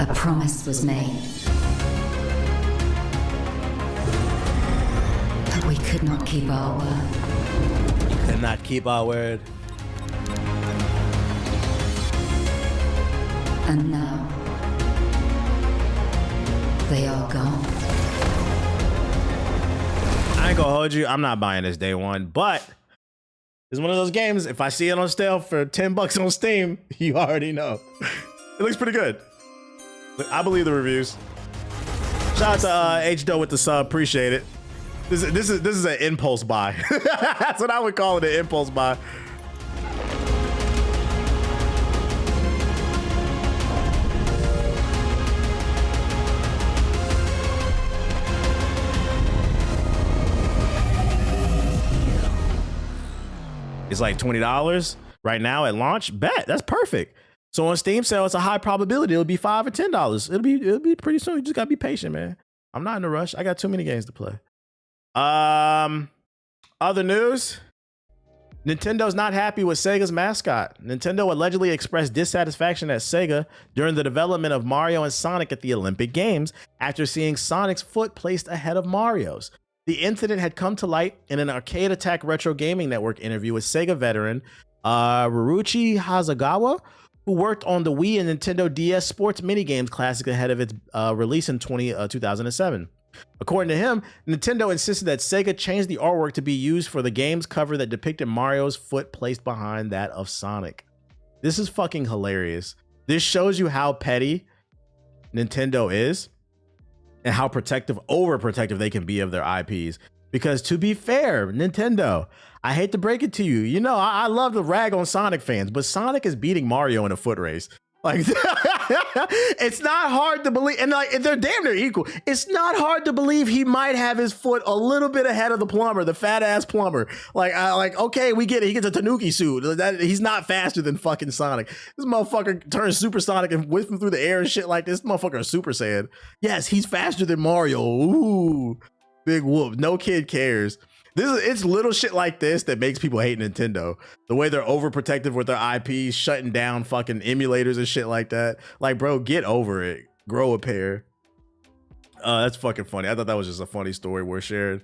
a promise was made. But we could not keep our word. Could not keep our word. And now, they are gone. I ain't gonna hold you. I'm not buying this day one, but it's one of those games. If I see it on sale for $10 on Steam, you already know. It looks pretty good. I believe the reviews. Shout out to H-Do with the sub. Appreciate it. This is an impulse buy. That's what I would call it, an impulse buy. It's like $20 right now at launch. Bet, that's perfect. So on Steam sale, it's a high probability it'll be $5 or $10. It'll be pretty soon. You just gotta be patient, man. I'm not in a rush. I got too many games to play. Other news. Nintendo's not happy with Sega's mascot. Nintendo allegedly expressed dissatisfaction at Sega during the development of Mario and Sonic at the Olympic Games after seeing Sonic's foot placed ahead of Mario's. The incident had come to light in an Arcade Attack Retro Gaming Network interview with Sega veteran Rurouni Hasegawa, who worked on the Wii and Nintendo DS Sports Minigames Classic ahead of its release in 2007. According to him, Nintendo insisted that Sega changed the artwork to be used for the game's cover that depicted Mario's foot placed behind that of Sonic. This is fucking hilarious. This shows you how petty Nintendo is and how overprotective they can be of their IPs. Because to be fair, Nintendo, I hate to break it to you. You know, I love to rag on Sonic fans, but Sonic is beating Mario in a foot race. Like, it's not hard to believe, and like they're damn near equal. It's not hard to believe he might have his foot a little bit ahead of the plumber, the fat ass plumber. Like, okay, we get it. He gets a Tanuki suit. He's not faster than fucking Sonic. This motherfucker turns Super Sonic and whips him through the air and shit like this. Motherfucker is Super Saiyan. Yes, he's faster than Mario. Ooh, big whoop. No kid cares. It's little shit like this that makes people hate Nintendo. The way they're overprotective with their IPs, shutting down fucking emulators and shit like that. Like, bro, get over it. Grow a pair. That's fucking funny. I thought that was just a funny story worth sharing.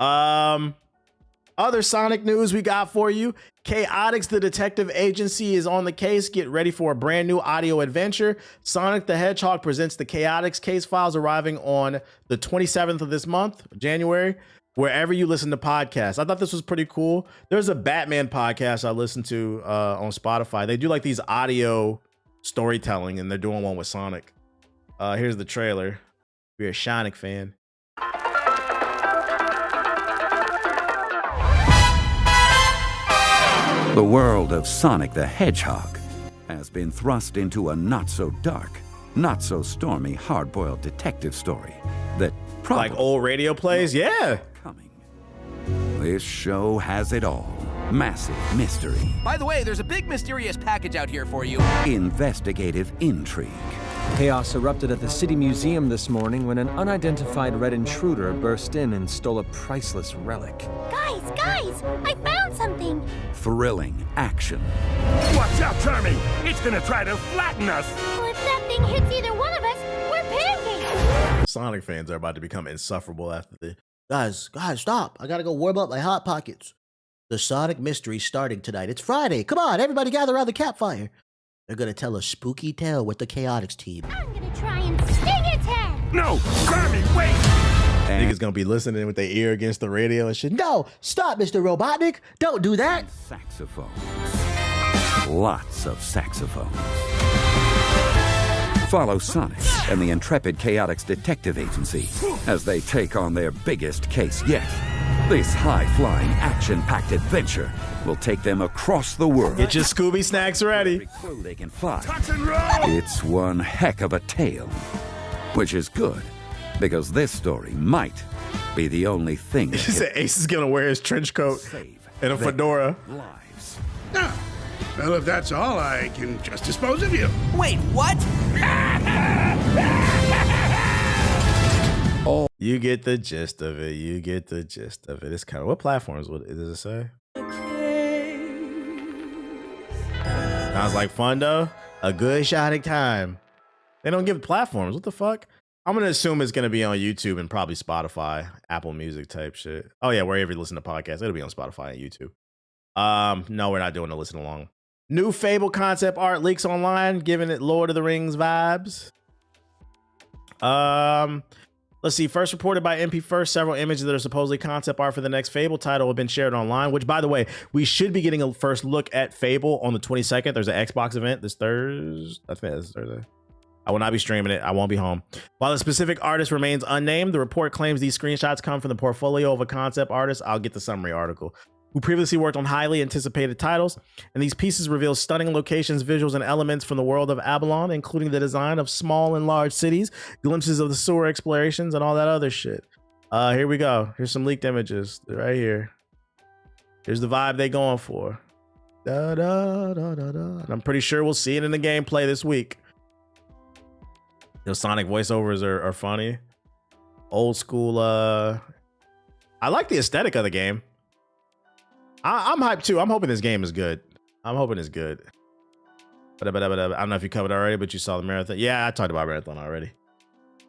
Other Sonic news we got for you. Chaotix, the detective agency, is on the case. Get ready for a brand new audio adventure. Sonic the Hedgehog presents the Chaotix case files, arriving on the 27th of this month, January. Wherever you listen to podcasts. I thought this was pretty cool. There's a Batman podcast I listen to on Spotify. They do like these audio storytelling, and they're doing one with Sonic. Here's the trailer. If you're a Sonic fan. The world of Sonic the Hedgehog has been thrust into a not-so-dark, not-so-stormy, hard-boiled detective story that like old radio plays? Yeah. This show has it all. Massive mystery. By the way, there's a big mysterious package out here for you. Investigative intrigue. Chaos erupted at the City Museum this morning when an unidentified red intruder burst in and stole a priceless relic. Guys, I found something. Thrilling action. Watch out, Charmy! It's gonna try to flatten us! Well, if that thing hits either one of us, we're pancakes. Sonic fans are about to become insufferable after this. Guys, stop. I gotta go warm up my Hot Pockets. The Sonic mystery's starting tonight. It's Friday. Come on, everybody gather around the campfire. They're gonna tell a spooky tale with the Chaotix team. I'm gonna try and sting its head. No, Charmy, wait! Niggas gonna be listening with their ear against the radio and shit. No, stop, Mr. Robotnik. Don't do that. Saxophones. Lots of saxophones. Follow Sonic and the intrepid Chaotix Detective Agency as they take on their biggest case yet. This high-flying, action-packed adventure will take them across the world. Get your Scooby snacks ready. They can fly. It's one heck of a tale, which is good because this story might be the only thing. He said Ace is gonna wear his trench coat and a fedora. Lives. Well, if that's all, I can just dispose of you. Wait, what? Oh, you get the gist of it. You get the gist of it. It's kind of what platforms does it say? Sounds like fun though. A good shotting time. They don't give platforms. What the fuck? I'm gonna assume it's gonna be on YouTube and probably Spotify, Apple Music type shit. Oh yeah, wherever you listen to podcasts, it'll be on Spotify and YouTube. No, we're not doing the listen along. New Fable concept art leaks online, giving it Lord of the Rings vibes. Let's see. First reported by MP First, several images that are supposedly concept art for the next Fable title have been shared online, which, by the way, we should be getting a first look at Fable on the 22nd. There's an Xbox event this Thursday. I think it's Thursday. I will not be streaming it. I won't be home. While the specific artist remains unnamed, the report claims these screenshots come from the portfolio of a concept artist. I'll get the summary article. Who previously worked on highly anticipated titles, and these pieces reveal stunning locations, visuals, and elements from the world of Avalon, including the design of small and large cities, glimpses of the sewer explorations, and all that other shit. Here we go. Here's some leaked images right here. Here's the vibe they going for. Da, da, da, da, da. And I'm pretty sure we'll see it in the gameplay this week. Sonic voiceovers are funny. Old school. I like the aesthetic of the game. I'm hyped too. I'm hoping this game is good. I'm hoping it's good. But I don't know if you covered it already, but you saw the marathon. Yeah, I talked about marathon already.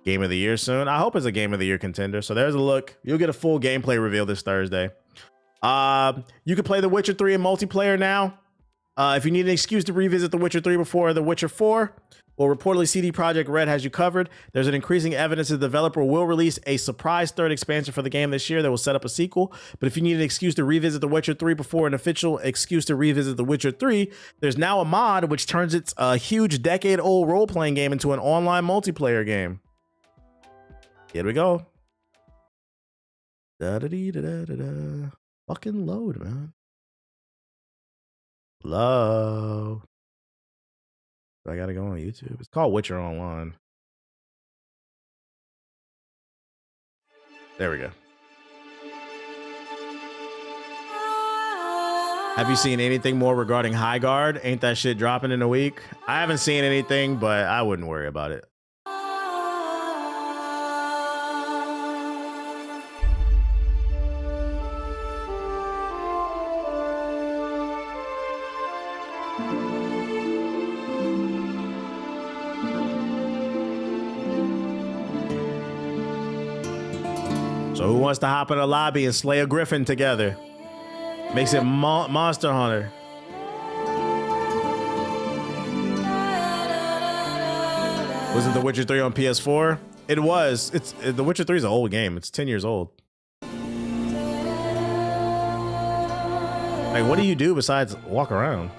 Game of the year soon. I hope it's a game of the year contender. So there's a look. You'll get a full gameplay reveal this Thursday. You can play The Witcher 3 in multiplayer now. If you need an excuse to revisit The Witcher 3 before The Witcher 4, well, reportedly CD Projekt Red has you covered. There's an increasing evidence that the developer will release a surprise third expansion for the game this year that will set up a sequel. But if you need an excuse to revisit The Witcher 3 before an official excuse to revisit The Witcher 3, there's now a mod which turns its huge decade-old role-playing game into an online multiplayer game. Here we go. Da-da-dee-da-da-da-da. Fucking load, man. Low. I gotta go on YouTube. It's called Witcher Online. There we go. Have you seen anything more regarding High Guard? Ain't that shit dropping in a week? I haven't seen anything, but I wouldn't worry about it. So who wants to hop in a lobby and slay a griffin together? Makes it Monster Hunter. Was it The Witcher 3 on PS4? It was. The Witcher 3 is an old game. It's 10 years old. Like, what do you do besides walk around?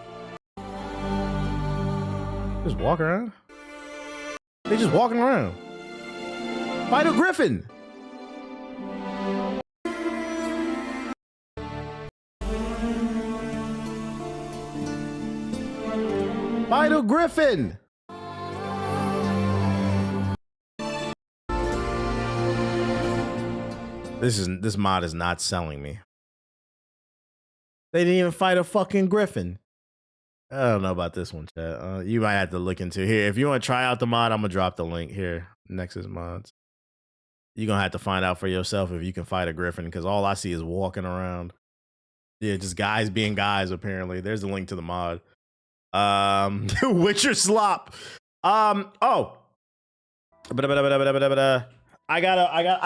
Just walk around? They just walking around. Fight a griffin. Fight a griffin. This mod is not selling me. They didn't even fight a fucking griffin. I don't know about this one, chat. You might have to look into here. If you want to try out the mod, I'm gonna drop the link here. Nexus mods. You're gonna have to find out for yourself if you can fight a griffin, because all I see is walking around. Yeah, just guys being guys. Apparently, there's the link to the mod. Witcher slop. I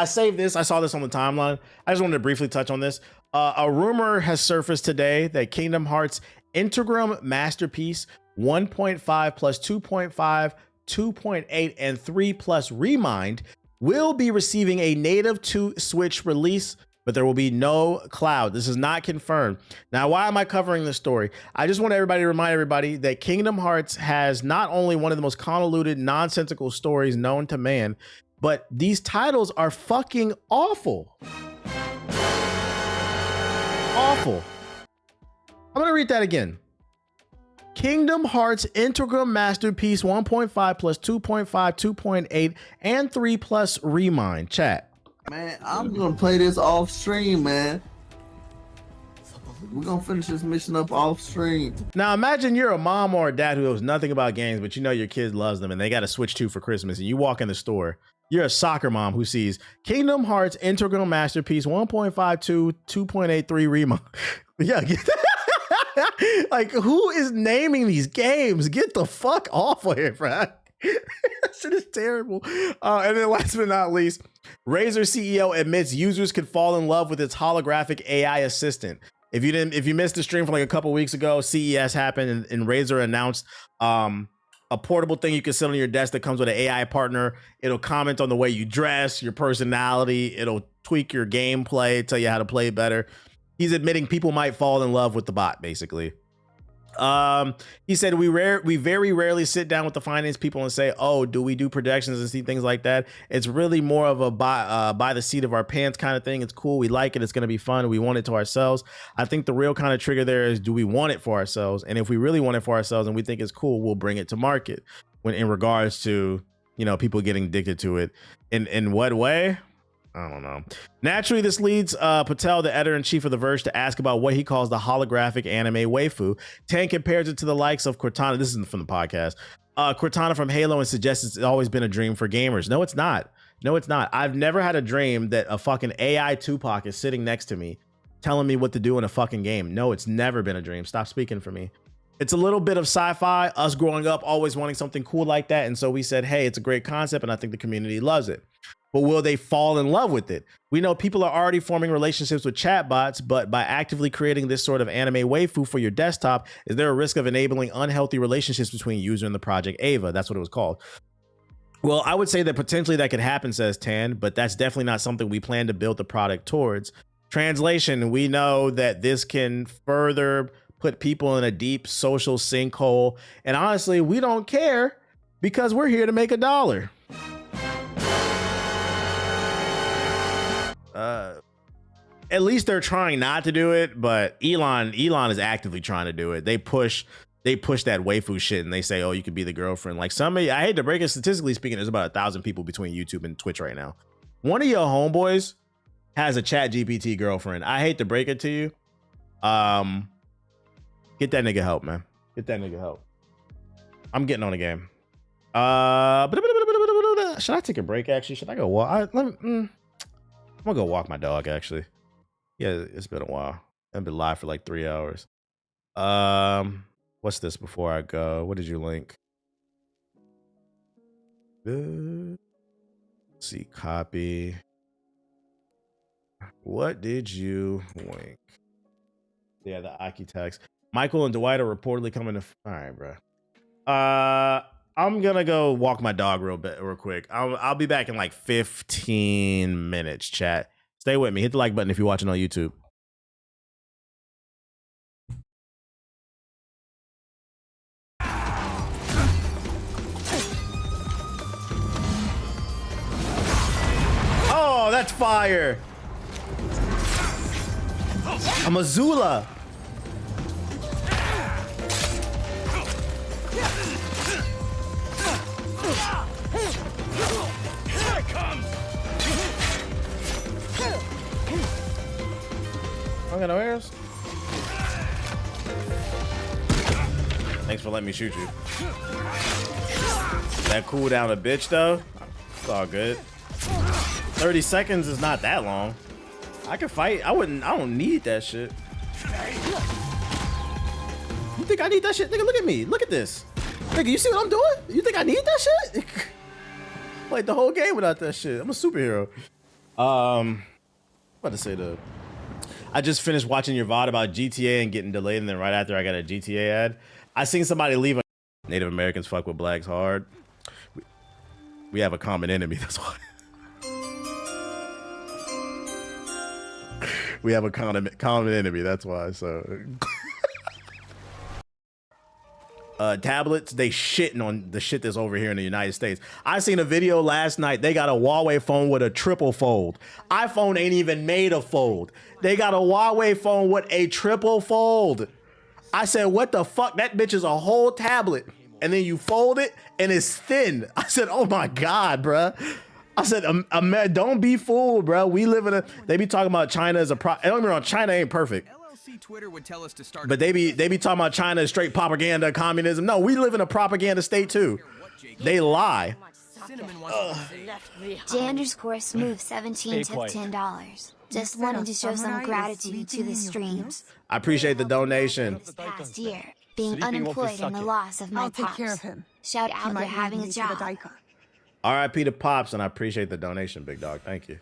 saved this. I saw this on the timeline. I just wanted to briefly touch on this. A rumor has surfaced today that Kingdom Hearts Integrum Masterpiece 1.5 plus 2.5, 2.8, and 3 plus Remind will be receiving a native to Switch release but there will be no cloud. This is not confirmed. Now, why am I covering this story? I just want everybody to remind everybody that Kingdom Hearts has not only one of the most convoluted, nonsensical stories known to man, but these titles are fucking awful. Awful. I'm gonna read that again. Kingdom Hearts Integral Masterpiece 1.5 plus 2.5, 2.8, and 3 plus Remind. Chat. Man, I'm gonna play this off stream, man. We're gonna finish this mission up off stream. Now imagine you're a mom or a dad who knows nothing about games, but you know your kid loves them and they got a Switch 2 for Christmas, and you walk in the store. You're a soccer mom who sees Kingdom Hearts Integral Masterpiece 1.52, 2.83 Remind. Yeah, get that. Like, who is naming these games? Get the fuck off of here, bro. That shit is terrible. And then last but not least, Razer CEO admits users could fall in love with its holographic AI assistant. If you missed the stream from like a couple weeks ago, CES happened and Razer announced a portable thing you can sit on your desk that comes with an AI partner. It'll comment on the way you dress, your personality. It'll tweak your gameplay, tell you how to play better. He's admitting people might fall in love with the bot, basically. He said, we very rarely sit down with the finance people and say, oh, do we do projections and see things like that? It's really more of a by the seat of our pants kind of thing. It's cool. We like it. It's going to be fun. We want it to ourselves. I think the real kind of trigger there is, do we want it for ourselves? And if we really want it for ourselves and we think it's cool, we'll bring it to market. When in regards to, you know, people getting addicted to it, in what way? I don't know. Naturally, this leads Patel, the editor-in-chief of The Verge, to ask about what he calls the holographic anime waifu. Tan compares it to the likes of Cortana. This isn't from the podcast. Cortana from Halo, and suggests it's always been a dream for gamers. No, it's not. No, it's not. I've never had a dream that a fucking AI Tupac is sitting next to me telling me what to do in a fucking game. No, it's never been a dream. Stop speaking for me. It's a little bit of sci-fi, us growing up always wanting something cool like that. And so we said, hey, it's a great concept and I think the community loves it. But will they fall in love with it? We know people are already forming relationships with chatbots, but by actively creating this sort of anime waifu for your desktop, is there a risk of enabling unhealthy relationships between user and the project Ava? That's what it was called. Well, I would say that potentially that could happen, says Tan, but that's definitely not something we plan to build the product towards. Translation, we know that this can further put people in a deep social sinkhole. And honestly, we don't care because we're here to make $1. At least they're trying not to do it, but Elon is actively trying to do it. They push that waifu shit and they say, oh, you could be the girlfriend. Like somebody, I hate to break it, statistically speaking, there's about 1,000 people between YouTube and Twitch right now. One of your homeboys has a ChatGPT girlfriend. I hate to break it to you. Get that nigga help, man. Get that nigga help. I'm getting on the game. Should I take a break, actually? Should I go walk? I'm gonna go walk my dog, actually. Yeah, it's been a while. I've been live for like 3 hours. What's this before I go? What did you link? Let's see, copy. What did you link? Yeah, the Aki text. Michael and Dwight are reportedly coming to. All right, bro. I'm gonna go walk my dog real quick. I'll be back in like 15 minutes, chat. Stay with me. Hit the like button if you're watching on YouTube. Oh, that's fire. I'm Azula. I got no arrows. Thanks for letting me shoot you. That cooldown a bitch though. It's all good. 30 seconds is not that long. I can fight. I don't need that shit. You think I need that shit? Nigga, look at me. Look at this. Nigga, you see what I'm doing? You think I need that shit? Like the whole game without that shit. I'm a superhero. About to say I just finished watching your VOD about GTA and getting delayed, and then right after I got a GTA ad. I seen somebody leave a Native Americans fuck with blacks hard. We have a common enemy, that's why. We have a common enemy. That's why. So, tablets, they shitting on the shit that's over here in the United States. I seen a video last night. They got a Huawei phone with a triple fold. iPhone ain't even made a fold. They got a Huawei phone with a triple fold. I said, what the fuck? That bitch is a whole tablet. And then you fold it and it's thin. I said, oh my God, bruh. I said, don't be fooled, bro. We live in a, they be talking about China as a don't get me wrong, China ain't perfect. Twitter would tell us to start, but they be talking about China as straight propaganda, communism. No, we live in a propaganda state too. They lie. J_Smooth 17 tipped $10. Just wanted to show some gratitude to the streams. I appreciate the donation. This past year, being unemployed and the loss of my pops. Shout out for having a job. R.I.P. to Pops, and I appreciate the donation, big dog. Thank you.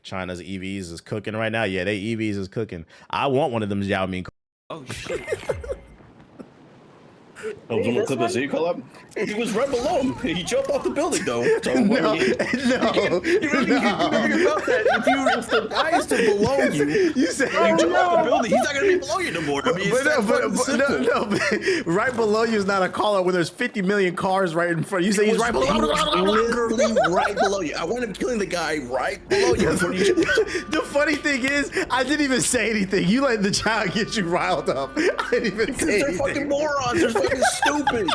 China's EVs is cooking right now. Yeah, they EVs is cooking. I want one of them Xiaomi. Oh shit. Oh, from the clip of Z collab? He was right below him. He jumped off the building though. So no. You really think about that. If the guy is still below you, you said you jump off the building, he's not gonna be below you no more. I mean, but right below you is not a call out when there's 50 million cars right in front. You say he's right below you. Literally right below you. I want him killing the guy right below you. The funny thing is, I didn't even say anything. You let the child get you riled up. I didn't even say anything. They're fucking morons. They're fucking stupid.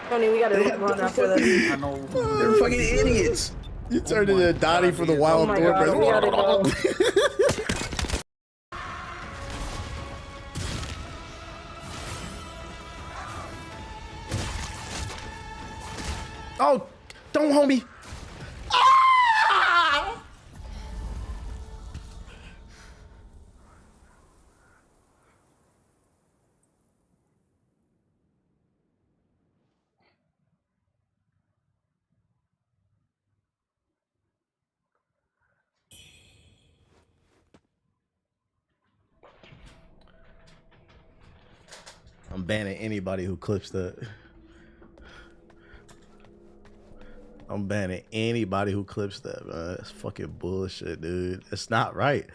Tony, we gotta run after this. They're fucking idiots. You turned into Dottie from the Wild Thornberry. Oh, don't homie. Ah! I'm banning anybody who clips that. I'm banning anybody who clips that, man. That's fucking bullshit, dude. It's not right.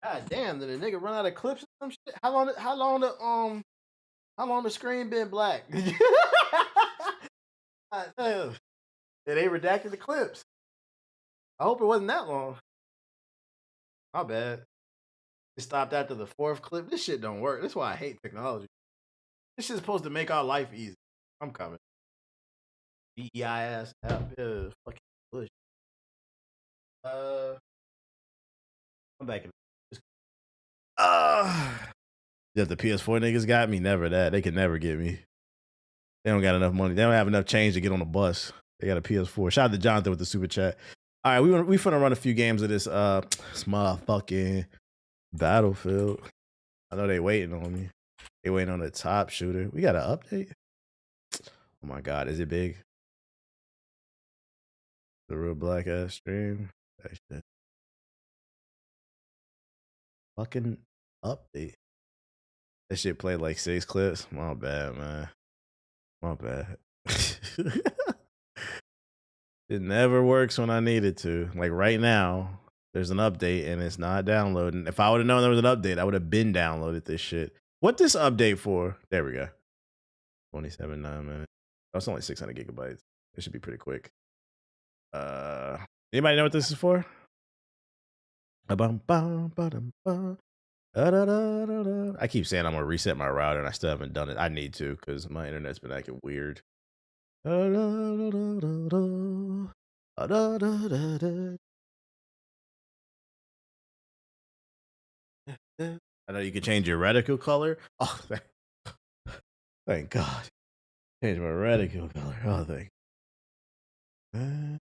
God damn, did a nigga run out of clips or some shit? How long the screen been black? God damn. Yeah, they redacted the clips. I hope it wasn't that long. My bad. It stopped after the 4th clip. This shit don't work. That's why I hate technology. This shit's supposed to make our life easy. I'm coming. DEIS app is fucking bullshit. I'm back in. Yeah, the PS4 niggas got me. Never that. They can never get me. They don't got enough money. They don't have enough change to get on the bus. They got a PS4. Shout out to Jonathan with the super chat. All right, we finna run a few games of this this motherfucking Battlefield. I know they waiting on me. They waiting on the top shooter. We got an update. Oh my god, is it big? The real black ass stream. That shit. Fucking update. That shit played like 6 clips. My bad, man. My bad. It never works when I need it to. Like right now, there's an update and it's not downloading. If I would have known there was an update, I would have been downloaded this shit. What this update for? There we go. 27.9 minutes. Oh, it's only 600 gigabytes. It should be pretty quick. Anybody know what this is for? I keep saying I'm gonna reset my router and I still haven't done it. I need to because my internet's been acting weird. I know you can change your reticle color. Oh, thank God. Change my reticle color. Oh, thank. No,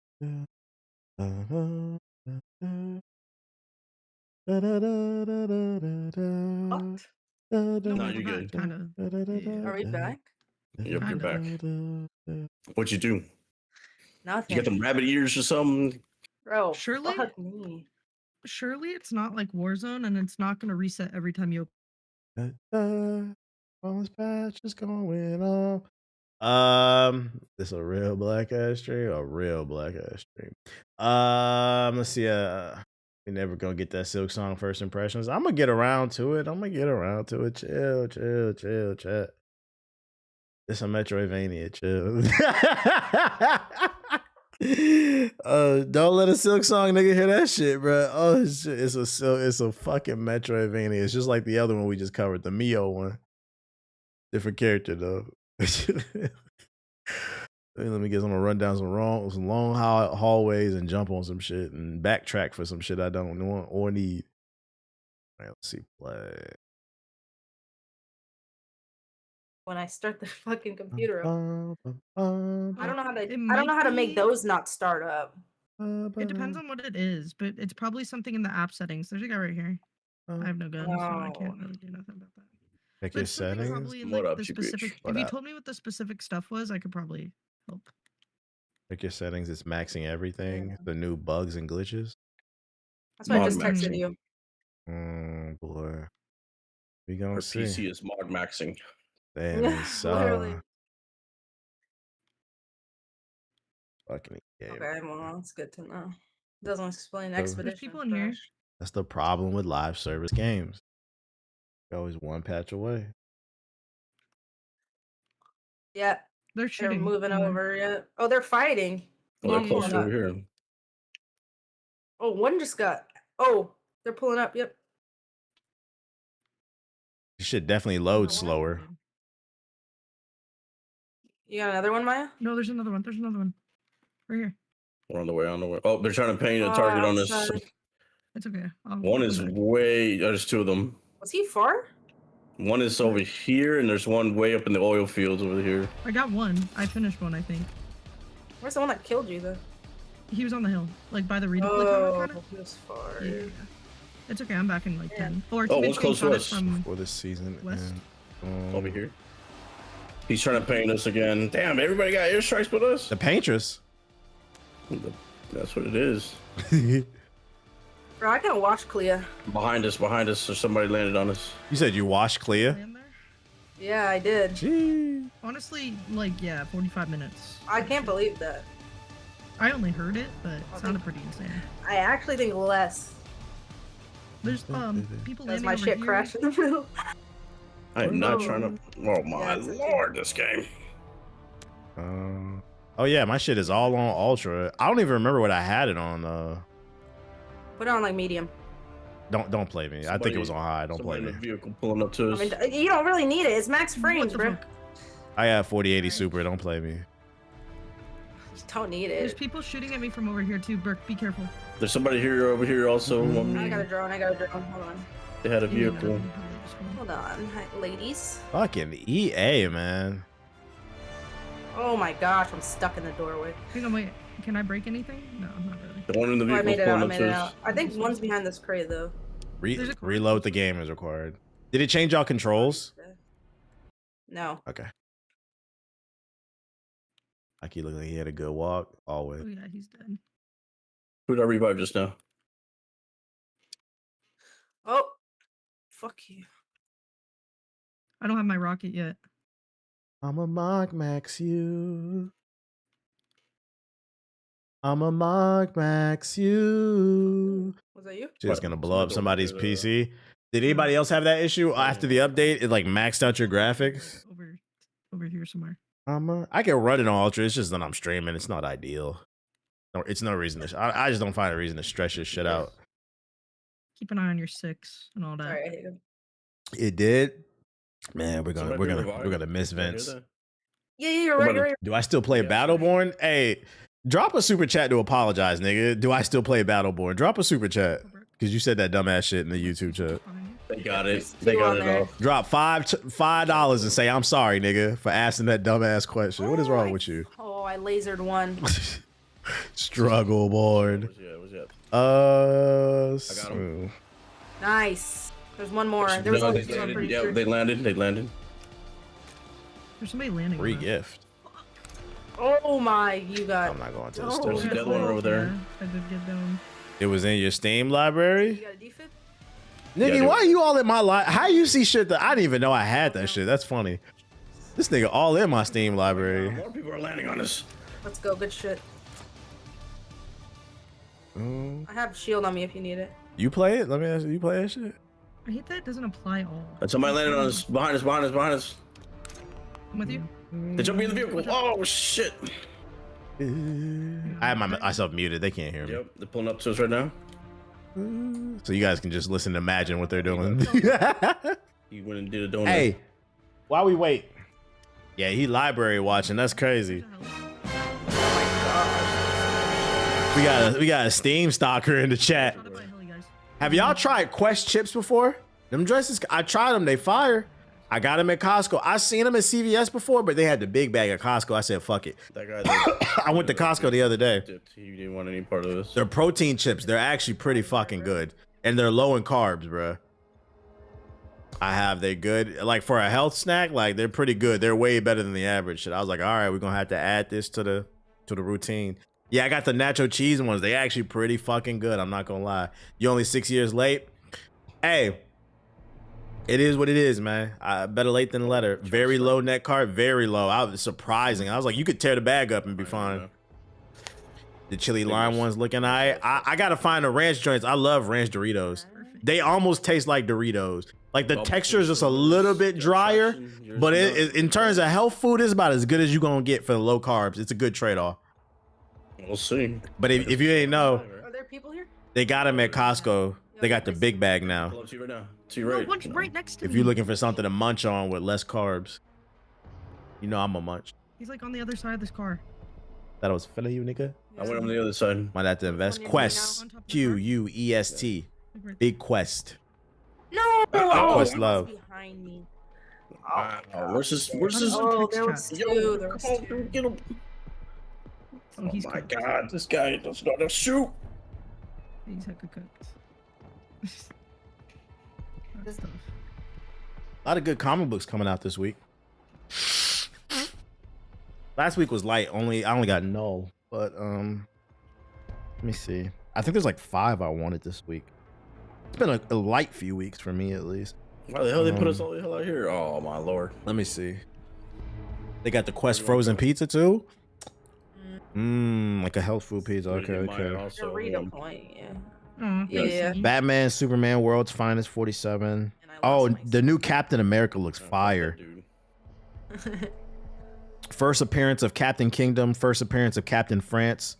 you're good. Are we back? Yep, you're back. What'd you do? Nothing. You got them rabbit ears or something? Bro, Surely? fuck me. Surely it's not like Warzone and it's not going to reset every time you. This patch is going on. This a real black ass stream. A real black ass stream. Let's see. We never gonna get that Silk Song first impressions. I'm gonna get around to it. Chill, chat. It's a Metroidvania. Chill. Don't let a Silk Song nigga hear that shit, bro. Oh shit, it's a fucking Metroidvania. It's just like the other one we just covered, the Mio one. Different character though. Let me get some run down some long hallways and jump on some shit and backtrack for some shit I don't want or need. All right, let's see. Play. When I start the fucking computer up. I don't know how to make those not start up. It depends on what it is, but it's probably something in the app settings. There's a guy right here. I have no guns, so I can't really do nothing about that. Check your settings. Probably in, like, the specific. If you told me what the specific stuff was, I could probably help. Check your settings. It's maxing everything. Yeah. The new bugs and glitches. That's why I just texted you. Boy. We gonna see. PC is mod maxing. Damn, it's literally. Fucking game. Okay, well, that's good to know. Doesn't explain Expedition. There's people in here. That's the problem with live service games. You're always one patch away. Yeah. They're shooting. They're moving over, yeah. Oh, they're fighting. Oh, they're close over here. Oh, one just got. Oh, they're pulling up, yep. You should definitely load slower. You got another one, Maya? No, there's another one. There's another one. Right here. We're on the way. Oh, they're trying to paint a target on this. It's okay. One is way. There's two of them. Was he far? One is over here, and there's one way up in the oil fields over here. I got one. I finished one, I think. Where's the one that killed you, though? He was on the hill, like by the reading. Oh, he was far. Yeah. It's okay. I'm back in like 10. Or one's close to us. For this season. West. Over here. He's trying to paint us again. Damn, everybody got airstrikes with us. The paintress. That's what it is. Bro, I can watch Clea. Behind us, or somebody landed on us. You said you washed Clea? Yeah, I did. Gee. Honestly, like, yeah, 45 minutes. I can't believe that. I only heard it, but it sounded pretty insane. I actually think less. There's people That's landing my over shit here. crashed in the middle. I am not trying to. Oh my lord, this game. Oh yeah, my shit is all on ultra. I don't even remember what I had it on. Put it on like medium. Don't play me. I think it was on high. Don't play in me. the vehicle pulling up to us. I mean, you don't really need it. It's max frames, bro. I have 4080 super. Don't play me. Don't need There's it. people shooting at me from over here too. Burke, be careful. There's somebody here over here also. I got a drone. Hold on. They had a vehicle. Hold on, hi, ladies. Fucking EA, man. Oh my gosh, I'm stuck in the doorway. Hang on, wait. Can I break anything? No, not really. The one in the Oh, I vehicle made it out. I pulling made it up out. I think one's behind this crate though. Reload the game is required. Did it change y'all controls? No. Okay. Aki looked like he had a good walk. Always. Oh yeah, he's dead. Who did I revive just now? Oh, fuck you. I don't have my rocket yet. I'm a Mark Max you. I'm a Mark Max you. Was that you? Just gonna blow up somebody's PC. Did anybody else have that issue after the update? It like maxed out your graphics. Over here somewhere. I can run it on ultra. It's just that I'm streaming. It's not ideal. No, it's no reason to. I just don't find a reason to stretch this shit out. Keep an eye on your 6 and all that. Sorry, I hate him. It did. Man, we're gonna miss Vince. Yeah, you're right. You're right. Do I still play Battleborn? Hey, drop a super chat to apologize, nigga. Do I still play Battleborn? Drop a super chat because you said that dumbass shit in the YouTube chat. They got it. They got it off. Drop $5 and say I'm sorry, nigga, for asking that dumbass question. What is wrong with you? Oh, I lasered one. Struggle board. I got him. Nice. There's one more. There was No, only they two, I'm landed. pretty Yeah, sure. they landed. They landed. There's somebody landing. Free on us. gift. Oh my, you got. I'm not going to the Oh, store. There's the other one over there. I did get down. It was in your Steam library. You got a defib? Nigga, Yeah, why are you all in my life? How you see shit that I didn't even know I had that shit? That's funny. This nigga all in my Steam library. More people are landing on us. Let's go. Good shit. I have shield on me if you need it. You play it? Let me ask you. You play that shit? I hate that it doesn't apply all. Somebody landed on us. Behind us. Behind us. Behind us. I'm with you. They jumped me in the vehicle. Oh shit. I have myself muted. They can't hear me. Yep. They're pulling up to us right now. So you guys can just listen and imagine what they're doing. He went and did a donut. Hey, while we wait. Yeah, he library watching. That's crazy. We got a Steam stalker in the chat. Have y'all tried Quest chips before? Them dresses, I tried them. They fire. I got them at Costco. I seen them at CVS before, but they had the big bag at Costco. I said, fuck it. That guy. I went to Costco the other day. He didn't want any part of this. They're protein chips. They're actually pretty fucking good. And they're low in carbs, bro. They're good. Like for a health snack, like they're pretty good. They're way better than the average shit. I was like, all right, we're gonna have to add this to the routine. Yeah, I got the nacho cheese ones. They actually pretty fucking good. I'm not gonna lie. You only 6 years late. Hey, it is what it is, man. Better late than later. Very low net carb, very low. I was surprising. I was like, you could tear the bag up and be fine. The chili lime ones looking alright. I gotta find the ranch joints. I love ranch Doritos. They almost taste like Doritos. Like the texture is just a little bit drier, but in terms of health food, it's about as good as you're gonna get for the low carbs. It's a good trade-off. We'll see. But if you ain't know, Are there people here? they got them at Costco. They got the big bag now. Pull up to you right now. To your right. One's right next to If me. you're looking for something to munch on with less carbs, you know I'm a munch. He's like on the other side of this car. That was feeling you, nigga. I went on the other side. Might have to invest. Quest. Quest. Big Quest. No. Quest love. Behind me. Where's this? Oh, there was two. There was two. Get him. Oh my god, this guy does not shoot. He's hecka cooked. That's tough. A lot of good comic books coming out this week. Last week was light. I only got Null, but let me see. I think there's like 5 I wanted this week. It's been a light few weeks for me at least. Why the hell they put us all the hell out here? Oh my lord. Let me see. They got the Quest frozen pizza too. Like a health food pizza. Okay. Dorito point, yeah. Oh, Yeah. Batman, Superman, World's Finest, 47. Oh, the new Captain America looks fire. First appearance of Captain Kingdom. First appearance of Captain France.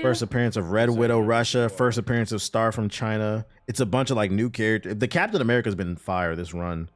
First appearance of Red Widow Russia. First appearance of Star from China. It's a bunch of like new characters. The Captain America's been fire this run.